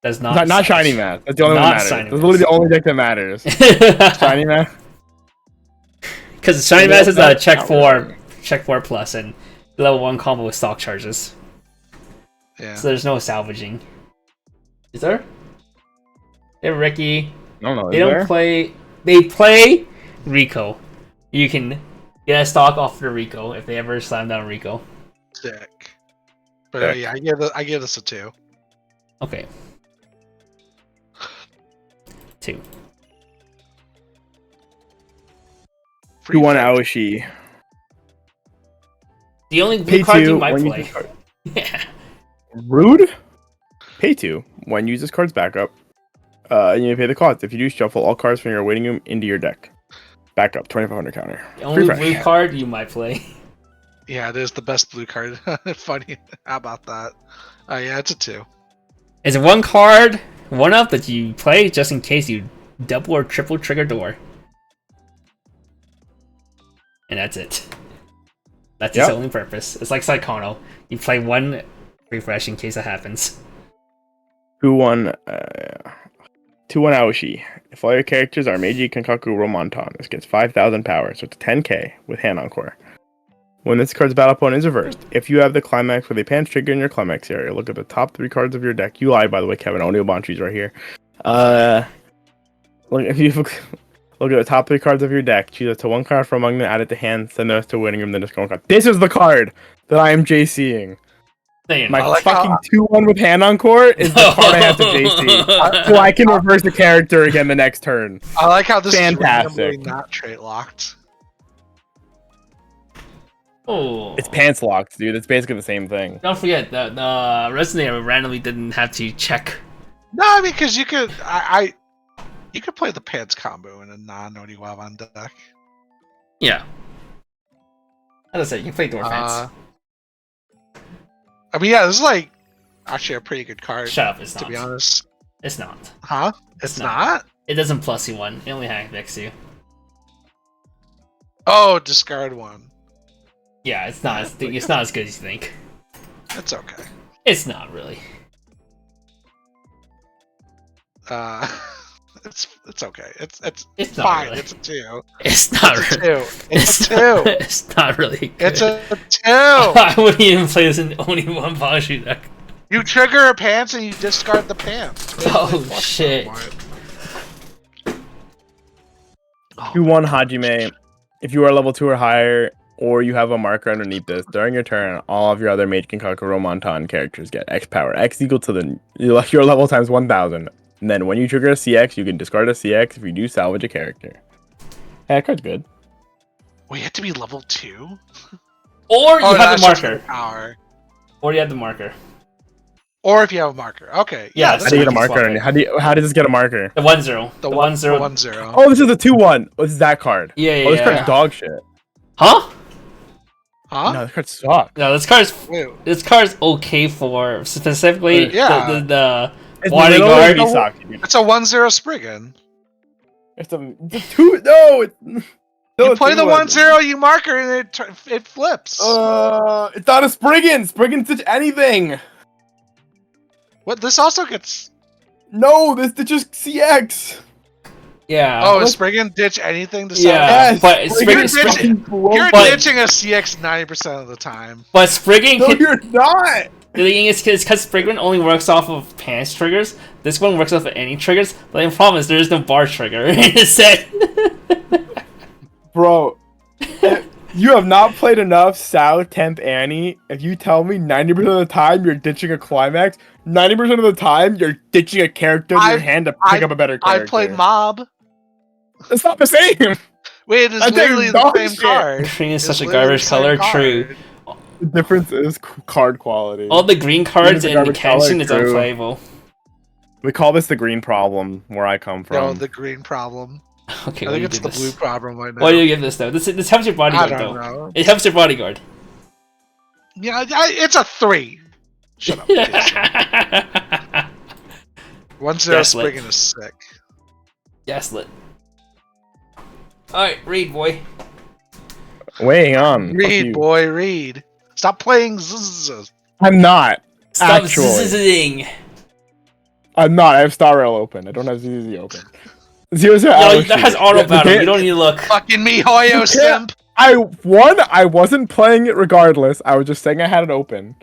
Does not. Not Shiny Mass. That's the only one that matters. That's literally the only deck that matters. Shiny Mass. Because Shiny Mass is a check 4 plus, and level 1 combo with stock charges. Yeah. So there's no salvaging. Is there? Hey Ricky. No, they don't play. They play Rico. You can get a stock off the Rico if they ever slam down Rico. Sick. But yeah, I give this a 2. Okay. 2. 2-1 Aoshi. The only blue card you might play. Yeah. Rude. Pay 2 when you use this card's backup. And you pay the cost. If you do, shuffle all cards from your waiting room into your deck. Backup 2,500 counter. The only blue card you might play. Yeah, it is the best blue card. Funny. How about that? Yeah, it's a 2. Is it one card, one up that you play just in case you double or triple trigger door? And that's it. That's its only purpose. It's like Psychono. You play one refresh in case it happens. 2-1 Aoshi. If all your characters are Meiji, Kankaku, Romonton, this gets 5,000 power, so it's 10k with hand Encore. When this card's battle opponent is reversed, if you have the Climax with a Pants trigger in your Climax area, look at the top 3 cards of your deck. You lied, by the way, Kevin. Oniobanchi's right here. If you look at the top 3 cards of your deck, choose up to 1 card from among them, add it to hand, send the rest to winning room, then discard 1 card. This is the card that I am JCing. My fucking 2-1 with hand Encore is the card I have to JC. So I can reverse the character again the next turn. I like how this is fantastic. Not trait locked. Oh, it's pants locked, dude. It's basically the same thing. Don't forget that Resonator randomly didn't have to check. No, I mean, because you could, you could play the pants combo in a non-Oniwaban deck. Yeah. As I said, you can play door fence. I mean, yeah, this is like actually a pretty good card. Shut up, it's not. To be honest. It's not. Huh? It's not? It doesn't plus you 1. It only hacks you. Oh, discard 1. Yeah, it's not. It's not as good as you think. It's okay. It's not really. It's okay. It's fine. Really. It's a 2. It's not really. It's a 2. It's not really good. It's a 2. I wouldn't even play this in only one Banshu deck. You trigger a pants and you discard the pants. Oh shit. 2-1 Hajime. If you are level 2 or higher, or you have a marker underneath this, during your turn, all of your other Mage Kankaku Romonton characters get X power. X equal to your level times 1,000. And then when you trigger a CX, you can discard a CX if you do salvage a character. That card's good. We have to be level 2? Or you have the marker. Power. Or you have the marker. Or if you have a marker. Okay. Yeah, how do you get a marker? How does this get a marker? The 1-0. The 1-0. Oh, this is a 2-1. This is that card. Yeah. Oh, this card's dog shit. Huh? No, this card sucks. No, this card's okay for specifically the bodyguard. It's a 1-0 Spriggan. It's a 2. No, you play the 1-0, you marker, and it flips. It's not a Spriggan. Spriggan stitch anything. What? This also gets. No, this ditches CX. Yeah. Oh, is Spriggan ditch anything to salvage? But you're ditching a CX 90% of the time. But Spriggan No, you're not! The thing is, because Spriggan only works off of pants triggers, this one works off of any triggers, but the problem is there is no bar trigger in the set. Bro, you have not played enough Sal 10th Annie. If you tell me 90% of the time you're ditching a Climax, 90% of the time you're ditching a character in your hand to pick up a better character. I played Mob. It's not the same. Wait, it's literally the same card. Green is such a garbage color, true. The difference is card quality. All the green cards in the Kenshin is unplayable. We call this the green problem where I come from. No, the green problem. Okay, I what do think you it's give the this? blue problem right now. Why do you give this though? This helps your I bodyguard don't though. know. It helps your bodyguard. Yeah, it's a 3. Shut up, Jason. 1-0 Gaslit. Spriggan is sick. Gaslit. Alright, read, boy. Weighing on. Fuck Read, you. boy, read. Stop playing zzz. I'm not. Stop Actually. zizzing. I'm not. I have Star Rail open. I don't have ZZ open. 0 0 Yo, that has auto battle. You don't need to look. Fucking me, Hoyo simp. I wasn't playing it regardless. I was just saying I had it open.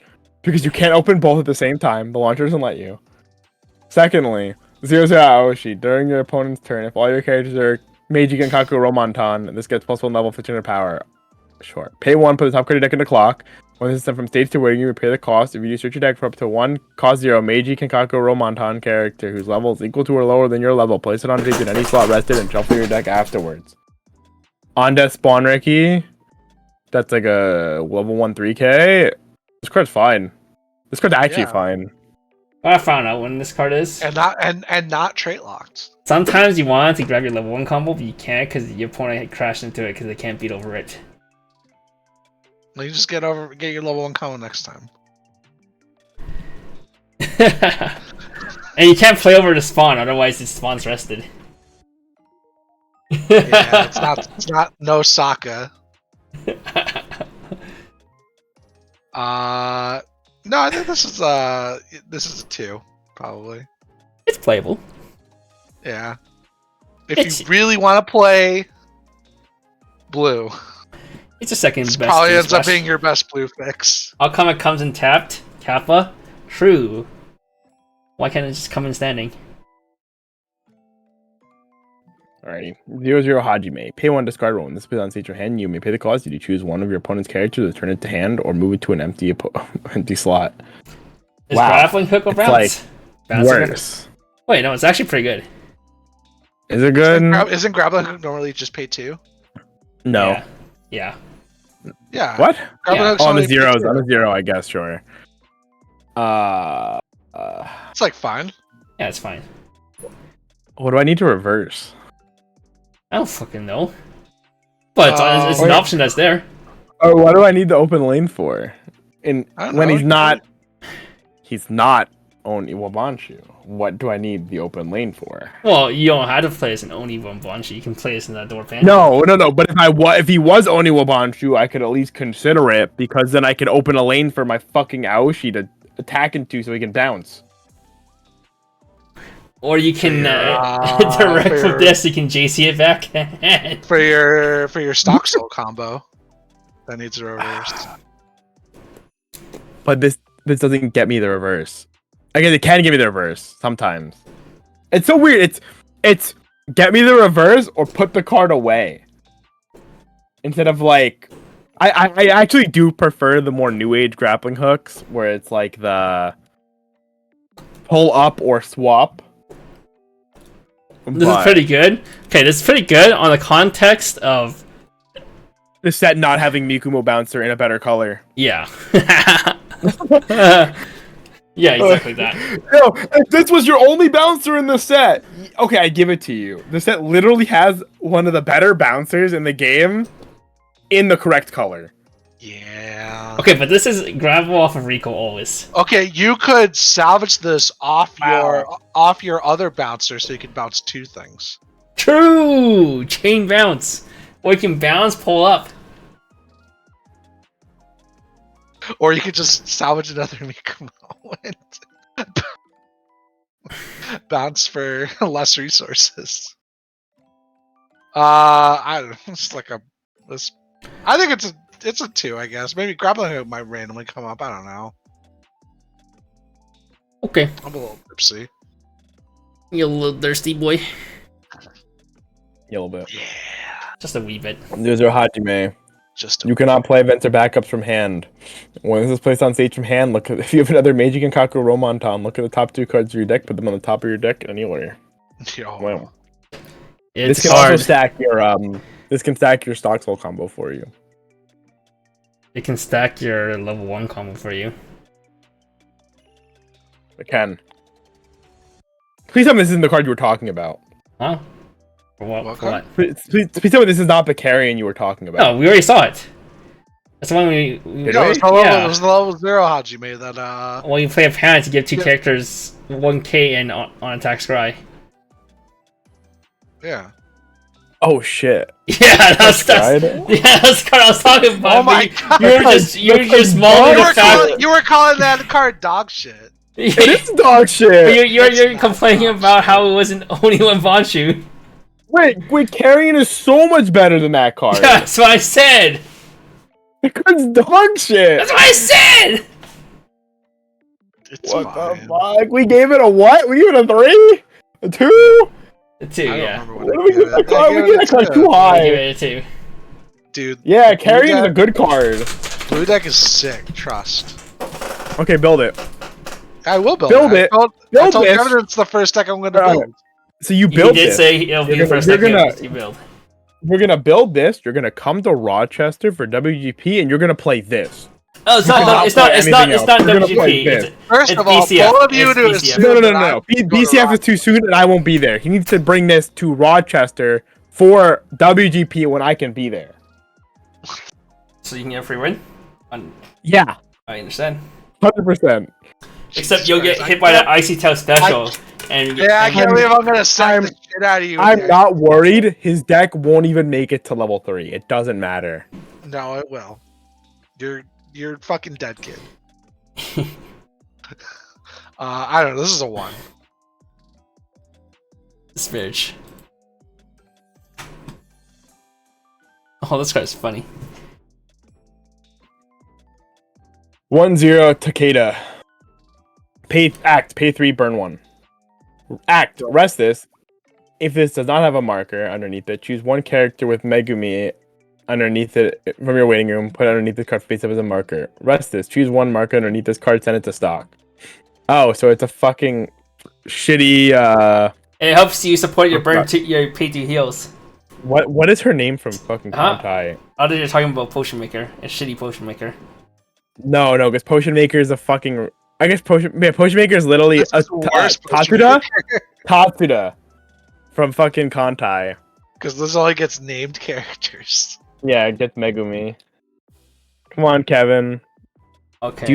Because you can't open both at the same time. The launcher doesn't let you. Secondly, 0 0 Aoshi. During your opponent's turn, if all your characters are Meiji Genkaku Romontan, this gets +1 level 1500 power. Sure. Pay 1, put the top card of your deck in the clock. When this is sent from stage to waiting, you repay the cost. If you search your deck for up to 1 cost 0 Meiji Kenkaku Romontan character whose level is equal to or lower than your level, place it on stage in any slot rested and shuffle your deck afterwards. On death spawn Ricky. That's like a level 1 3k. This card's fine. This card's actually fine. I found out when this card is. And not trait locked. Sometimes you want to grab your level 1 combo, but you can't because your opponent crashed into it because they can't beat over it. Well, you just get your level 1 combo next time. And you can't play over the spawn, otherwise it spawns rested. Yeah, it's not no Sokka. No, I think this is a 2, probably. It's playable. Yeah. If you really want to play blue, It's a second this best. probably to ends up splash. being your best blue fix. How come it comes in tapped? Kappa? True. Why can't it just come in standing? Alrighty. 0 0 Hajime. Pay 1, discard 1. When this is on stage or hand, you may pay the cost. You choose one of your opponent's characters, return it to hand, or move it to an empty slot. Is Wow. grappling hook or It's bounce? like Bounce or worse. Wait, no, it's actually pretty good. Is it good? Isn't Grappling Hook normally just pay 2? No. Yeah. Yeah. What? Grappling Yeah. Hook's Oh, on only the pay zeros. 2. On the 0, I guess, sure. It's like fine. Yeah, it's fine. What do I need to reverse? I don't fucking know. But it's an Wait. option that's there. Oh, what do I need the open lane for? I don't When know. he's not Oni Wabanshu. What do I need the open lane for? Well, you don't have to play as an Oni Wambanshi. You can play as in that door pan. No. But if he was Oni Wabanshu, I could at least consider it because then I could open a lane for my fucking Aoshi to attack into so he can bounce. Or you can Yeah, direct for with your- this. You can JC it back. For your stock soul combo, that needs a reverse. But this doesn't get me the reverse. I guess it can give me the reverse sometimes. It's so weird. It's get me the reverse or put the card away. Instead of like, I actually do prefer the more new age grappling hooks where it's like the pull up or swap. This is pretty good. Okay, this is pretty good on the context of The set not having Mikumo Bouncer in a better color. yeah. Yeah, exactly that. No, if this was your only bouncer in the set, okay, I give it to you. The set literally has one of the better bouncers in the game in the correct color. Yeah. Okay, but this is gravel off of Rico always. Okay, you could salvage this off Wow. your other bouncer, so you could bounce 2 things. True! Chain bounce. Or you can bounce, pull up. Or you could just salvage another Mikumo and bounce for less resources. I don't know. It's like I think it's a 2, I guess. Maybe Grappling Hook might randomly come up. I don't know. Okay, I'm a little tipsy. you little thirsty boy. A little bit. Yeah. Just a wee bit. Those are Hajime. Just You cannot play events or backups from hand. When this is placed on stage from hand, look at if you have another Meiji Genkaku Romontan, look at the top 2 cards of your deck, put them on the top of your deck in any order. Yo. Wow. It's This can also hard. stack your this can stack your stock soul combo for you. It can stack your level 1 combo for you. It can. Please tell me this isn't the card you were talking about. Huh? For what? What For card? what? Please tell me this is not Vicarian you were talking about. No, we already saw it. That's the one we Did No, we? it was the level 0 Hajime that well, you play a parent to give two Yeah. characters 1k and on attack scry. yeah. Oh shit. Yeah, that's right. yeah, that's the card I was talking about. Oh my but God. you were just mauling You the were, fact. you were calling that card dog shit. It is dog shit. You're That's complaining not about how it wasn't only one Bonshu. Wait, Carrion is so much better than that card. Yeah, that's what I said. That card's dog shit. That's what I said. It's What fine. the fuck? We gave it a what? We gave it a 3? A 2? The two, I don't yeah. remember What what do I we gave give it. that card? We I gave that card too I high. give it a 2. Dude, Yeah, Carrion is a good card. Blue deck is sick. Trust. Okay, build it. I will build Build it. I Build told this. Kevin it's the first deck I'm going to Alright. build. So you You build did this. say it'll be You're the first gonna- second you're gonna- you build. We're gonna build this. You're gonna come to Rochester for WGP, and you're gonna play this. Oh, it's You not. cannot It's not. play It's not. anything It's not else. You're gonna play WGP. this. First It's of all, BCF. both of you It's to BCF. assume No. that I go to BCF is too soon, and I won't be there. He needs to bring this to Rochester for WGP when I can be there. So you can get a free win. Yeah, I understand. 100%. Except Jesus you'll get Christ, hit I by can't- that icy tail special, and Yeah, I and- can't believe I'm gonna sack I'm- the shit out of you. I'm with not worried. His deck won't even make it to level 3. It doesn't matter. that. No, it will. You're fucking dead, kid. I don't know. This is a 1. Spirch. Oh, this guy's funny. 1-0 Takeda. Pay 3, burn 1. Act, rest this. If this does not have a marker underneath it, choose one character with Megumi underneath it from your waiting room, put it underneath the card face up as a marker. Rest this, choose one marker underneath this card, send it to stock. Oh, so it's a fucking shitty, It helps you support your your pay 2 heals. what is her name from fucking Huh? Kontai? Other you're talking about Potion Maker, a shitty Potion Maker. No, because Potion Maker is a fucking. I guess Potion Maker is literally This a is the worst Tatsuda. Tatsuda from fucking Kontai. Because this only gets named characters. Yeah, it gets Megumi. Come on, Kevin. Okay.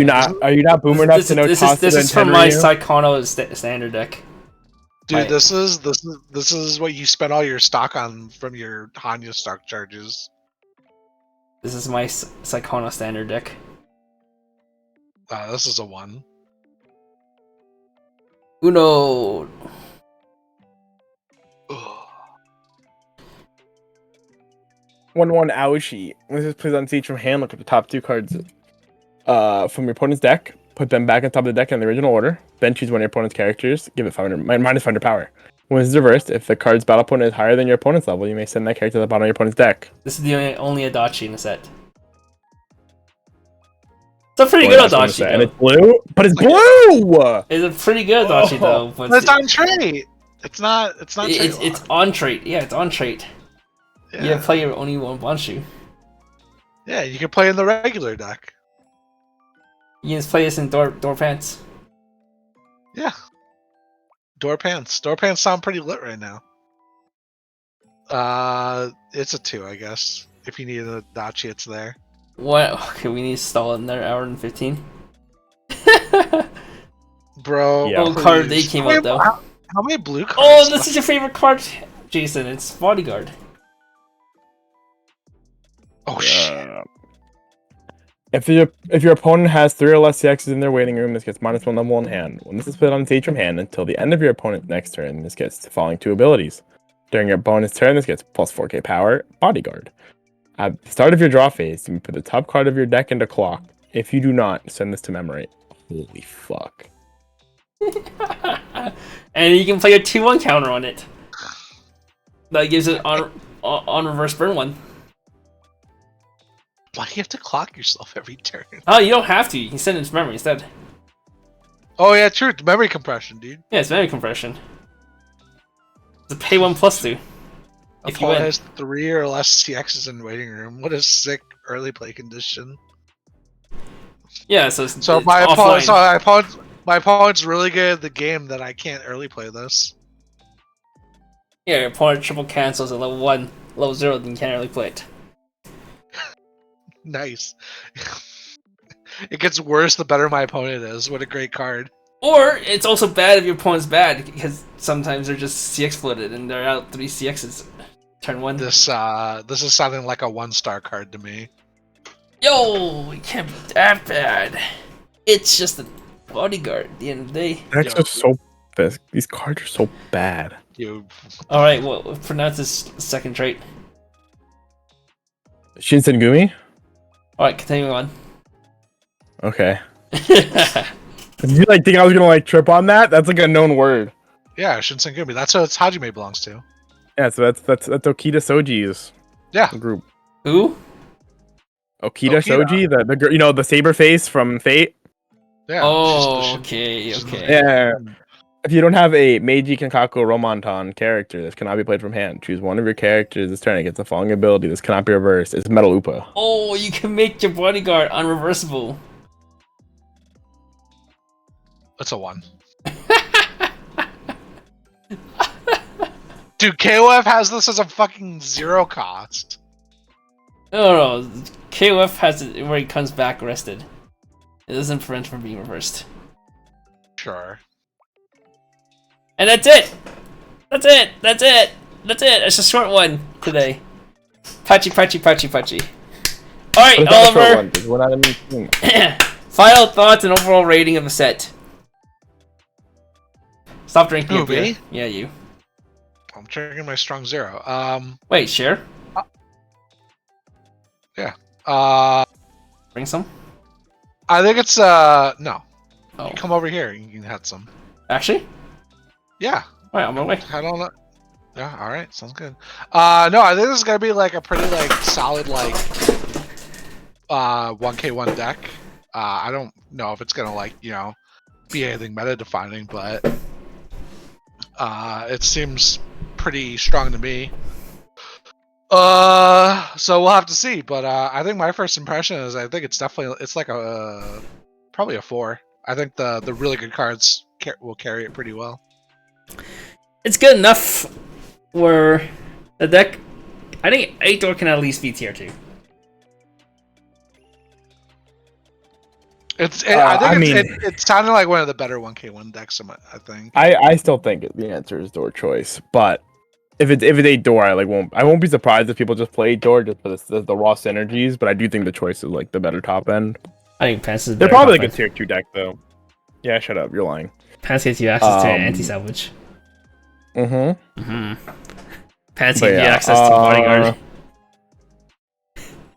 Are you not boomer enough to know Tatsuda this and is from my Tenryu? Psychono standard deck. Dude, Right. this is what you spend all your stock on from your Hanyo stock charges. This is my Psychono standard deck. This is a 1. Uno. Ugh. 1/1 Aoshi. When this is placed on siege from hand, look at the top 2 cards from your opponent's deck. Put them back on top of the deck in the original order. Then choose one of your opponent's characters. Give it 500 minus 500 power. When this is reversed, if the card's battle opponent is higher than your opponent's level, you may send that character to the bottom of your opponent's deck. This is the only Adachi in the set. It's a pretty good Adachi, And though. it's blue? But it's blue! It's a pretty good Adachi, though. But It's on trait. It's not. It's not. it's, trait it's on trait. Yeah, it's on trait. lock. You play your only one Bonshu. Yeah, you can play in the regular deck. You can just play this in door pants. Yeah. Door pants. Door pants sound pretty lit right now. It's a 2, I guess. If you need a Dachi, it's there. What? Okay, we need to stall it in there. Hour and 15. Bro. Yeah. Old card they please. came How many- out though. How many blue cards? Oh, this is your favorite card, Jason. It's Bodyguard. Oh shit. If your opponent has 3 or less CXs in their waiting room, this gets -1 level in hand. When this is put on stage from hand until the end of your opponent's next turn, this gets the following 2 abilities. During your opponent's turn, this gets plus 4k power, Bodyguard. At the start of your draw phase, you put the top card of your deck into clock. If you do not, send this to memory. Holy fuck. And you can play a 2/1 counter on it. That gives it on reverse burn 1. Why do you have to clock yourself every turn? Oh, you don't have to. You can send it to memory instead. Oh yeah, true. Memory compression, dude. Yeah, it's memory compression. It's a pay 1+2. If you Opponent win. has 3 or less CXs in waiting room. What a sick early play condition. Yeah, so So it's my offline. opponent, My opponent's really good at the game that I can't early play this. Yeah, your opponent triple cancels at level 1, level 0, then you can't really play it. Nice. It gets worse the better my opponent is. What a great card. Or it's also bad if your opponent's bad, because sometimes they're just CX flooded and they're out 3 CXs. Turn 1. This is sounding like a 1-star card to me. Yo, it can't be that bad. It's just a bodyguard at the end of the day. That's just so. These cards are so bad. You Alright, well, pronounce this second trait. Shinsengumi? Alright, continue on. Okay. Did you think I was gonna trip on that? That's a known word. Yeah, Shinsengumi. That's what it's Hajime belongs to. Yeah, so that's Okita Soji's group. Who? Okita Soji, the the saber face from Fate. Yeah. Oh, okay. Yeah. If you don't have a Meiji Kenkaku Romanton character, this cannot be played from hand. Choose one of your characters this turn. It gets the following ability. This cannot be reversed. It's Metal Upa. Oh, you can make your bodyguard unreversible. That's a 1. Dude, KOF has this as a fucking 0 cost. No. KOF has it where he comes back rested. It doesn't prevent from being reversed. Sure. And that's it! That's it! It's a short one today. Patchy. Alright, Oliver! Final thoughts and overall rating of the set. Stop drinking your beer. Yeah, you. I'm drinking my strong 0. Wait, share? Yeah. Bring some? I think it's no. Oh. Come over here. You can have some. Actually? Yeah. Alright, on my way. I don't know. Yeah, alright, sounds good. No, I think this is gonna be a pretty solid 1k1 deck. I don't know if it's gonna be anything meta defining, but it seems pretty strong to me. So we'll have to see, but I think my first impression is I think it's definitely probably a 4. I think the really good cards will carry it pretty well. It's good enough where the deck, I think 8-door can at least be tier 2. I think it's sounding like one of the better 1k1 decks. I think. I still think the answer is door choice, but if it's 8-door, I won't be surprised if people just play 8-door just for the raw synergies. But I do think the choice is the better top end. I think Pants is. They're probably a tier 2 deck though. Yeah, shut up. You're lying. Pants gets you access to anti-salvage. Pants gives you access to bodyguard.